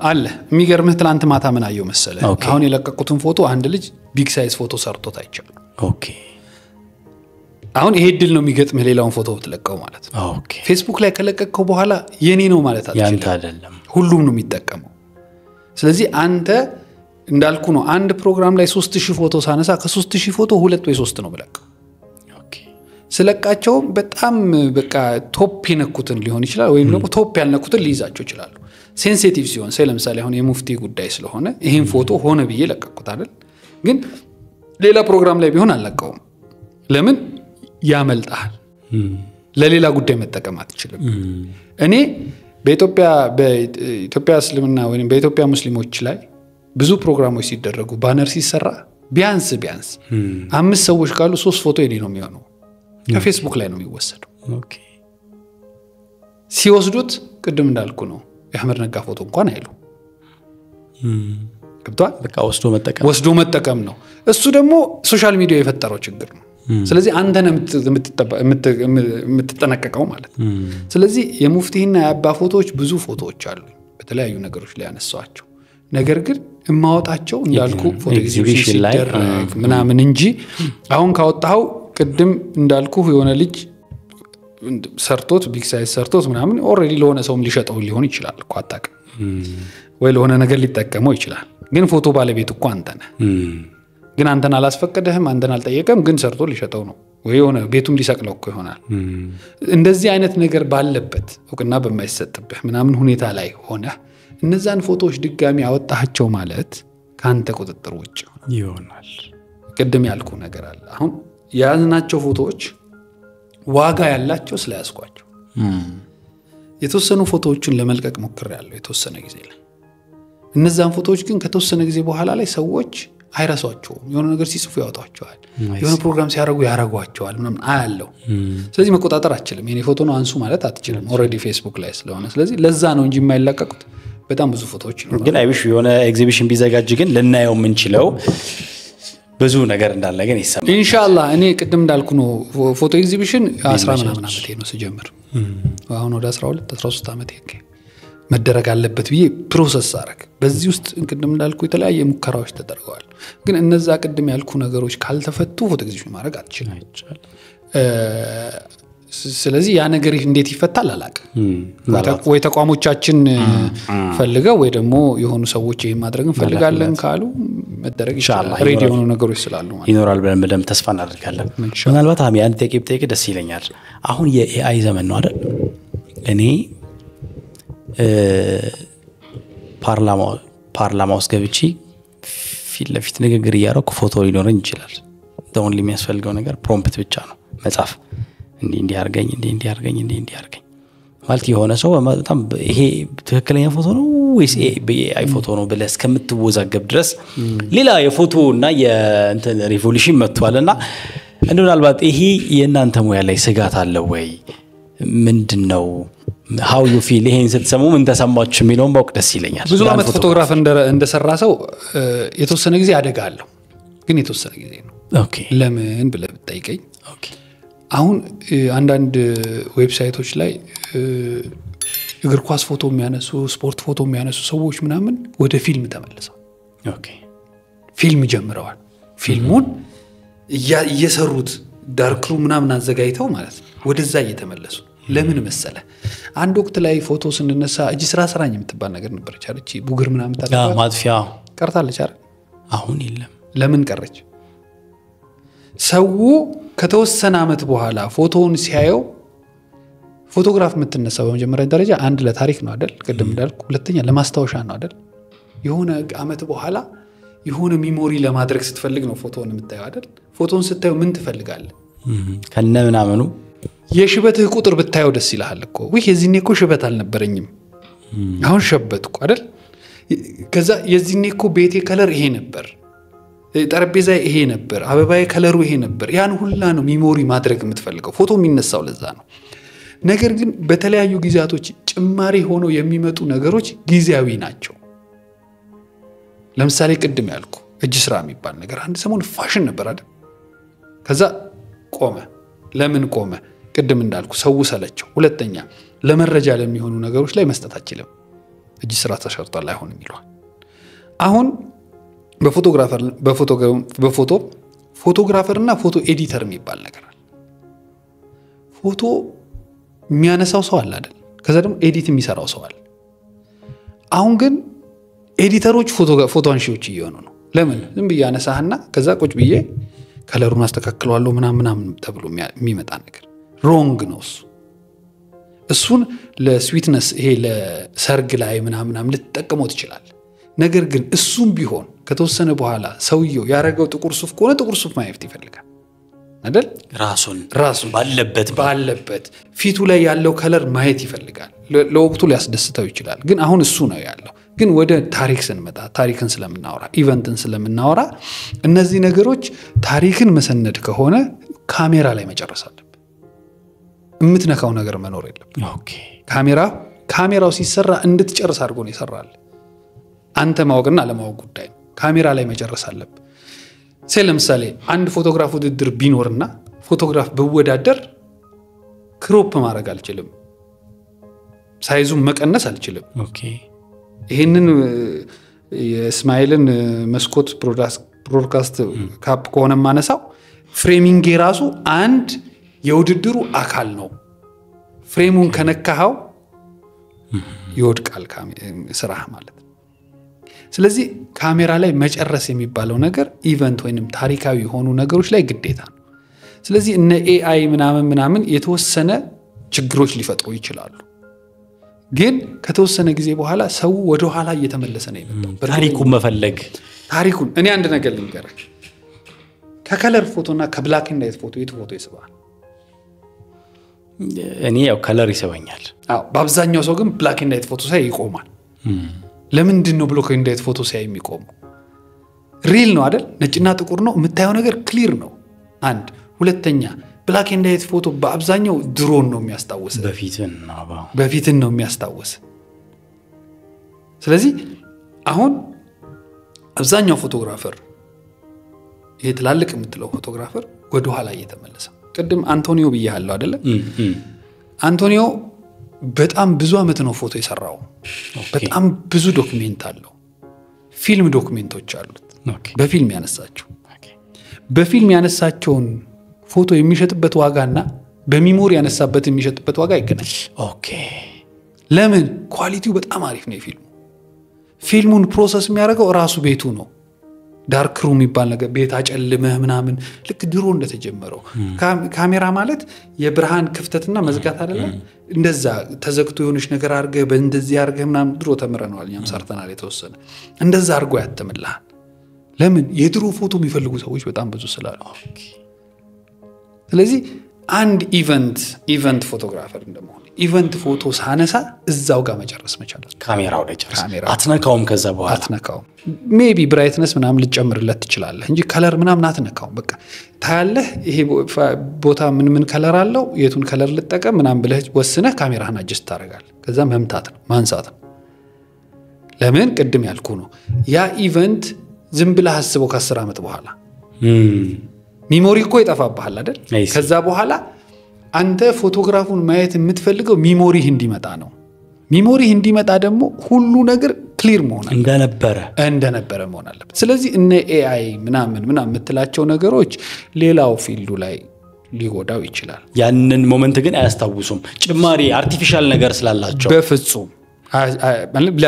አለ። የሚገርምህ ትላንት ማታ ምን አየው መሰለ አሁን የለቀቁትን ፎቶ አንድ ልጅ ቢግ ሳይዝ ፎቶ ሰርቶት አይቻለሁ። ኦኬ አሁን ይሄ ድል ነው የሚገጥምህ ሌላውን ፎቶ ብትለቀው ማለት ነው። ኦኬ ፌስቡክ ላይ ከለቀቀው በኋላ የኔ ነው ማለት አትችልም። ያንተ አይደለም ሁሉም ነው የሚጠቀመው። ስለዚህ አንተ እንዳልኩ ነው አንድ ፕሮግራም ላይ 3000 ፎቶ ሳነሳ ከ3000 ፎቶ 2 ወይ 3 ነው ብለቅ። ኦኬ ስለቃቸው በጣም በቃ ቶፕ የነኩትን ሊሆን ይችላል ወይም ደግሞ ቶፕ ያልነኩትን ሊይዛቸው ይችላል። ሴንሲቲቭ ሲሆን ለምሳሌ አሁን የሙፍቲ ጉዳይ ስለሆነ ይሄን ፎቶ ሆነ ብዬ ለቀቁት አይደል? ግን ሌላ ፕሮግራም ላይ ቢሆን አልለቀውም። ለምን ያመልጣል? ለሌላ ጉዳይ መጠቀም አትችልም። እኔ በኢትዮጵያ እስልምና ወይም በኢትዮጵያ ሙስሊሞች ላይ ብዙ ፕሮግራሞች ሲደረጉ ባነር ሲሰራ ቢያንስ 5 ሰዎች ካሉ 3 ፎቶ የኔ ነው የሚሆነው ከፌስቡክ ላይ ነው የሚወሰደው። ኦኬ ሲወስዱት ቅድም እንዳልኩ ነው የአህመድ ነጋ ፎቶ እንኳን አይሉ ገብቷል። በቃ ወስዶ መጠቀም ነው። እሱ ደግሞ ሶሻል ሚዲያ የፈጠረው ችግር ነው። ስለዚህ አንተ ነህ የምትጠነቀቀው ማለት ነው። ስለዚህ የሙፍቲና የአባ ፎቶዎች ብዙ ፎቶዎች አሉ በተለያዩ ነገሮች ላይ ያነሳዋቸው። ነገር ግን እማወጣቸው እንዳልኩ ፎቶ ኤግዚቢሽን ሲደረግ ምናምን እንጂ አሁን ካወጣው ቅድም እንዳልኩ የሆነ ልጅ ሰርቶት ቢግ ሳይዝ ሰርቶት ምናምን ኦሬዲ ለሆነ ሰውም ሊሸጠው ሊሆን ይችላል እኮ አጣቀ ወይ ለሆነ ነገር ሊጠቀመው ይችላል ግን ፎቶ ባለቤት እኮ አንተ ነህ ግን አንተን አላስፈቀደህም አንተን አልጠየቀም ግን ሰርቶ ሊሸጠው ነው ወይ የሆነ ቤቱም ሊሰቅለው እኮ ይሆናል እንደዚህ አይነት ነገር ባለበት እውቅና በማይሰጥብህ ምናምን ሁኔታ ላይ ሆነ እነዛን ፎቶዎች ድጋሚ አወጣቸው ማለት ካንተ ቁጥጥር ውጭ ይሆናል ቅድም ያልኩ ነገር አለ አሁን ያዝናቸው ፎቶዎች ዋጋ ያላቸው ስለያስቋቸው የተወሰኑ ፎቶዎችን ለመልቀቅ ሞክሬያለሁ የተወሰነ ጊዜ ላይ እነዛን ፎቶዎች ግን ከተወሰነ ጊዜ በኋላ ላይ ሰዎች አይረሷቸውም የሆነ ነገር ሲጽፉ ያወጣቸዋል የሆነ ፕሮግራም ሲያረጉ ያረጓቸዋል ምናምን አያለው ስለዚህ መቆጣጠር አትችልም የኔ ፎቶ ነው አንሱ ማለት አትችልም ኦሬዲ ፌስቡክ ላይ ስለሆነ ስለዚህ ለዛ ነው እንጂ የማይለቀቁት በጣም ብዙ ፎቶዎች ነው ግን አይብሽ የሆነ ኤግዚቢሽን ቢዘጋጅ ግን ልናየው የምንችለው ብዙ ነገር እንዳለ ግን ይሰማል ኢንሻአላህ እኔ ቅድም እንዳልኩ ነው ፎቶ ኤግዚቢሽን 10 ምናምን አመቴ ነው ሲጀምር አሁን ወደ 12 13 አመቴ መደረግ አለበት ብዬ ፕሮሰስ አረክ በዚህ ውስጥ ቅድም እንዳልኩ የተለያየ ሙከራዎች ተደርገዋል ግን እነዛ ቅድም ያልኩ ነገሮች ካልተፈቱ ፎቶ ኤግዚቢሽን ማድረግ አትችልም ስለዚህ ያ ነገር እንዴት ይፈታል አላውቅም ወይ ተቋሞቻችን ፈልገው ወይ ደግሞ የሆኑ ሰዎች ይሄን ማድረግን ፈልጋለን ካሉ መደረግ ይችላል ሬዲ የሆኑ ነገሮች ስላሉ ማለት ይኖራል ብለን በደም ተስፋ እናደርጋለን ምናልባት አሚ አንተ ጠይቅ ደስ ይለኛል አሁን የኤአይ ዘመን ነው አይደል እኔ ፓርላማ ውስጥ ገብቼ ፊት ለፊት ንግግር እያደረኩ ፎቶ ሊኖረኝ ይችላል ደውን የሚያስፈልገው ነገር ፕሮምፕት ብቻ ነው መጻፍ እንዲህ አርገኝ እንዲህ አርገኝ ማለት የሆነ ሰው በጣም ይሄ ትክክለኛ ፎቶ ነው ወይስ በኤአይ ፎቶ ነው ብለህ እስከምትወዛገብ ድረስ ሌላ የፎቶና የእንትን ሪቮሉሽን መጥቷልና እንደምናልባት ይሄ የእናንተ ሙያ ላይ ስጋት አለ ወይ ምንድነው how you feel ይሄን ስትሰሙ ምን ተሰማችሁ የሚለውን ባውቅ ደስ ይለኛል ብዙ አመት ፎቶግራፍ እንደሰራ ሰው የተወሰነ ጊዜ አደጋለሁ ግን የተወሰነ ጊዜ ነው ኦኬ ለምን ብለህ ብትጠይቀኝ ኦኬ አሁን አንዳንድ ዌብሳይቶች ላይ እግር ኳስ ፎቶ የሚያነሱ ስፖርት ፎቶ የሚያነሱ ሰዎች ምናምን ወደ ፊልም ተመልሰው ኦኬ ፊልም ጀምረዋል ፊልሙን እየሰሩት ዳርክሩ ምናምን አዘጋጅተው ማለት ወደዛ እየተመለሱ ለምን መሰለ አንድ ወቅት ላይ ፎቶ ስንነሳ እጅ ስራኝ የምትባል ነገር ነበረች አይደል ቡግር ምናምን ታደርጋለች ማጥፊያ ቀርታለች አይደል አሁን የለም ለምን ቀረች ሰው ከተወሰነ አመት በኋላ ፎቶውን ሲያየው ፎቶግራፍ የምትነሳው በመጀመሪያ ደረጃ አንድ ለታሪክ ነው አይደል ቅድም እንዳልኩ ሁለተኛ ለማስታወሻ ነው አይደል የሆነ አመት በኋላ የሆነ ሚሞሪ ለማድረግ ስትፈልግ ነው ፎቶውን የምታየው አይደል ፎቶውን ስታየው ምን ትፈልጋለህ ከነምናመኑ የሽበትህ ቁጥር ብታየው ደስ ይላል እኮ ወይ የዚህኔ እኮ ሽበት አልነበረኝም አሁን ሸበትኩ አይደል ከዛ የዚህኔ እኮ ቤቴ ከለር ይሄ ነበር ጠረጴዛ ይሄ ነበር አበባዬ ከለሩ ይሄ ነበር ያን ሁላ ነው ሚሞሪ ማድረግ የምትፈልገው ፎቶ የሚነሳው ለዛ ነው ነገር ግን በተለያዩ ጊዜያቶች ጭማሪ ሆኖ የሚመጡ ነገሮች ጊዜያዊ ናቸው ለምሳሌ ቅድም ያልኩ እጅ ስራ የሚባል ነገር አንድ ሰሞን ፋሽን ነበር አይደል ከዛ ቆመ ለምን ቆመ ቅድም እንዳልኩ ሰው ሰለቸው ሁለተኛ ለመረጃ ለሚሆኑ ነገሮች ላይ መስጠት አይችልም እጅ ስራ ተሸርጧል አይሆንም ይሏል አሁን ፎቶግራፈርና ፎቶ ኤዲተር የሚባል ነገር አለ ፎቶ የሚያነሳው ሰው አለ አይደል ከዛ ደግሞ ኤዲት የሚሰራው ሰው አለ አሁን ግን ኤዲተሮች ፎቶ አንሺዎች እየሆኑ ነው ለምን ዝም ብዬ አነሳህና ከዛ ቁጭ ብዬ ከለሩን አስተካክለዋለሁ ምናምን ተብሎ የሚመጣ ነገር ሮንግ ነው እሱን ለስዊትነስ ይሄ ለሰርግ ላይ ምናምን ልትጠቀመው ትችላል ነገር ግን እሱም ቢሆን ከተወሰነ በኋላ ሰውየው ያረጋው ጥቁር ሱፍ ከሆነ ጥቁር ሱፍ ማየት ይፈልጋል አይደል ራሱን ባለበት ፊቱ ላይ ያለው ከለር ማየት ይፈልጋል ለወቅቱ ሊያስደስተው ይችላል ግን አሁን እሱ ነው ያለው ግን ወደ ታሪክ ስንመጣ ታሪክን ስለምናወራ ኢቨንትን ስለምናወራ እነዚህ ነገሮች ታሪክን መሰነድ ከሆነ ካሜራ ላይ መጨረስ አለበት እምትነካው ነገር መኖር የለም ኦኬ ካሜራው ሲሰራ እንድትጨርስ አድርጎ ነው ይሰራል አንተ ማወቅና ለማወቅ ጉዳይ ካሜራ ላይ መጨረስ አለበት ለምሳሌ አንድ ፎቶግራፍ ውድድር ቢኖርና ፎቶግራፍ በወዳደር ክሮፕ ማድረግ አልችልም ሳይዙን መቀነስ አልችልም ኦኬ ይሄንን የእስማኤልን መስኮት ብሮድካስት ካፕ ከሆነ ማነሳው ፍሬሚንግ የራሱ አንድ የውድድሩ አካል ነው። ፍሬሙን ከነካው ይወድቃል ስራ ማለት። ስለዚህ ካሜራ ላይ መጨረስ የሚባለው ነገር ኢቨንት ወይንም ታሪካዊ የሆኑ ነገሮች ላይ ግዴታ ነው። ስለዚህ እነ ኤአይ ምናምን የተወሰነ ችግሮች ሊፈጥሩ ይችላሉ። ግን ከተወሰነ ጊዜ በኋላ ሰው ወደ ኋላ እየተመለሰ ነው የሚመጣው። ታሪኩን መፈለግ ታሪኩን እኔ አንድ ነገር ልንገርህ። ከከለር ፎቶና ከብላክ ኤንድ ዋይት ፎቶ የት ፎቶ ይስባል? እኔ ያው ከለር ይስበኛል። በአብዛኛው ሰው ግን ብላክ ኤንድ ዋይት ፎቶ ሳይ ይቆማል። ለምንድን ነው ብላክ ኤንድ ዋይት ፎቶ ሳይ የሚቆመው? ሪል ነው አይደል? ነጭና ጥቁር ነው የምታየው ነገር ክሊር ነው። አንድ ሁለተኛ ብላክ ኤንድ ዋይት ፎቶ በአብዛኛው ድሮን ነው የሚያስታውስ፣ በፊትን ነው የሚያስታውስ። ስለዚህ አሁን አብዛኛው ፎቶግራፈር ይሄ ትላልቅ የምትለው ፎቶግራፈር ወደ ኋላ እየተመለሰ ቅድም አንቶኒዮ ብያለሁ አይደለ? አንቶኒዮ በጣም ብዙ አመት ነው ፎቶ የሰራው። በጣም ብዙ ዶክመንት አለው። ፊልም ዶክመንቶች አሉት በፊልም ያነሳቸው። በፊልም ያነሳቸውን ፎቶ የሚሸጥበት ዋጋና በሚሞሪ ያነሳበት የሚሸጥበት ዋጋ ይገናኝ። ለምን? ኳሊቲው በጣም አሪፍ ነው። ፊልሙን ፕሮሰስ የሚያደርገው ራሱ ቤቱ ነው። ዳርክ ሩም የሚባል ነገር ቤት አጨልመህ ምናምን ልክ ድሮ እንደተጀመረው ካሜራ ማለት የብርሃን ክፍተትና መዝጋት አይደለም። እንደዛ ተዘግቶ የሆነች ነገር አድርገህ በእንደዚህ አድርገህ ምናምን ድሮ ተምረናል፣ እኛም ሰርተናል የተወሰነ። እንደዛ አድርጎ ያተምልሃል። ለምን? የድሮ ፎቶ የሚፈልጉ ሰዎች በጣም ብዙ ስላሉ። ስለዚህ አንድ ኢቨንት ፎቶግራፈር እንደመሆን ኢቨንት ፎቶ ሳነሳ እዛው ጋር መጨረስ መቻል። ካሜራው ላይ ጨርስ አትነካውም። ከዛ በኋላ አትነካውም። ሜቢ ብራይትነስ ምናምን ልጨምርለት ትችላለህ እንጂ ከለር ምናምን አትነካውም። በቃ ታያለህ ይሄ ቦታ ምን ከለር አለው የቱን ከለር ልጠቀም ምናምን ብለህ ወስነህ ካሜራህን አጀስት ታደርጋለህ። ከዛ መምታት ነው ማንሳት ነው። ለምን? ቅድም ያልኩ ነው። ያ ኢቨንት ዝም ብለህ አስበው ከ10 ዓመት በኋላ ሚሞሪ እኮ ይጠፋብሃል አይደል? ከዛ በኋላ አንተ ፎቶግራፉን ማየት የምትፈልገው ሚሞሪህ እንዲመጣ ነው። ሚሞሪህ እንዲመጣ ደግሞ ሁሉ ነገር ክሊር መሆን እንደነበረ መሆን አለበት። ስለዚህ እነ ኤአይ ምናምን የምትላቸው ነገሮች ሌላው ፊልዱ ላይ ሊጎዳው ይችላል። ያንን ሞመንት ግን አያስታውሱም። ጭማሪ አርቲፊሻል ነገር ስላላቸው በፍጹም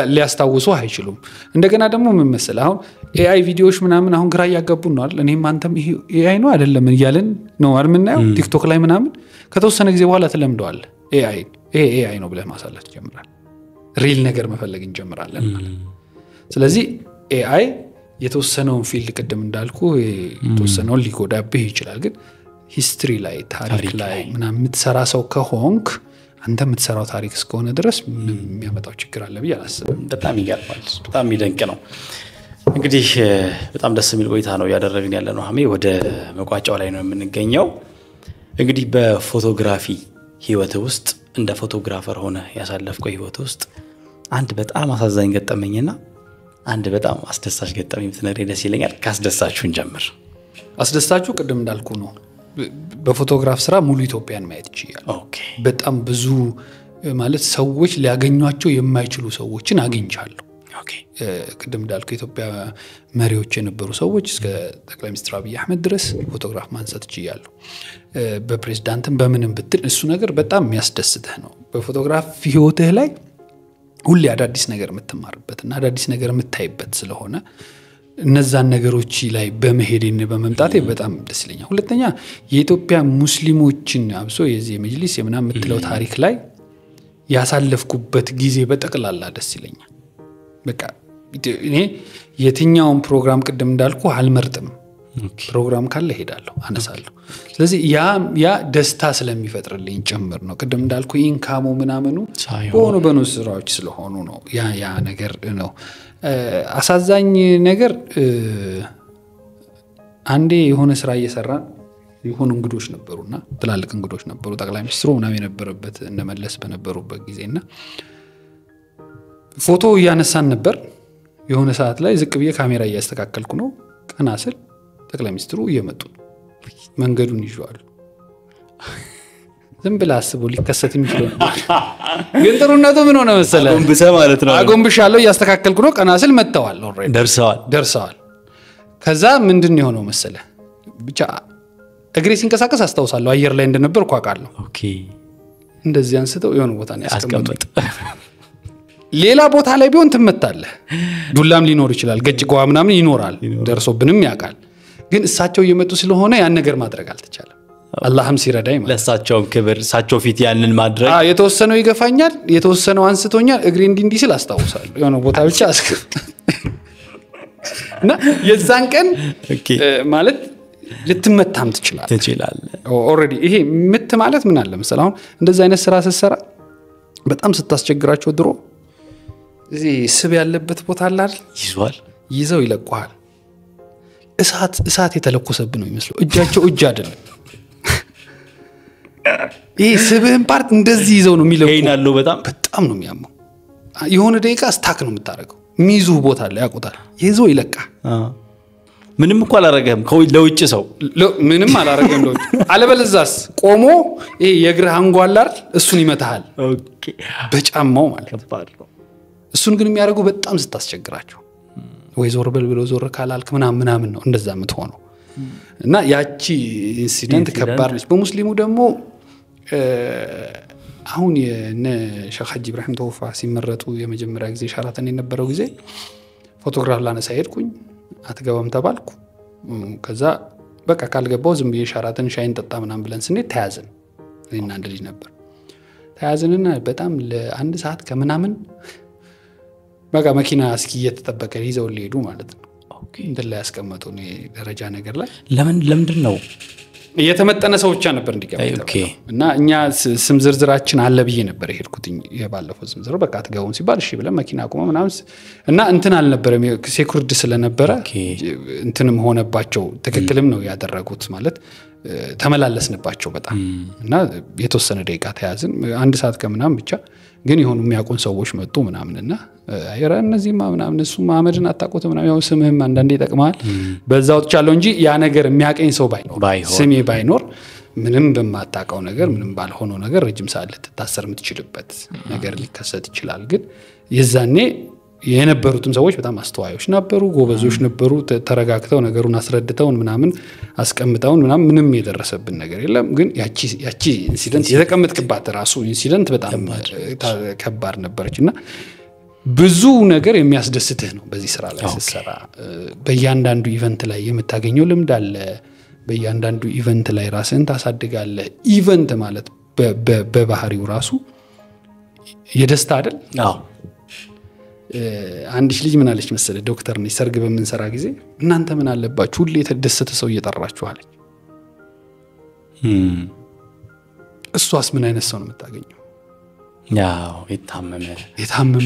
ሊያስታውሱ አይችሉም። እንደገና ደግሞ ምን መሰለህ አሁን ኤአይ ቪዲዮዎች ምናምን አሁን ግራ ያጋቡን ነው አይደል? እኔም አንተም ይሄ ኤአይ ነው አይደለም እያልን ነው አይደል የምናየው ቲክቶክ ላይ ምናምን። ከተወሰነ ጊዜ በኋላ ተለምደዋል። ኤአይ ነው ብለህ ማሳለት ጀምራል። ሪል ነገር መፈለግ እንጀምራለን ማለት። ስለዚህ ኤአይ የተወሰነውን ፊልድ ቅድም እንዳልኩ የተወሰነውን ሊጎዳብህ ይችላል። ግን ሂስትሪ ላይ ታሪክ ላይ ምናምን የምትሰራ ሰው ከሆንክ አንተ የምትሰራው ታሪክ እስከሆነ ድረስ የሚያመጣው ችግር አለ ብዬ አላስብም። በጣም ይገርማል። በጣም የሚደንቅ ነው። እንግዲህ በጣም ደስ የሚል ቆይታ ነው ያደረግን ያለ ነው። ሀሜ ወደ መቋጫው ላይ ነው የምንገኘው። እንግዲህ በፎቶግራፊ ህይወት ውስጥ እንደ ፎቶግራፈር ሆነ ያሳለፍከው ህይወት ውስጥ አንድ በጣም አሳዛኝ ገጠመኝና አንድ በጣም አስደሳች ገጠመኝ ብትነግረኝ ደስ ይለኛል። ካስደሳችሁን ጀምር። አስደሳችሁ ቅድም እንዳልኩ ነው። በፎቶግራፍ ስራ ሙሉ ኢትዮጵያን ማየት ይችላል። በጣም ብዙ ማለት ሰዎች ሊያገኟቸው የማይችሉ ሰዎችን አግኝቻለሁ። ቅድም እንዳልኩ የኢትዮጵያ መሪዎች የነበሩ ሰዎች እስከ ጠቅላይ ሚኒስትር አብይ አህመድ ድረስ ፎቶግራፍ ማንሳት ይችላል። በፕሬዝዳንትም በምንም ብትል እሱ ነገር በጣም የሚያስደስትህ ነው። በፎቶግራፍ ህይወትህ ላይ ሁሌ አዳዲስ ነገር የምትማርበትና አዳዲስ ነገር የምታይበት ስለሆነ እነዛን ነገሮች ላይ በመሄድን በመምጣቴ በጣም ደስ ይለኛል። ሁለተኛ የኢትዮጵያ ሙስሊሞችን አብሶ የዚህ መጅሊስ የምናም የምትለው ታሪክ ላይ ያሳለፍኩበት ጊዜ በጠቅላላ ደስ ይለኛል። በቃ እኔ የትኛውን ፕሮግራም ቅድም እንዳልኩ አልመርጥም። ፕሮግራም ካለ ሄዳለሁ አነሳለሁ። ስለዚህ ያ ደስታ ስለሚፈጥርልኝ ጭምር ነው። ቅድም እንዳልኩ ኢንካሙ ምናምኑ በሆኑ ስራዎች ስለሆኑ ነው። ያ ነገር ነው። አሳዛኝ ነገር አንዴ የሆነ ስራ እየሰራን የሆኑ እንግዶች ነበሩና ትላልቅ እንግዶች ነበሩ። ጠቅላይ ሚኒስትሩ ምናምን የነበረበት እንደመለስ በነበሩበት ጊዜና ፎቶ እያነሳን ነበር። የሆነ ሰዓት ላይ ዝቅ ብዬ ካሜራ እያስተካከልኩ ነው። ቀና ስል ጠቅላይ ሚኒስትሩ እየመጡ መንገዱን ይዟል። ዝም ብለህ አስበው ሊከሰት የሚችለው ግን ጥሩነቱ ምን ሆነ መሰለህ አጎንብሰ ማለት ነው አጎንብሻለሁ እያስተካከልኩ ነው ቀና ስል መተዋል ኦሬዲ ደርሰዋል ከዛ ምንድነው የሆነው መሰለህ ብቻ እግሬ ሲንቀሳቀስ አስተውሳለሁ አየር ላይ እንደነበርኩ አውቃለሁ ኦኬ እንደዚህ አንስተው የሆነ ቦታ ነው ያስቀመጡት ሌላ ቦታ ላይ ቢሆን ትመታለህ ዱላም ሊኖር ይችላል ገጭቋ ምናምን ይኖራል ደርሶብንም ያውቃል ግን እሳቸው እየመጡ ስለሆነ ያን ነገር ማድረግ አልተቻለም አላህም ሲረዳይ ማለት ለሳቸውም ክብር ሳቸው ፊት ያንን ማድረግ የተወሰነው ይገፋኛል የተወሰነው አንስቶኛል እግሬ እንዲህ ሲል አስተውሳለሁ የሆነ ቦታ ብቻ እና የዛን ቀን ማለት ልትመታም ትችላለህ ኦሬዲ ይሄ ምት ማለት ምን አለ መሰለህ አሁን እንደዛ አይነት ስራ ስትሰራ በጣም ስታስቸግራቸው ድሮ እዚህ ስብ ያለበት ቦታ አለ አይደል ይዘው ይለቁሃል እሳት የተለኮሰብ ነው ይመስለው እጃቸው እጅ አይደለም ይሄ ስብህን ፓርት እንደዚህ ይዘው ነው የሚለቁ ይሄናሉ በጣም ነው የሚያመው የሆነ ደቂቃ ስታክ ነው የምታረገው ሚዙህ ቦታ ላይ ያቆታል ይዘው ይለቃ ምንም እኮ አላረገም ለውጭ ሰው ምንም አላረገም ለውጭ አለበለዛስ ቆሞ ይሄ የእግርህ አንጓል አይደል እሱን ይመታሃል ኦኬ በጫማው ማለት ነው እሱን ግን የሚያደርጉ በጣም ስታስቸግራቸው ወይ ዞር ብለው ዞር ካላልክ ምናምን ነው እንደዛ የምትሆነው እና ያቺ ኢንሲደንት ከባድ ነች በሙስሊሙ ደግሞ አሁን የነ ሼክ ሐጂ ኢብራሂም ተውፋ ሲመረጡ የመጀመሪያ ጊዜ ሻራተን የነበረው ጊዜ ፎቶግራፍ ላነሳ ሄድኩኝ አትገባም ተባልኩ ከዛ በቃ ካልገባው ዝም ብዬ ሻራተን ሻይን ጠጣ ምናምን ብለን ስንሄድ ተያዘን እኔና አንድ ልጅ ነበር ተያዘንና በጣም ለአንድ ሰዓት ከምናምን በቃ መኪና እስኪ እየተጠበቀ ይዘው ሊሄዱ ማለት ነው ኦኬ እንደላ ያስቀመጡ ነው ደረጃ ነገር ላይ ለምንድን ነው የተመጠነ ሰው ብቻ ነበር እንዲቀመጥ እና እኛ ስም ዝርዝራችን አለ ብዬ ነበር ሄድኩትኝ የባለፈው ስም ዝርዝር በቃ አትገቡም ሲባል እሺ ብለን መኪና ቆመ ምናምን እና እንትን አልነበረም ሴኩሪቲ ስለነበረ እንትንም ሆነባቸው ትክክልም ነው ያደረጉት ማለት ተመላለስንባቸው በጣም እና የተወሰነ ደቂቃ ተያዝን አንድ ሰዓት ከምናምን ብቻ ግን ይሁን የሚያቆን ሰዎች መጡ ምናምንና አይራ እነዚህማ ምናምን እሱ መሐመድን አጣቆተ ምናምን ያው ስምህም አንዳንዴ ይጠቅማል በዛው ተቻለው እንጂ ያ ነገር የሚያቀኝ ሰው ባይኖር ስሜ ባይኖር ምንም በማጣቀው ነገር ምንም ባልሆነው ነገር ረጅም ሰዓት ልትታሰር የምትችልበት ነገር ሊከሰት ይችላል ግን የዛኔ የነበሩትም ሰዎች በጣም አስተዋዮች ነበሩ ጎበዞች ነበሩ ተረጋግተው ነገሩን አስረድተውን ምናምን አስቀምጠውን ምንም የደረሰብን ነገር የለም ግን ያቺ ኢንሲደንት የተቀመጥክባት ራሱ ኢንሲደንት በጣም ከባድ ነበርችና ብዙ ነገር የሚያስደስትህ ነው በዚህ ስራ ላይ ሲሰራ በእያንዳንዱ ኢቨንት ላይ የምታገኘው ልምድ አለ በእያንዳንዱ ኢቨንት ላይ ራስህን ታሳድጋለህ ኢቨንት ማለት በባህሪው ራሱ የደስታ አይደል አዎ አንድ ልጅ ምን አለች መሰለ ዶክተር ነኝ ሰርግ በመንሰራ ጊዜ እናንተ ምን አለባችሁ ሁሌ የተደሰተ ሰው እየጠራችሁ አለች እሷስ ምን አይነት ሰው ነው የምታገኘው ያው የታመመ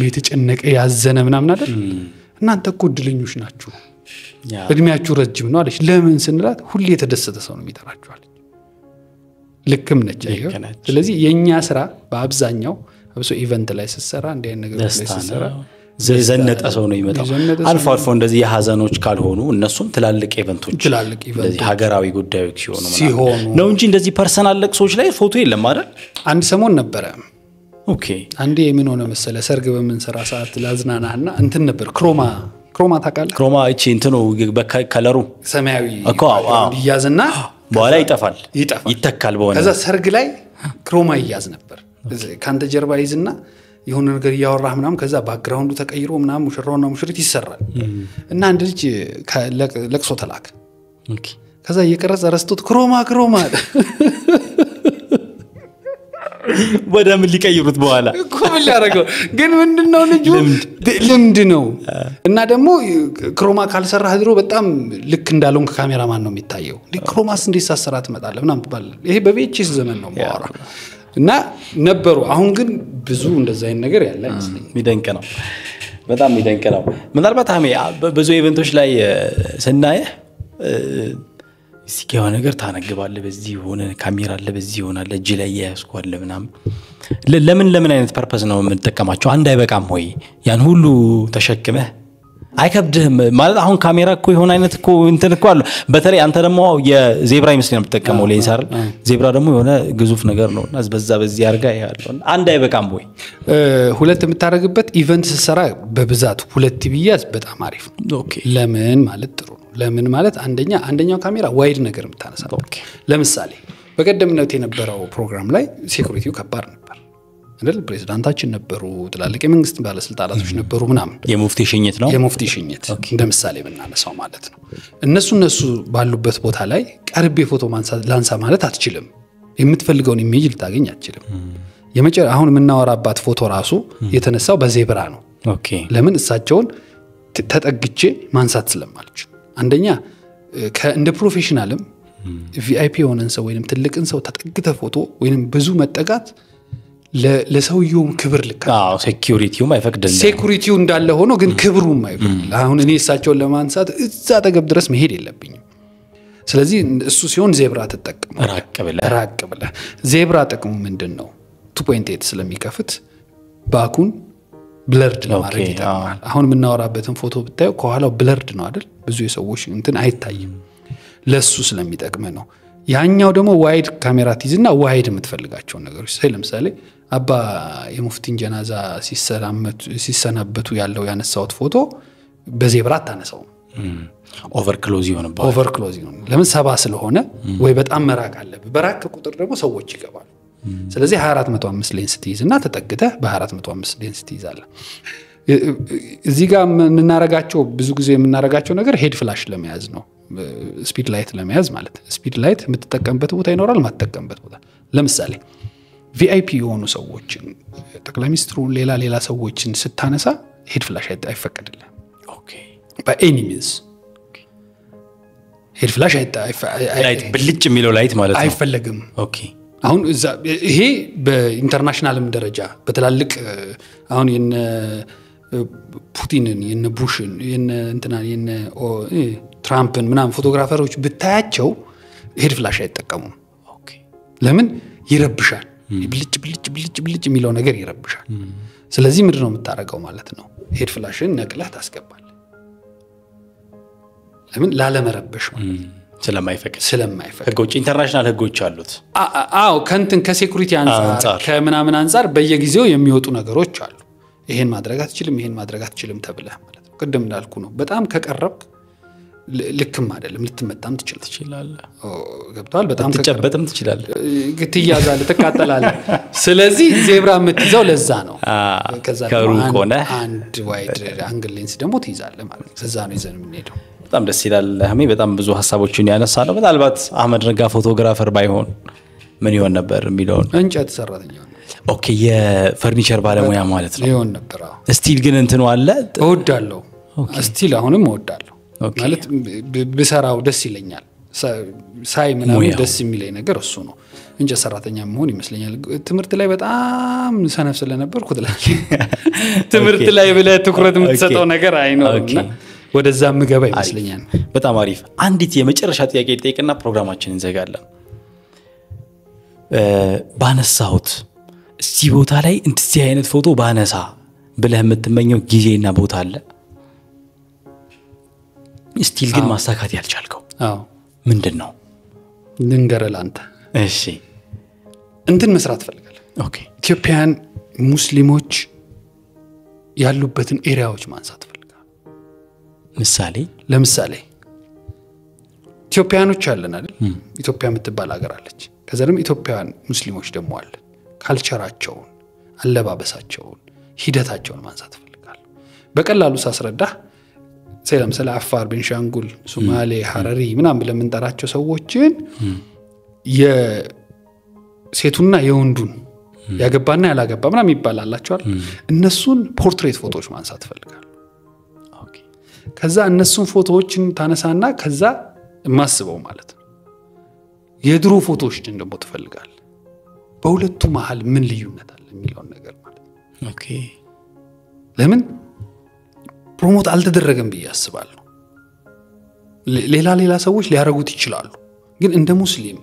የተጨነቀ ያዘነ ምናምን አይደል እናንተ እኮ እድለኞች ናችሁ እድሜያችሁ ረጅም ነው አለች ለምን ስንላት ሁሌ የተደሰተ ሰው ነው የሚጠራችሁ አለች ልክም ነች ስለዚህ የኛ ስራ በአብዛኛው አብሶ ኢቨንት ላይ ሲሰራ እንደ አይነት ነገር ላይ ሲሰራ ዘነጠ ሰው ነው ይመጣው አልፎ እንደዚህ የሐዘኖች ካልሆኑ እነሱም ትላልቅ ኢቨንቶች እንደዚህ ሀገራዊ ጉዳዮች ሲሆኑ ነው እንጂ እንደዚህ ፐርሰናል ለቅሶች ላይ ፎቶ የለም አይደል አንድ ሰሞን ነበረ ኦኬ አንዴ ምን ሆነ መሰለ ሰርግ በመንሰራ ሰዓት ላዝናናና እንትን ነበር ክሮማ ታውቃለህ ክሮማ እቺ እንትኑ በከለሩ ሰማያዊ ይያዝና በኋላ ይተካል በሆነ ከዛ ሰርግ ላይ ክሮማ ይያዝ ነበር ካንተ ጀርባ ይዝና የሆነ ነገር ያወራህ ምናምን ከዛ ባክግራውንዱ ተቀይሮ ምናምን ሙሽራውና ሙሽሪት ይሰራል እና አንድ ልጅ ለቅሶ ተላከ ኦኬ ከዛ እየቀረጸ ረስቶት ክሮማ ወደ ምን ሊቀይሩት በኋላ እኮ ምን ያደርገው ግን ምንድነው ልጁ ልምድ ነው እና ደግሞ ክሮማ ካልሰራህ ድሮ በጣም ልክ እንዳለውን ካሜራማን ነው የሚታየው ክሮማስ እንዴት ሳሰራ ትመጣለህ ምናምን ባል ይሄ በቪኤችኤስ ዘመን ነው ማወራ እና ነበሩ አሁን ግን ብዙ እንደዛ አይነት ነገር ያለ አይመስልም የሚደንቅ ነው በጣም የሚደንቅ ነው ምናልባት አሜ ብዙ ኢቨንቶች ላይ ስናየ ሲከው ነገር ታነግባለህ በዚህ ሆነ ካሜራ አለ በዚህ ሆናል እጅ ላይ ያስኳል ምናምን ለምን አይነት ፐርፐዝ ነው የምንጠቀማቸው አንድ አይበቃም ወይ ያን ሁሉ ተሸክመህ አይከብድህም ማለት አሁን ካሜራ እኮ የሆነ አይነት እኮ እንትን እኮ አለ በተለይ አንተ ደግሞ የዜብራ ይመስል ነው የምትጠቀመው ሌንስ አይደል ዜብራ ደግሞ የሆነ ግዙፍ ነገር ነውና በዚህ አርጋ ያለው አንድ አይበቃም ወይ ሁለት የምታረግበት ኢቨንት ሲሰራ በብዛት ሁለት ቢያዝ በጣም አሪፍ ነው ኦኬ ለምን ማለት ጥሩ ነው ለምን ማለት አንደኛው ካሜራ ዋይድ ነገር የምታነሳ ኦኬ ለምሳሌ በቀደምነት የነበረው ፕሮግራም ላይ ሴኩሪቲው ከባድ ነበር አይደል ፕሬዝዳንታችን ነበሩ ትላልቅ የመንግስት ባለስልጣናቶች ነበሩ ምናምን የሙፍቲ ሽኝት ነው የሙፍቲ ሽኝት እንደምሳሌ ብናነሳው ማለት ነው እነሱ ባሉበት ቦታ ላይ ቀርቤ ፎቶ ላንሳ ማለት አትችልም የምትፈልገውን ኢሜጅ ልታገኝ አትችልም አሁን የምናወራባት ፎቶ ራሱ የተነሳው በዜብራ ነው ኦኬ ለምን እሳቸውን ተጠግቼ ማንሳት ስለማልችል አንደኛ እንደ ፕሮፌሽናልም ቪአይፒ የሆነን ሰው ወይንም ትልቅን ሰው ተጠግተ ፎቶ ወይንም ብዙ መጠጋት ለሰውየው ክብር ልካ ሴኩሪቲው አይፈቅድልኝ ሴኩሪቲው እንዳለ ሆኖ ግን ክብሩም አይፈቅድልኝ አሁን እኔ እሳቸውን ለማንሳት እዛ ተገብ ድረስ መሄድ የለብኝም ስለዚህ እሱ ሲሆን ዜብራ ተጠቅም ራቅ ብለ ዜብራ ጥቅሙ ምንድነው 2.8 ስለሚከፍት ባኩን ብለርድ ለማድረግ ይጠቅማል አሁን የምናወራበትን ፎቶ ብታዩ ከኋላው ብለርድ ነው አይደል ብዙ የሰዎች እንትን አይታይም ለሱ ስለሚጠቅም ነው ያኛው ደግሞ ዋይድ ካሜራ ትይዝና ዋይድ የምትፈልጋቸው ነገሮች ለምሳሌ አባ የሙፍቲን ጀናዛ ሲሰናበቱ ያለው ያነሳውት ፎቶ በዜብራ ታነሳው ኦቨር ክሎዝ ይሆን ለምን ሰባ ስለሆነ ወይ በጣም መራቅ አለበት በራቅ ቁጥር ደግሞ ሰዎች ይገባሉ ስለዚህ 2405 ሌንስ ትይዝና ተጠግተህ በ2405 ሌንስ ትይዛለህ እዚህ ጋር የምናረጋቸው ብዙ ጊዜ የምናረጋቸው ነገር ሄድ ፍላሽ ለመያዝ ነው ስፒድ ላይት ለመያዝ ማለት ስፒድ ላይት የምትጠቀምበት ቦታ ይኖራል ማትጠቀምበት ቦታ ለምሳሌ ቪአይፒ የሆኑ ሰዎችን ጠቅላይ ሚኒስትሩ ሌላ ሰዎችን ስታነሳ ሄድ ፍላሽ አይፈቀድልህም ኦኬ በኤኒ ሚንስ ሄድ ፍላሽ ላይት ብልጭ የሚለው ላይት ማለት ነው አይፈለግም ኦኬ አሁን ይሄ በኢንተርናሽናልም ደረጃ በተላልቅ አሁን የነ ፑቲንን የነ ቡሽን የነ ትራምፕን ምናምን ፎቶግራፈሮች ብታያቸው ሄድ ፍላሽ አይጠቀሙም ኦኬ ለምን ይረብሻል ብልጭ የሚለው ነገር ይረብሻል ስለዚህ ምንድነው የምታረጋው ማለት ነው ሄድ ፍላሽን ነቅለህ ታስገባለህ ለምን ላለመረበሽ ማለት ስለማይፈቅድ ህጎች ኢንተርናሽናል ህጎች አሉት ከሴኩሪቲ አንፃር ከምናምን አንፃር በየጊዜው የሚወጡ ነገሮች አሉ ይሄን ማድረግ አትችልም ተብለህ ማለት ነው ቅድም እንዳልኩ ነው በጣም ከቀረብክ ልክም አይደለም ልትመጣም ትችላለህ ገብቷል በጣም ትጨበጥም ትችላለህ ትያዛለህ ተቃጠላለህ ስለዚህ ዜብራ የምትይዘው ለዛ ነው ከዛ ከሩቆነ አንድ ዋይድ አንግል ሌንስ ደግሞ ትይዛለህ ማለት ነው ከዛ ነው ይዘን የምንሄደው በጣም ደስ ይላል በጣም ብዙ ሐሳቦችን ያነሳለው ምናልባት አህመድ ነጋ ፎቶግራፈር ባይሆን ምን ይሆን ነበር የሚለውን እንጨት ሰራተኛ ኦኬ የፈርኒቸር ባለሙያ ማለት ነው ይሆን ነበር ስቲል ግን እንትን አለ እወዳለሁ ስቲል አሁንም እወዳለሁ ማለት በሰራው ደስ ይለኛል ሳይ ምናምን ደስ የሚለኝ ነገር እሱ ነው እንጨት ሰራተኛ መሆን ይመስለኛል ትምርት ላይ በጣም ሰነፍ ስለነበርኩ ትምርት ላይ ብለህ ትኩረት የምትሰጠው ነገር አይኖርምና ወደዛ ምገባ ይመስለኛል በጣም አሪፍ አንዲት የመጨረሻ ጥያቄ ጠይቅና ፕሮግራማችንን እንዘጋለን ባነሳሁት እዚህ ቦታ ላይ እንደዚህ አይነት ፎቶ ባነሳ ብለህ የምትመኘው ጊዜና ቦታ አለ ስቲል ግን ማሳካት ያልቻልከው ምንድነው ልንገርህ አንተ እሺ እንትን መስራት ፈልጋለሁ ኦኬ ኢትዮጵያን ሙስሊሞች ያሉበትን ኤሪያዎች ማንሳት ፈልጋለሁ ለምሳሌ ኢትዮጵያኖች አለን አይደል ኢትዮጵያ የምትባል ሀገር አለች ከዛ ደግሞ ኢትዮጵያውያን ሙስሊሞች ደግሞ አለ ካልቸራቸውን አለባበሳቸውን ሂደታቸውን ማንሳት ፈልጋለሁ በቀላሉ ሳስረዳህ ለምሳሌ አፋር ቤንሻንጉል ሶማሌ ሐረሪ ምናምን ብለን የምንጠራቸው ሰዎችን የሴቱና የወንዱን ያገባና ያላገባ ምናምን ይባላላቸዋል እነሱን ፖርትሬት ፎቶዎች ማንሳት ፈልጋለሁ ኦኬ ከዛ እነሱን ፎቶዎችን ታነሳና ከዛ ማስበው ማለት ነው የድሮ ፎቶዎችን ደግሞ ትፈልጋለህ በሁለቱ መሃል ምን ልዩነት አለ የሚለው ነገር ማለት ነው ኦኬ ለምን ፕሮሞት አልተደረገም በያስባለሁ ሌላ ሰዎች ሊያረጉት ይችላሉ ግን እንደ ሙስሊም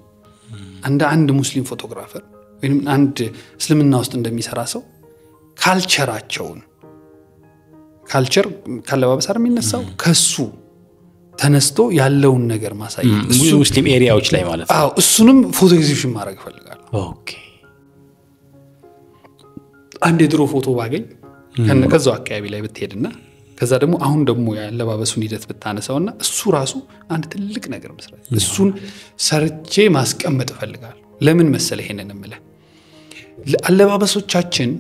አንድ ሙስሊም ፎቶግራፈር ወይንም አንድ እስልምና ውስጥ እንደሚሰራ ሰው ካልቸር ካለባበስ አይደል የሚነሳው ከሱ ተነስቶ ያለውን ነገር ማሳየት ሙስሊም ኤሪያዎች ላይ ማለት ነው እሱንም ፎቶ ኤግዚቢሽን ማድረግ ፈልጋለሁ ኦኬ አንድ የድሮ ፎቶ ባገኝ ከነከዛው አካባቢ ላይ ብትሄድና ከዛ ደግሞ አሁን ደግሞ ያለባበሱን ሂደት ብታነሳውና እሱ ራሱ አንድ ትልቅ ነገር መስራት እሱን ሰርቼ ማስቀመጥ ፈልጋለሁ ለምን መሰለ ይሄንን እምለ አለባበሶቻችን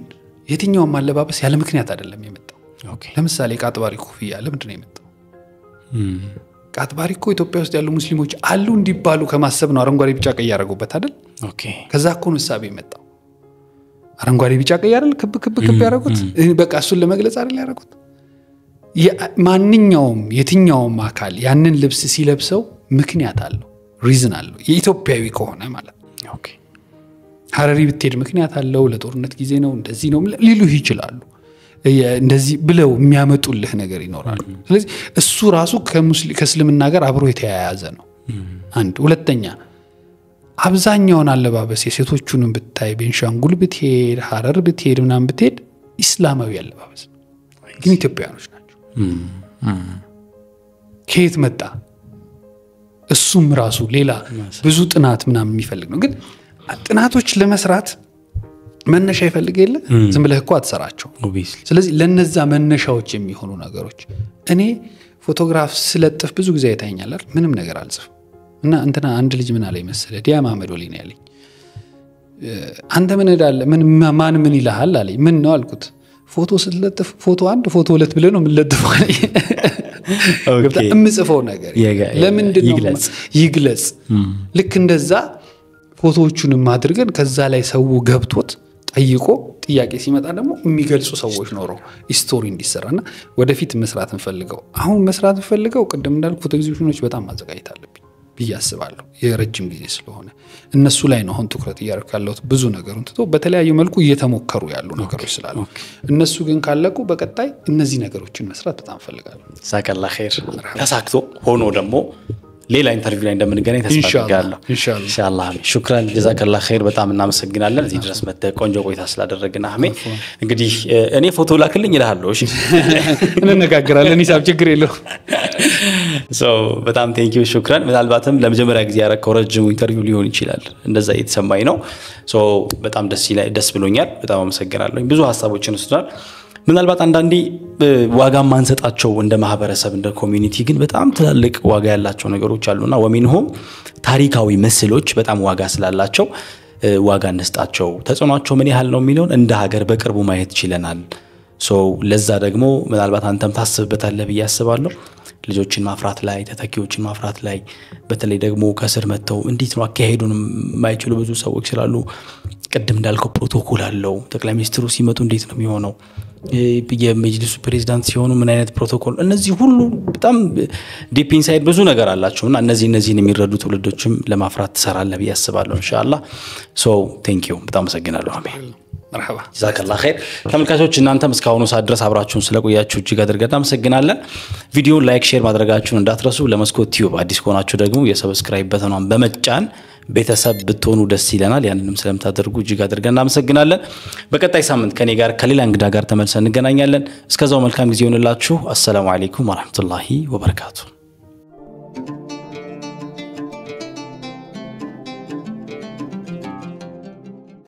የትኛውም አለባበስ ያለ ምክንያት አይደለም የመጣው ኦኬ ለምሳሌ ቃጥባሪ ኮፍያ ለምንድን ነው የመጣው ቃጥባሪ እኮ ኢትዮጵያ ውስጥ ያሉ ሙስሊሞች አሉ እንዲባሉ ከማሰብ ነው አረንጓዴ ቢጫ ቀይ ያደረጉበት አይደል ኦኬ ከዛ እኮ ነው ሐሳብ የመጣው አረንጓዴ ቢጫ ቀይ አይደል ክብ ክብ ክብ ያደረጉት በቃ እሱን ለመግለጽ አይደል ያደረጉት ማንኛውም የትኛውም አካል ያንን ልብስ ሲለብሰው ምክንያት አለው ሪዝን አለው የኢትዮጵያዊ ከሆነ ማለት ኦኬ ሐረሪ ብትሄድ ምክንያት አለው ለጦርነት ጊዜ ነው እንደዚህ ነው ሊሉ ይችላሉ እንደዚህ ብለው የሚያመጡልህ ነገር ይኖራል ስለዚህ እሱ ራሱ ከእስልምና ጋር አብሮ የተያያዘ ነው አንድ ሁለተኛ አብዛኛውን አለባበስ የሴቶቹንም ብታይ ቤንሻንጉል ብትሄድ ሐረር ብትሄድ ምናምን ብትሄድ እስላማዊ አለባበስ ግን ኢትዮጵያኖች ናቸው ከየት መጣ እሱም ራሱ ሌላ ብዙ ጥናት ምናምን የሚፈልግ ነው ግን ጥናቶች ለመስራት መነሻ ይፈልግ የለ ዝም ብለህ እኮ አትሰራቸው ስለዚህ ለነዛ መነሻዎች የሚሆኑ ነገሮች እኔ ፎቶግራፍ ስለጥፍ ብዙ ጊዜ አይታኛል አይደል ምንም ነገር አልጽፍ እና እንትና አንድ ልጅ ምን አለኝ መሰለ ዲያ ማመድ ወሊ ነው ያለኝ አንተ ምን እዳለ ምን ይልሃል አለኝ ምን ነው አልኩት ፎቶ ስለጥፍ ፎቶ አንድ ፎቶ ሁለት ብለ ነው ምንለጥፈው ኦኬ እምጽፈው ነገር ለምንድን ነው ይግለጽ ልክ እንደዛ ፎቶዎቹንም አድርገን ከዛ ላይ ሰው ገብቶት ጠይቆ ጥያቄ ሲመጣ ደግሞ የሚገልጹ ሰዎች ኖረው ስቶሪ እንዲሰራና ወደፊት መስራት እንፈልገው አሁን መስራት እንፈልገው ቀደም እንዳልኩ ፎቶ ኤግዚቢሽኖች በጣም ማዘጋጀት አለብኝ ብያስባለሁ የረጅም ጊዜ ስለሆነ እነሱ ላይ ነው አሁን ትኩረት ያደርጋለው ብዙ ነገሩን ተቶ በተለያዩ መልኩ እየተሞከሩ ያሉ ነገሮች ስላሉ እነሱ ግን ካለቁ በቀጣይ እነዚህ ነገሮችን መስራት በጣም ፈልጋለሁ ዛከላ ኸይር ተሳክቶ ሆኖ ደግሞ ሌላ ኢንተርቪው ላይ እንደምንገናኝ ተስፋ አደርጋለሁ ኢንሻአላህ ሹክራን ጀዛከላ ኸይር በጣም እናመሰግናለን እዚህ ድረስ መጥተህ ቆንጆ ቆይታ ስላደረግን አህሜ እንግዲህ እኔ ፎቶ ላክልኝ ይላልው እሺ እንነጋገራለን ሂሳብ ችግር የለው በጣም ቴንክ ዩ ሹክራን ምናልባትም ለመጀመሪያ ጊዜ ያረከው ረጅም ኢንተርቪው ሊሆን ይችላል እንደዛ እየተሰማኝ ነው በጣም ደስ ብሎኛል በጣም አመሰግናለሁ ብዙ ሐሳቦችን ወስደናል ምናልባት አንዳንዴ ዋጋ ማንሰጣቸው እንደ ማህበረሰብ እንደ ኮሚኒቲ ግን በጣም ትላልቅ ዋጋ ያላቸው ነገሮች አሉና ወሚንሆም ታሪካዊ መስሎች በጣም ዋጋ ስላላቸው ዋጋ እንስጣቸው ተጽዕኖአቸው ምን ያህል ነው የሚለውን እንደ ሀገር በቅርቡ ማየት ይችላል ለዛ ደግሞ ምናልባት አንተም ታስብበታለህ ብዬ አስባለሁ ልጆችን ማፍራት ላይ ተተኪዎችን ማፍራት ላይ በተለይ ደግሞ ከስር መተው እንዴት ነው አካሄዱን ማይችሉ ብዙ ሰዎች ስላሉ ቀደም እንዳልከው ፕሮቶኮል አለው ጠቅላይ ሚኒስትሩ ሲመጡ እንዴት ነው የሚሆነው የመጅሊሱ ፕሬዝዳንት ሲሆኑ ምን አይነት ፕሮቶኮል እነዚህ ሁሉ በጣም ዲፕ ኢንሳይድ ብዙ ነገር አላቸውና እነዚህን የሚረዱ ትውልዶችም ለማፍራት ተሰራለ በያስባለሁ ኢንሻአላህ ቴንክ ዩ በጣም አመሰግናለሁ አሜ مرحبا جزاك الله خير ተመልካቾች እናንተም እስካሁኑ ሰዓት ድረስ አብራችሁን ስለቆያችሁ እጅግ አድርገን አመሰግናለን ቪዲዮውን ላይክ ሼር ማድረጋችሁን እንዳትረሱ ለመስኮት ቲዩብ አዲስ ከሆናችሁ ደግሞ የሰብስክራይብ በተኗን በመጫን ቤተሰብ ብትሆኑ ደስ ይለናል ያንንም ስለምታደርጉ እጅግ አድርገን እናመሰግናለን በቀጣይ ሳምንት ከኔ ጋር ከሌላ እንግዳ ጋር ተመልሰን እንገናኛለን እስከዛው መልካም ጊዜ ይሁንላችሁ አሰላሙ አለይኩም ወራህመቱላሂ ወበረካቱ